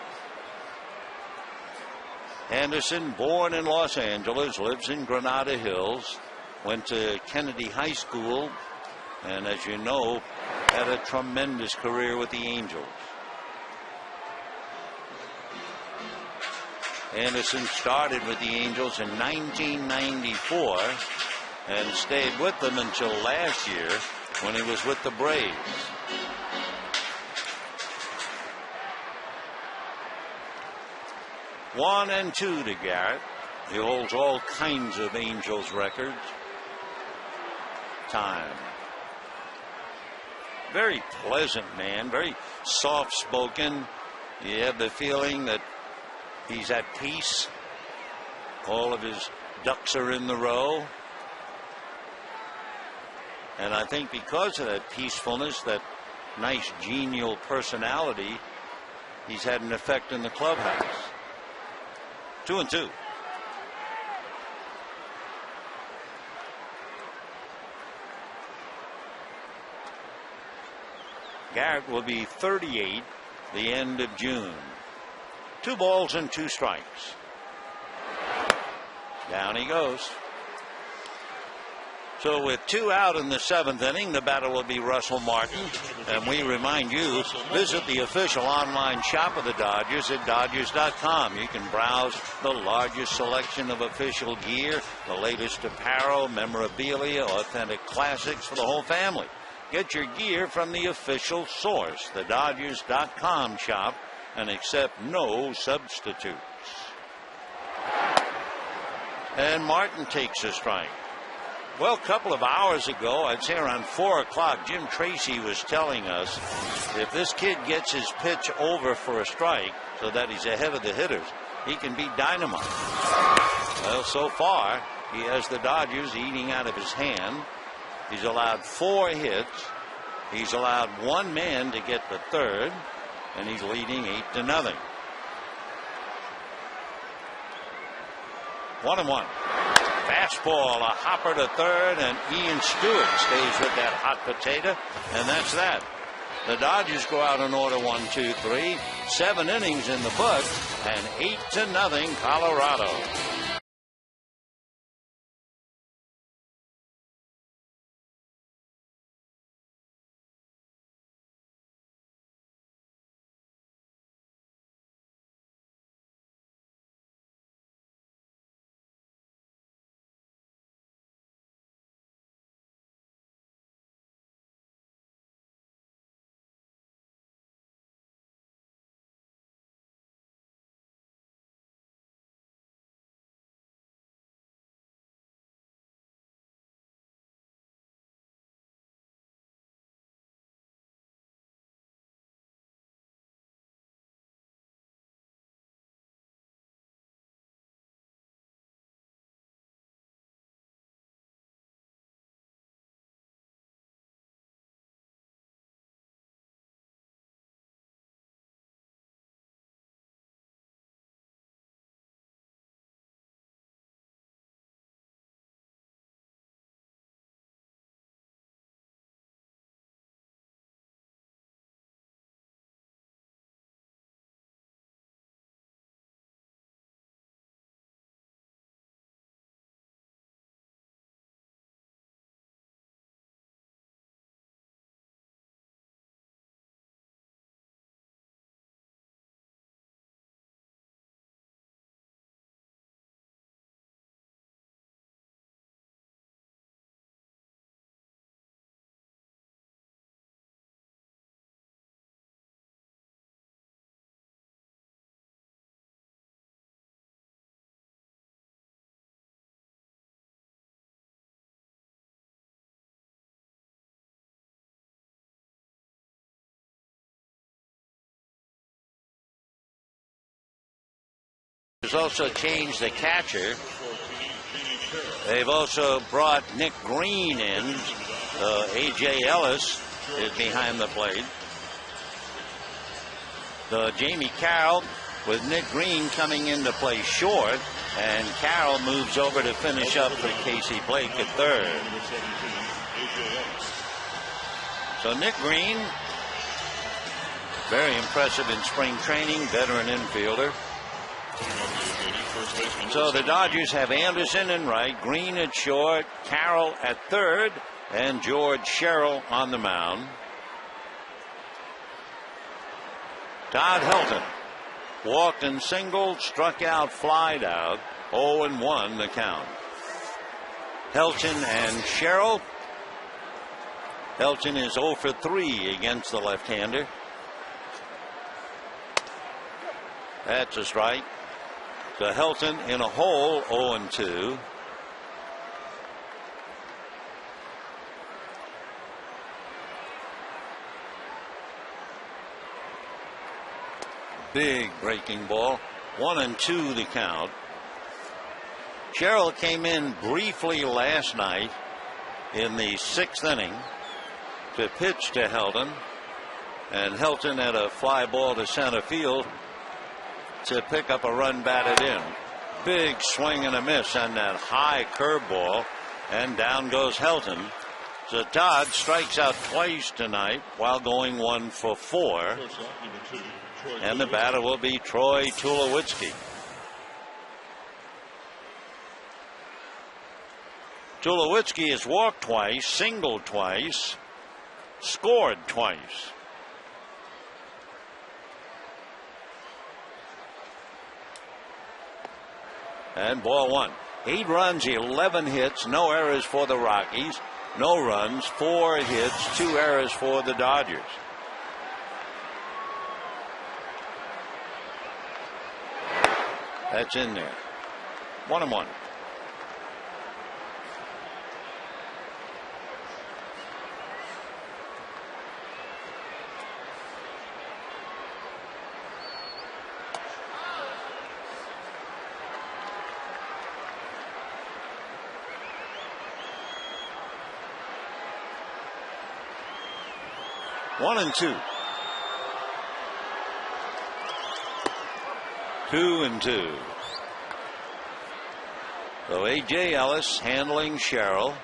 Anderson, born in Los Angeles, lives in Granada Hills, went to Kennedy High School, and as you know, had a tremendous career with the Angels. Anderson started with the Angels in 1994 and stayed with them until last year when he was with the Braves. One and two to Garrett. He holds all kinds of Angels records. Time. Very pleasant man, very soft-spoken. You have the feeling that he's at peace. All of his ducks are in the row. And I think because of that peacefulness, that nice genial personality, he's had an effect in the clubhouse. 2-2. Garrett will be 38 the end of June. 2 balls and 2 strikes. Down he goes. So with 2 out in the 7th inning, the batter will be Russell Martin. And we remind you, visit the official online shop of the Dodgers at Dodgers.com. You can browse the largest selection of official gear, the latest apparel, memorabilia, authentic classics for the whole family. Get your gear from the official source, the Dodgers.com shop, and accept no substitutes. And Martin takes a strike. Well, a couple of hours ago, I'd say around 4 o'clock, Jim Tracy was telling us if this kid gets his pitch over for a strike so that he's ahead of the hitters, he can be dynamite. Well, so far, he has the Dodgers eating out of his hand. He's allowed 4 hits. He's allowed 1 man to get the 3rd, and he's leading 8-0. 1-1. Fastball, a hopper to 3rd, and Ian Stewart stays with that hot potato, and that's that. The Dodgers go out in order 1, 2, 3. 7 innings in the book, and 8-0 Colorado. There's also changed the catcher. They've also brought Nick Green in. A.J. Ellis is behind the plate. The Jamie Carroll with Nick Green coming into play short, and Carroll moves over to finish up for Casey Blake at third. So Nick Green, very impressive in spring training, veteran infielder. So the Dodgers have Anderson in right, Green at short, Carroll at third, and George Sherrill on the mound. Todd Helton walked and singled, struck out, flied out. 0-1 the count. Helton and Sherrill. Helton is 0 for 3 against the left-hander. That's a strike. So Helton in a hole, 0-2. Big breaking ball. 1-2 the count. Sherrill came in briefly last night in the 6th inning to pitch to Helton, and Helton had a fly ball to center field to pick up a run batted in. Big swing and a miss on that high curveball, and down goes Helton. So Todd strikes out twice tonight while going 1 for 4. And the batter will be Troy Tulowitzki. Tulowitzki has walked twice, singled twice, scored twice. And ball 1. 8 runs, 11 hits, no errors for the Rockies. No runs, 4 hits, 2 errors for the Dodgers. That's in there. 1-1. One and 2. 2-2. So A.J. Ellis handling Sherrill.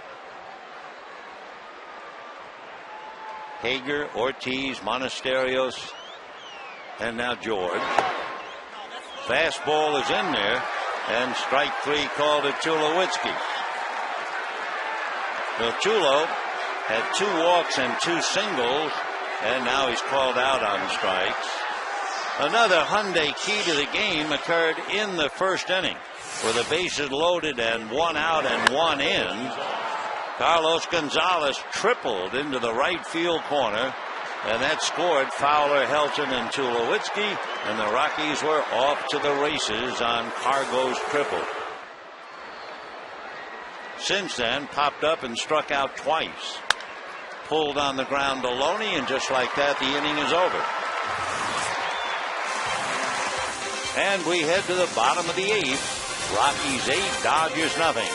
Hager, Ortiz, Monasterios, and now George. Fastball is in there, and strike 3 called to Tulowitzki. So Tulo had 2 walks and 2 singles, and now he's called out on strikes. Another Hyundai key to the game occurred in the 1st inning with the bases loaded and 1 out and 1 in. Carlos Gonzalez tripled into the right field corner, and that scored Fowler, Helton, and Tulowitzki, and the Rockies were off to the races on Cargo's triple. Since then, popped up and struck out twice. Pulled on the ground to Loney, and just like that, the inning is over. And we head to the bottom of the 8th. Rockies 8, Dodgers nothing.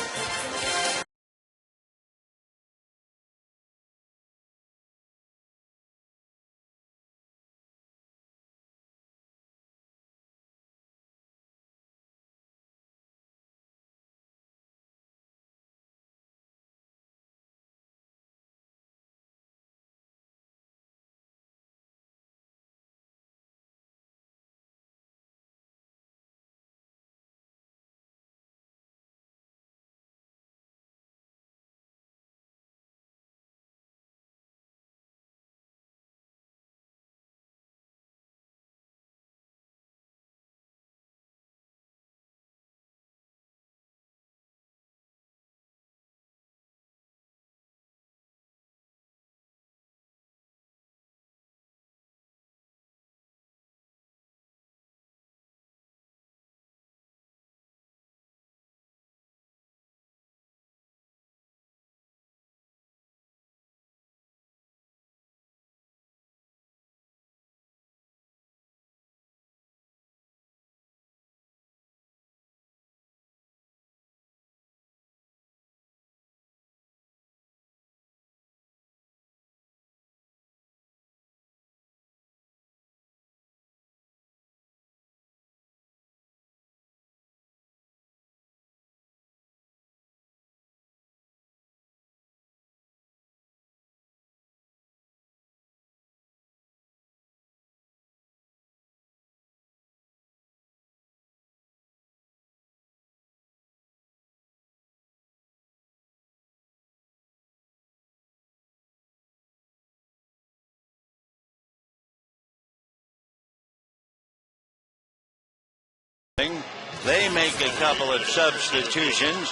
They make a couple of substitutions.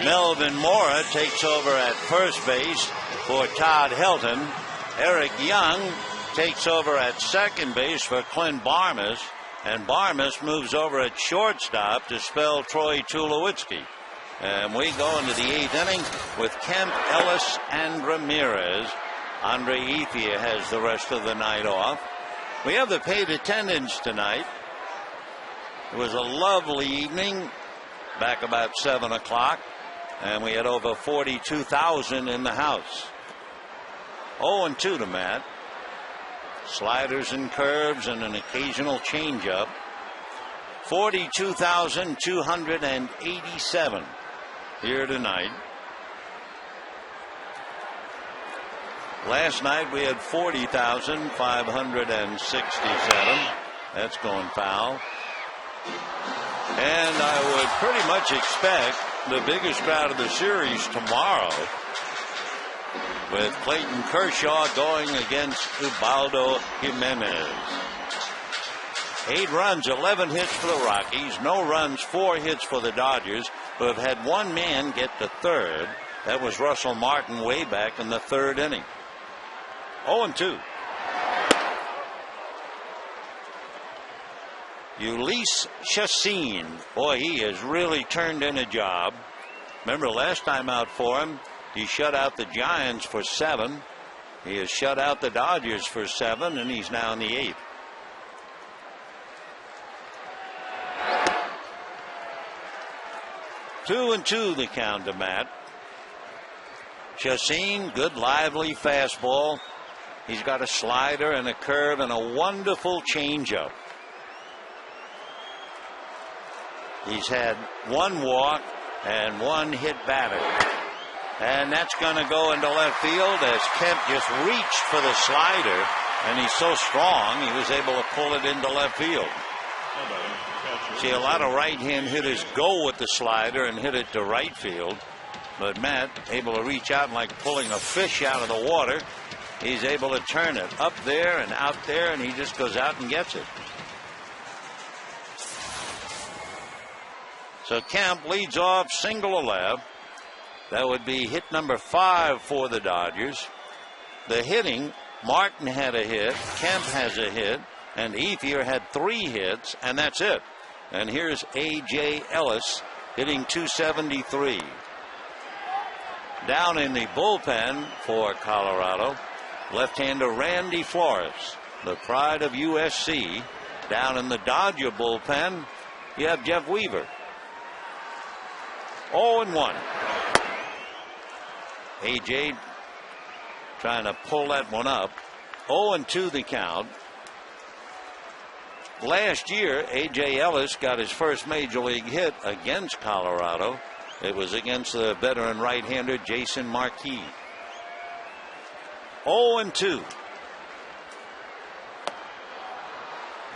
Melvin Mora takes over at first base for Todd Helton. Eric Young takes over at second base for Clint Barmas. And Barmas moves over at shortstop to spell Troy Tulowitzki. And we go into the 8th inning with Kemp, Ellis, and Ramirez. Andre Ethier has the rest of the night off. We have the paid attendance tonight. It was a lovely evening back about 7 o'clock, and we had over 42,000 in the house. 0-2 to Matt. Sliders and curves and an occasional changeup. 42,287 here tonight. Last night we had 40,567. That's going foul. And I would pretty much expect the biggest crowd of the series tomorrow, with Clayton Kershaw going against Ubaldo Jimenez. 8 runs, 11 hits for the Rockies. No runs, 4 hits for the Dodgers, who have had one man get to third. That was Russell Martin way back in the 3rd inning. 0-2. Ulysses Chassin. Boy, he has really turned in a job. Remember last time out for him, he shut out the Giants for 7. He has shut out the Dodgers for 7, and he's now in the 8th. Two and 2 the count to Matt. Chassin, good lively fastball. He's got a slider and a curve and a wonderful changeup. He's had 1 walk and 1 hit batter. And that's going to go into left field as Kemp just reached for the slider, and he's so strong he was able to pull it into left field. See, a lot of right-hand hitters go with the slider and hit it to right field, but Matt able to reach out and like pulling a fish out of the water. He's able to turn it up there and out there, and he just goes out and gets it. So Kemp leads off single to left. That would be hit number 5 for the Dodgers. The hitting, Martin had a hit, Kemp has a hit, and Ethier had 3 hits, and that's it. And here's A.J. Ellis hitting .273. Down in the bullpen for Colorado, left-hander Randy Flores, the pride of USC. Down in the Dodger bullpen, you have Jeff Weaver. 0-1. A.J. trying to pull that one up. 0-2 the count. Last year, A.J. Ellis got his first major league hit against Colorado. It was against the veteran right-hander Jason Marquis. 0-2.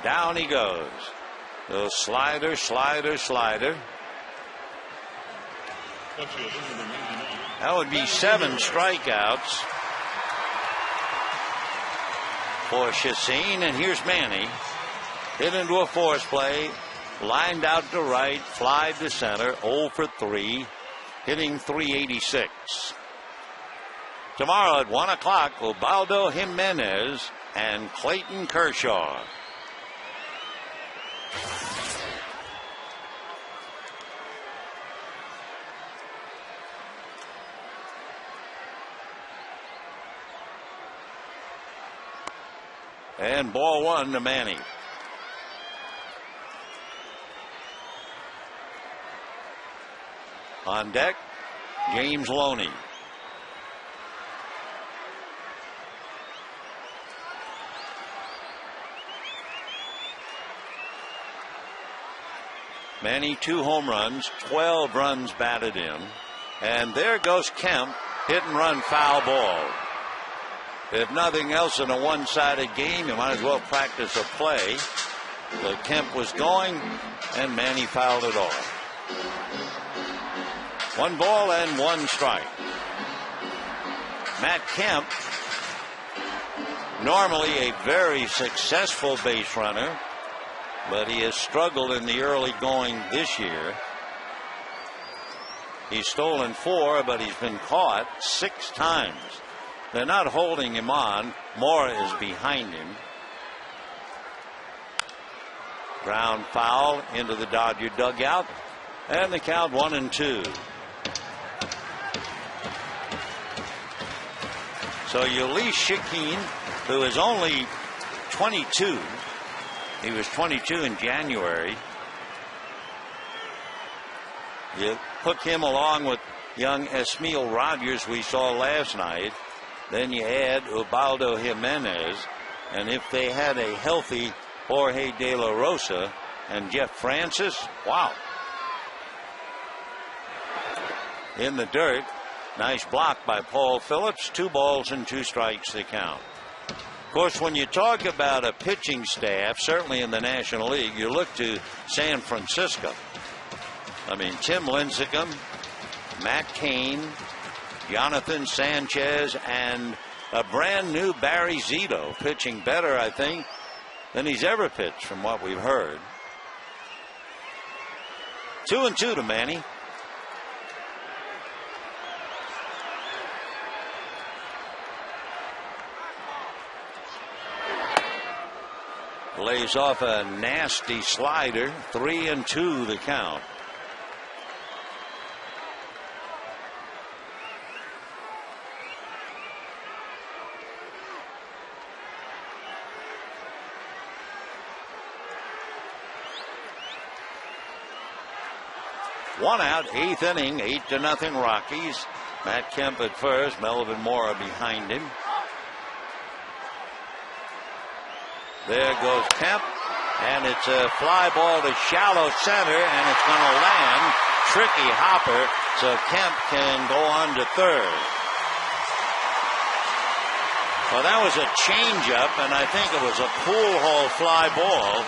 Down he goes. The slider, slider, slider. That would be 7 strikeouts for Chassin. And here's Manny. Hit into a force play. Lined out to right. Fly to center. 0 for 3. Hitting .386. Tomorrow at 1 o'clock, Ubaldo Jimenez and Clayton Kershaw. And ball 1 to Manny. On deck, James Loney. Manny 2 home runs, 12 runs batted in. And there goes Kemp, hit and run foul ball. If nothing else in a one-sided game, you might as well practice a play. So Kemp was going, and Manny fouled it off. 1 ball and 1 strike. Matt Kemp, normally a very successful base runner, but he has struggled in the early going this year. He's stolen 4, but he's been caught 6 times. They're not holding him on. Mora is behind him. Ground foul into the Dodger dugout, and the count 1-2. So Ulysses Shakeen, who is only 22, he was 22 in January. You put him along with young Esmil Rogers we saw last night. Then you add Ubaldo Jimenez, and if they had a healthy Jorge De La Rosa and Jeff Francis, wow. In the dirt, nice block by Paul Phillips. 2 balls and 2 strikes the count. Of course, when you talk about a pitching staff, certainly in the National League, you look to San Francisco. I mean, Tim Lincecum, Matt Cain, Jonathan Sanchez, and a brand new Barry Zito, pitching better, I think, than he's ever pitched from what we've heard. 2-2 to Manny. Lays off a nasty slider. 3-2 the count. One out, 8th inning, 8-0 Rockies. Matt Kemp at first, Melvin Mora behind him. There goes Kemp, and it's a fly ball to shallow center, and it's going to land. Tricky hopper, so Kemp can go on to third. Well, that was a changeup, and I think it was a pool hole fly ball.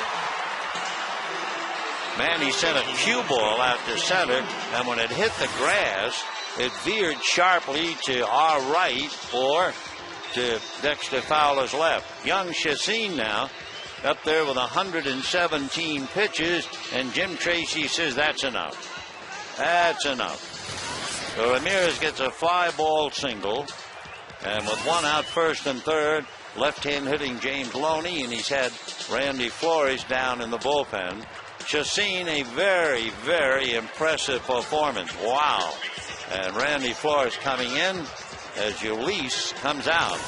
Manny sent a cue ball out to center, and when it hit the grass, it veered sharply to our right or to Dexter Fowler's left. Young Chacin now up there with 117 pitches, and Jim Tracy says that's enough. That's enough. So Ramirez gets a fly ball single, and with 1 out, 1st and 3rd, left-hand hitting James Loney, and he's had Randy Flores down in the bullpen. Chacin, a very, very impressive performance. Wow. And Randy Flores coming in as Ulysses comes out.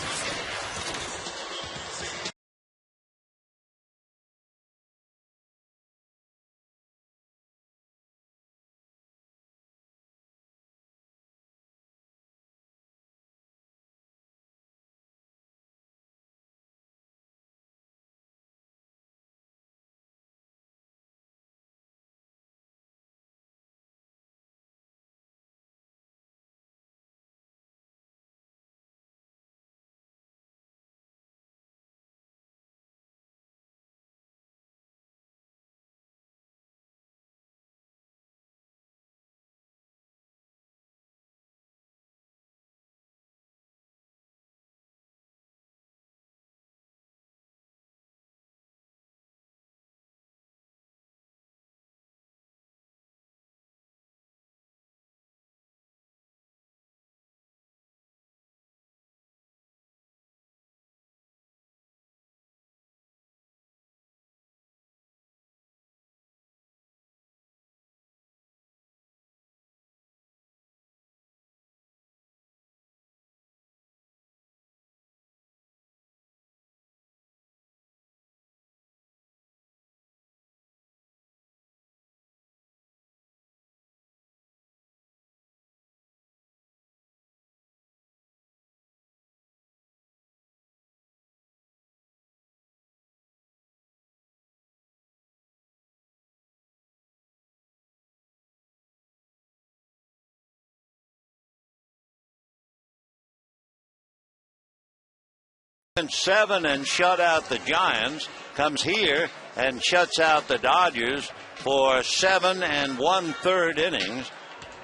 And 7 and shut out the Giants, comes here and shuts out the Dodgers for 7 1/3 innings,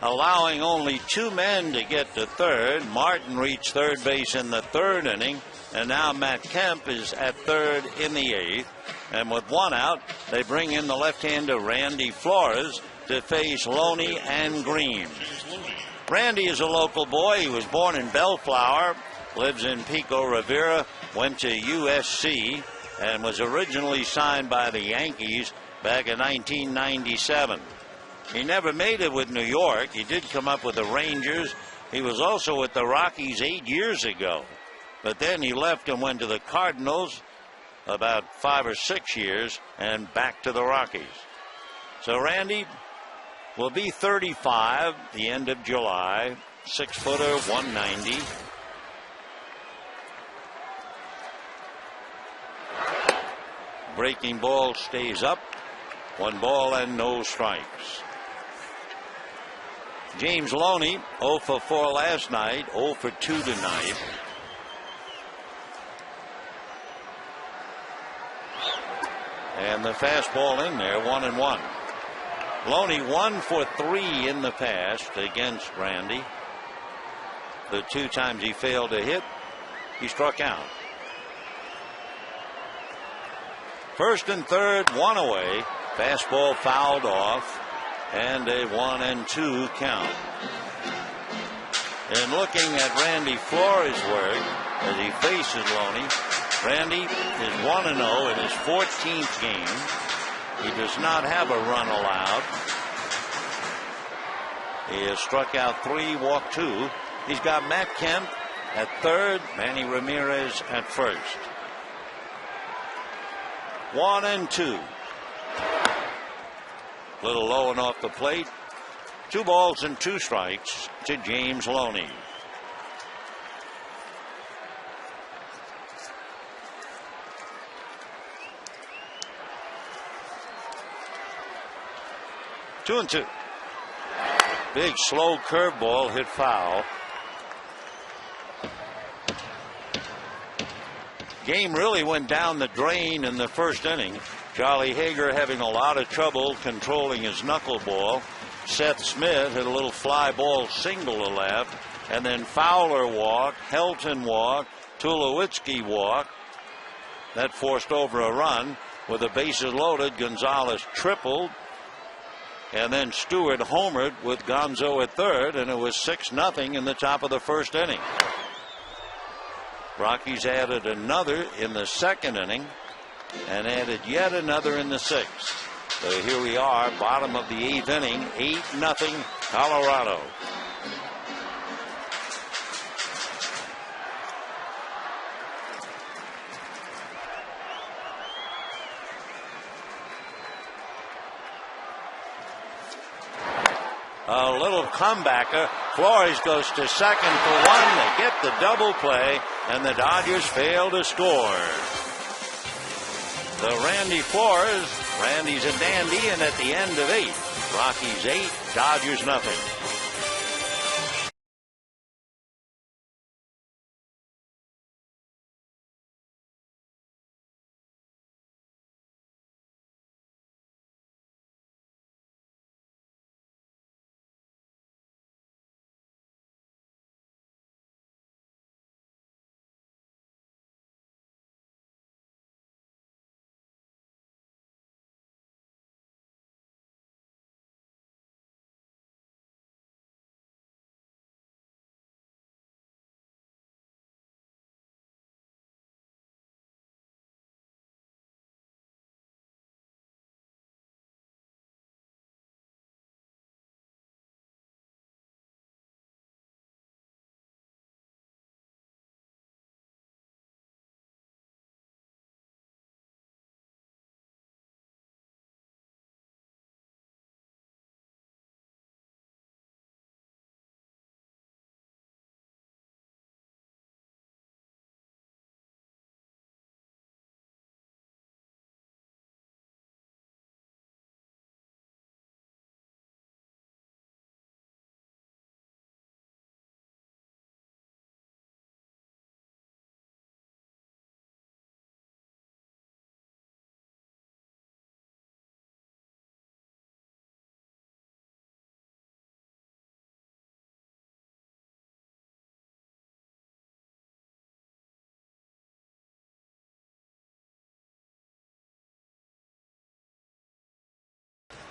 allowing only 2 men to get to third. Martin reached third base in the 3rd inning, and now Matt Kemp is at third in the 8th. And with one out, they bring in the left-hander Randy Flores to face Loney and Green. Randy is a local boy. He was born in Bellflower, lives in Pico Rivera, went to USC, and was originally signed by the Yankees back in 1997. He never made it with New York. He did come up with the Rangers. He was also with the Rockies 8 years ago. But then he left and went to the Cardinals about 5 or 6 years and back to the Rockies. So Randy will be 35 the end of July, 6-footer, 190. Breaking ball stays up. 1 ball and no strikes. James Loney, 0 for 4 last night, 0 for 2 tonight. And the fastball in there, 1-1. Loney 1 for 3 in the past against Randy. The 2 times he failed to hit, he struck out. First and third, 1 away. Fastball fouled off, and a 1-2 count. And looking at Randy Flores' work as he faces Loney, Randy is 1-0 in his 14th game. He does not have a run allowed. He has struck out 3, walked 2. He's got Matt Kemp at third, Manny Ramirez at first. 1-2. Little low and off the plate. 2 balls and 2 strikes to James Loney. Two and 2. Big slow curveball hit foul. Game really went down the drain in the first inning. Charlie Hager having a lot of trouble controlling his knuckleball. Seth Smith hit a little fly ball single to left, and then Fowler walked, Helton walked, Tulowitzki walked. That forced over a run. With the bases loaded, Gonzalez tripled, and then Stewart homered with Gonzo at third, and it was 6-0 in the top of the first inning. Rockies added another in the second inning and added yet another in the 6th. So here we are, bottom of the 8th inning, 8-0 Colorado. A little comebacker. Flores goes to second for 1. They get the double play, and the Dodgers fail to score. The Randy Flores, Randy's a dandy, and at the end of 8, Rockies 8, Dodgers nothing.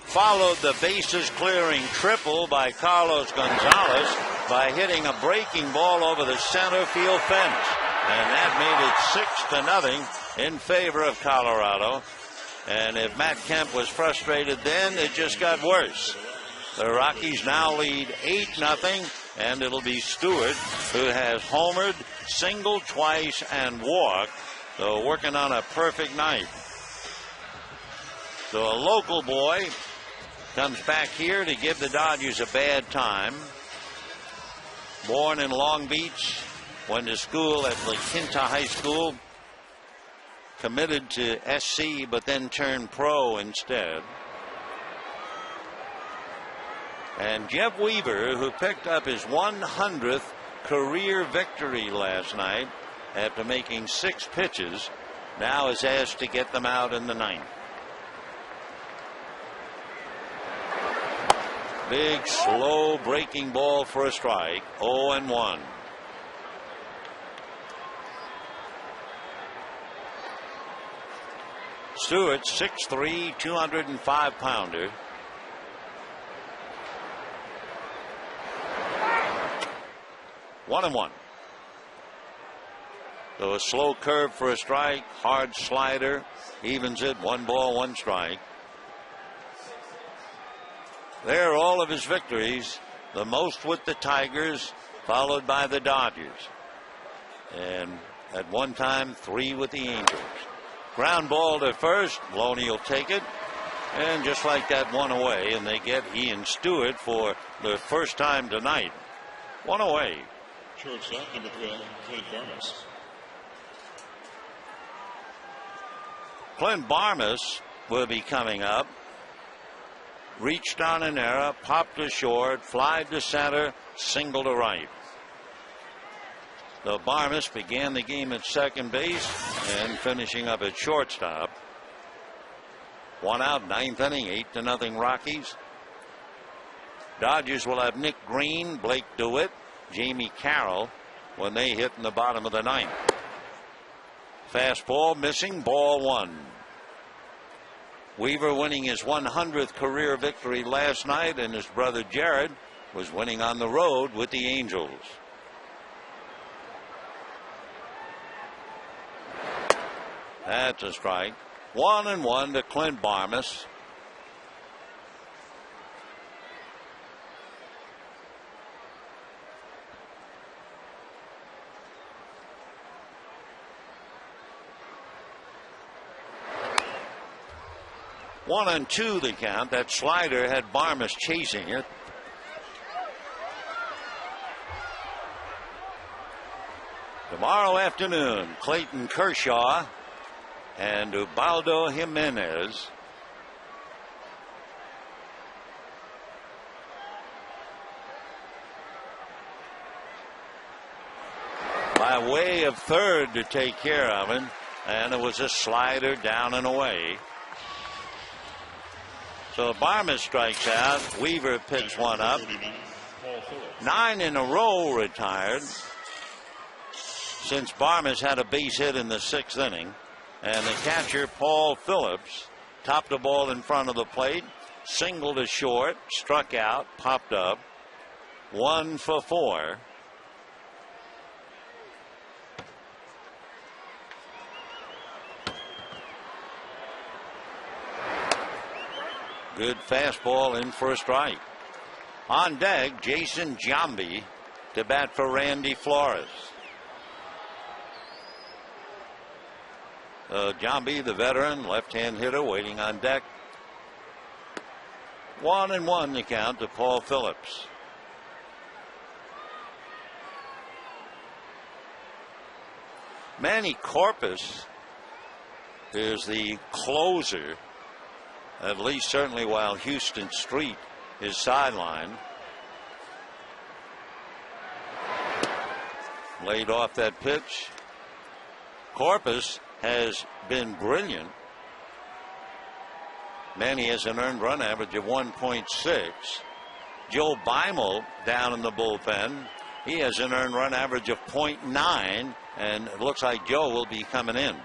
followed the bases clearing triple by Carlos Gonzalez by hitting a breaking ball over the center field fence. And that made it 6-0 in favor of Colorado. And if Matt Kemp was frustrated then, it just got worse. The Rockies now lead 8-0, and it'll be Stewart who has homered, singled twice, and walked. So working on a perfect night. So a local boy comes back here to give the Dodgers a bad time. Born in Long Beach, went to school at La Quinta High School, committed to SC, but then turned pro instead. And Jeff Weaver, who picked up his 100th career victory last night after making 6 pitches, now is asked to get them out in the 9th. Big, slow breaking ball for a strike. 0-1. Stewart, 6'3", 205-pounder. One and one. So a slow curve for a strike, hard slider, evens it, 1 ball, 1 strike. There are all of his victories, the most with the Tigers, followed by the Dodgers. And at one time, 3 with the Angels. Ground ball to first, Loney will take it. And just like that, 1 away, and they get Ian Stewart for the first time tonight. 1 away. Shortstop, number 12, Clint Barnes. Clint Barnes will be coming up. Reached on an error, popped to short, flied to center, single to right. So Barnes began the game at second base and finishing up at shortstop. 1 out, 9th inning, 8-0 Rockies. Dodgers will have Nick Green, Blake DeWitt, Jamie Carroll when they hit in the bottom of the 9th. Fastball missing, ball 1. Weaver winning his 100th career victory last night, and his brother Jared was winning on the road with the Angels. That's a strike. 1-1 to Clint Barmes. One and 2 the count. That slider had Barmes chasing it. Tomorrow afternoon, Clayton Kershaw and Ubaldo Jimenez. By way of third to take care of him, and it was a slider down and away. So Barmes strikes out. Weaver picks one up. 9 in a row retired since Barmes had a base hit in the 6th inning. And the catcher, Paul Phillips, topped the ball in front of the plate, singled to short, struck out, popped up. 1 for 4. Good fastball in for a strike. On deck, Jason Giambi to bat for Randy Flores. Giambi, the veteran, left-hand hitter, waiting on deck. 1-1 the count to Paul Phillips. Manny Corpus is the closer, at least certainly while Houston Street is sidelined. Laid off that pitch. Corpus has been brilliant. Manny has an earned run average of 1.6. Joe Beimel down in the bullpen. He has an earned run average of 0.9, and it looks like Joe will be coming in.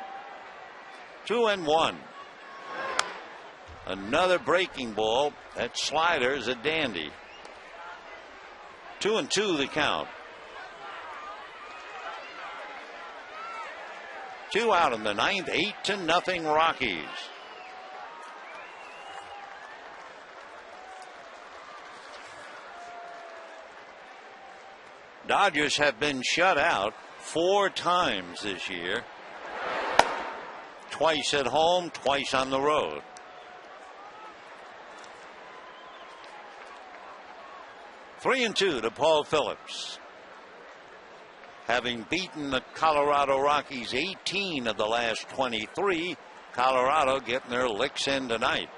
2-1. Another breaking ball. That slider is a dandy. 2-2 the count. 2 out in the ninth. 8-0 Rockies. Dodgers have been shut out 4 times this year. Twice at home, twice on the road. Three and 2 to Paul Phillips. Having beaten the Colorado Rockies 18 of the last 23, Colorado getting their licks in tonight.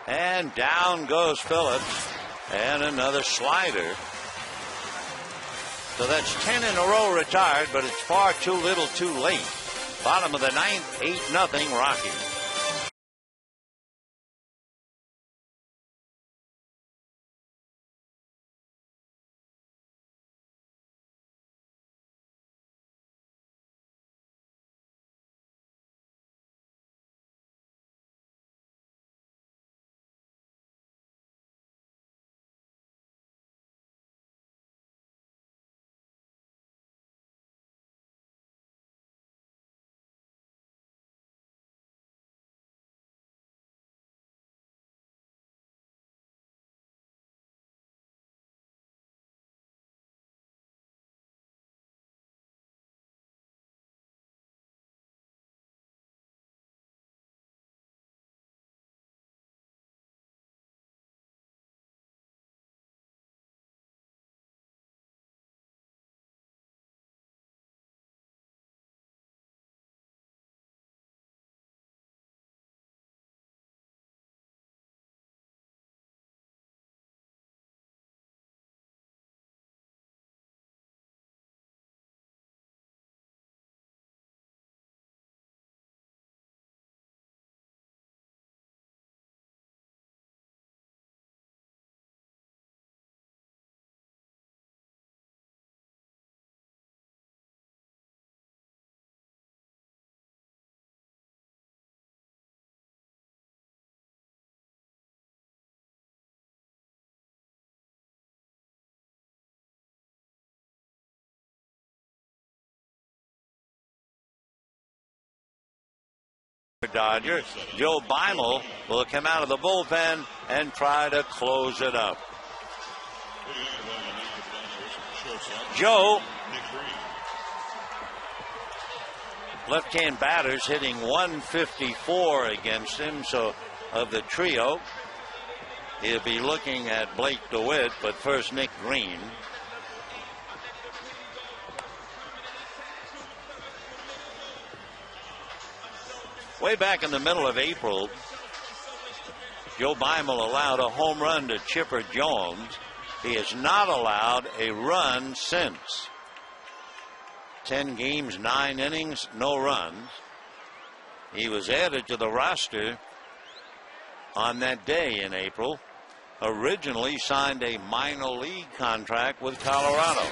And down goes Phillips. And another slider. So that's 10 in a row retired, but it's far too little too late. Bottom of the ninth, 8-0 Rockies. Dodger. Joe Beimel will come out of the bullpen and try to close it up. Joe, left-hand batters hitting 154 against him, so of the trio, he'll be looking at Blake DeWitt, but first Nick Green. Way back in the middle of April, Joe Beimel allowed a home run to Chipper Jones. He has not allowed a run since. 10 games, 9 innings, no runs. He was added to the roster on that day in April. Originally signed a minor league contract with Colorado.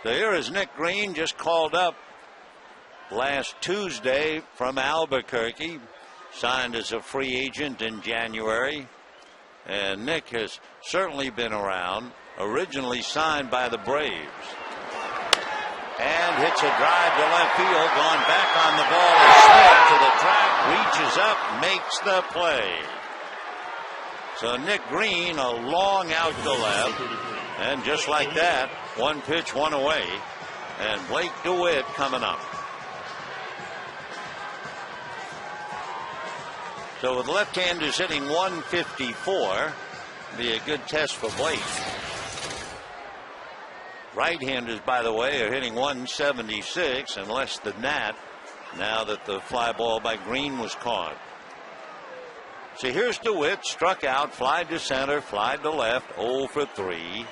So here is Nick Green, just called up last Tuesday from Albuquerque, signed as a free agent in January. And Nick has certainly been around, originally signed by the Braves. And hits a drive to left field, going back on the ball is Smith to the track, reaches up, makes the play. So Nick Green, a long out to left, and just like that, one pitch, one away, and Blake DeWitt coming up. So with left-handers hitting 154, be a good test for Blake. Right-handers, by the way, are hitting 176 and less than that now that the fly ball by Green was caught. So here's DeWitt, struck out, fly to center, fly to left, 0 for 3.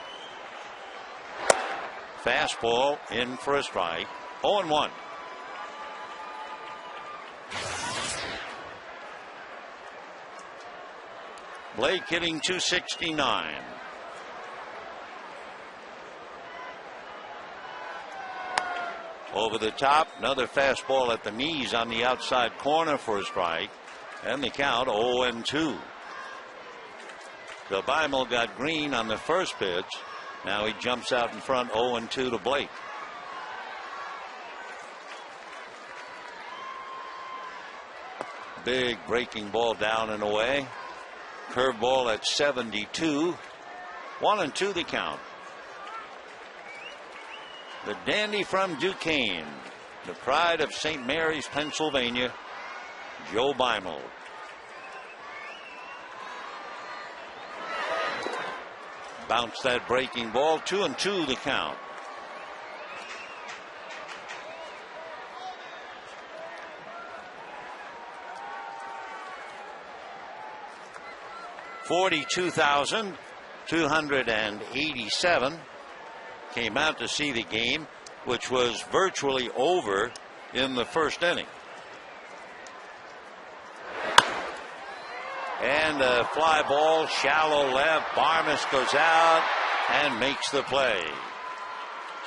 Fastball in for a strike, 0-1. Blake hitting 269. Over the top, another fastball at the knees on the outside corner for a strike, and the count 0-2. So Beimel got green on the first pitch. Now he jumps out in front 0-2 to Blake. Big breaking ball down and away. Curveball at 72. 1-2 the count. The dandy from Duquesne, the pride of St. Mary's, Pennsylvania, Joe Beimel. Bounce that breaking ball. 2-2 the count. $42,287 came out to see the game, which was virtually over in the first inning. And a fly ball, shallow left. Barmes goes out and makes the play.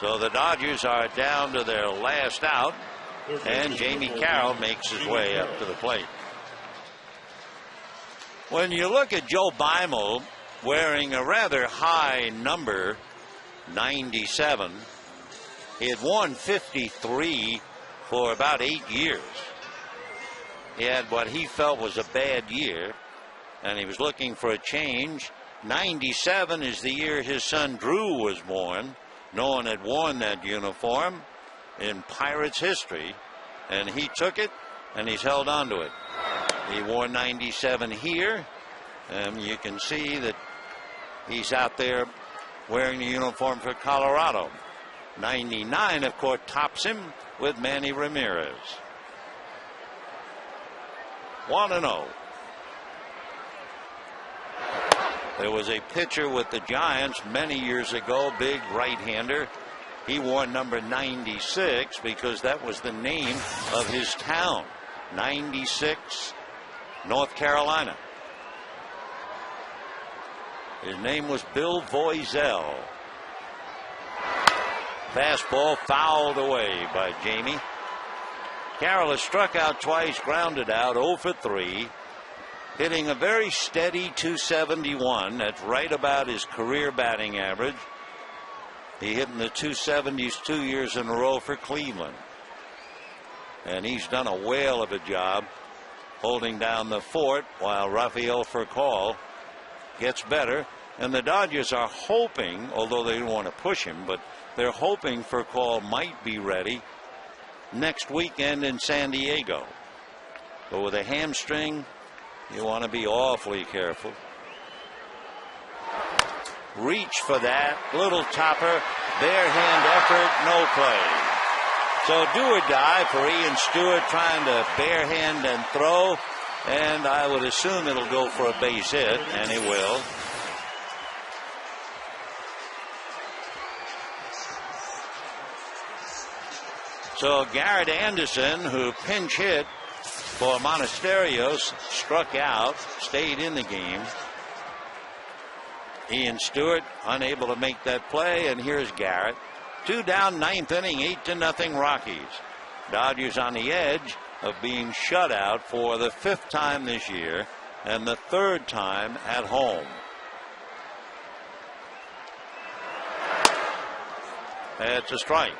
So the Dodgers are down to their last out, and Jamie Carroll makes his way up to the plate. When you look at Joe Beimel wearing a rather high number, 97, he had won 53 for about 8 years. He had what he felt was a bad year, and he was looking for a change. 97 is the year his son Drew was born. No one had worn that uniform in Pirates history, and he took it, and he's held on to it. He wore 97 here, and you can see that he's out there wearing the uniform for Colorado. 99, of course, tops him with Manny Ramirez. 1-0. There was a pitcher with the Giants many years ago, big right-hander. He wore number 96 because that was the name of his town. 96, North Carolina. His name was Bill Voisel. Fastball fouled away by Jamie. Carroll has struck out twice, grounded out, 0 for 3. Hitting a very steady 271. That's right about his career batting average. He hit in the 270s 2 years in a row for Cleveland. And he's done a whale of a job holding down the fort while Rafael Furcal gets better. And the Dodgers are hoping, although they don't want to push him, but they're hoping Furcal might be ready next weekend in San Diego. But with a hamstring, you want to be awfully careful. Reach for that. Little topper. Bare hand effort. No play. So do or die for Ian Stewart, trying to bare hand and throw. And I would assume it'll go for a base hit, and it will. So Garrett Anderson, who pinch hit for Monasterios, struck out, stayed in the game. Ian Stewart unable to make that play, and here's Garrett. 2 down, 9th inning, 8-0 Rockies. Dodgers on the edge of being shut out for the 5th time this year and the 3rd time at home. It's a strike.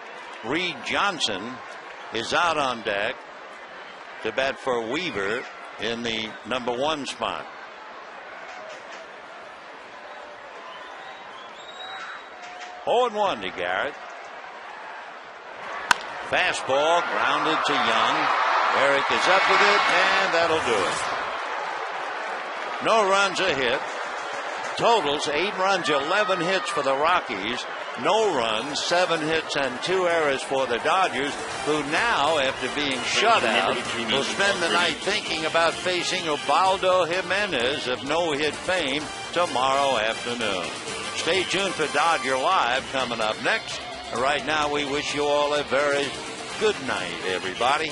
Reed Johnson is out on deck to bat for Weaver in the number 1 spot. Oh, 1 to Garrett. Fastball grounded to Young. Eric is up with it, and that'll do it. No runs, a hit. Totals 8 runs, 11 hits for the Rockies. No runs, 7 hits, and 2 errors for the Dodgers, who now, after being shut out, will spend the night thinking about facing Ubaldo Jimenez of no-hit fame tomorrow afternoon. Stay tuned for Dodger Live coming up next. Right now, we wish you all a very good night, everybody.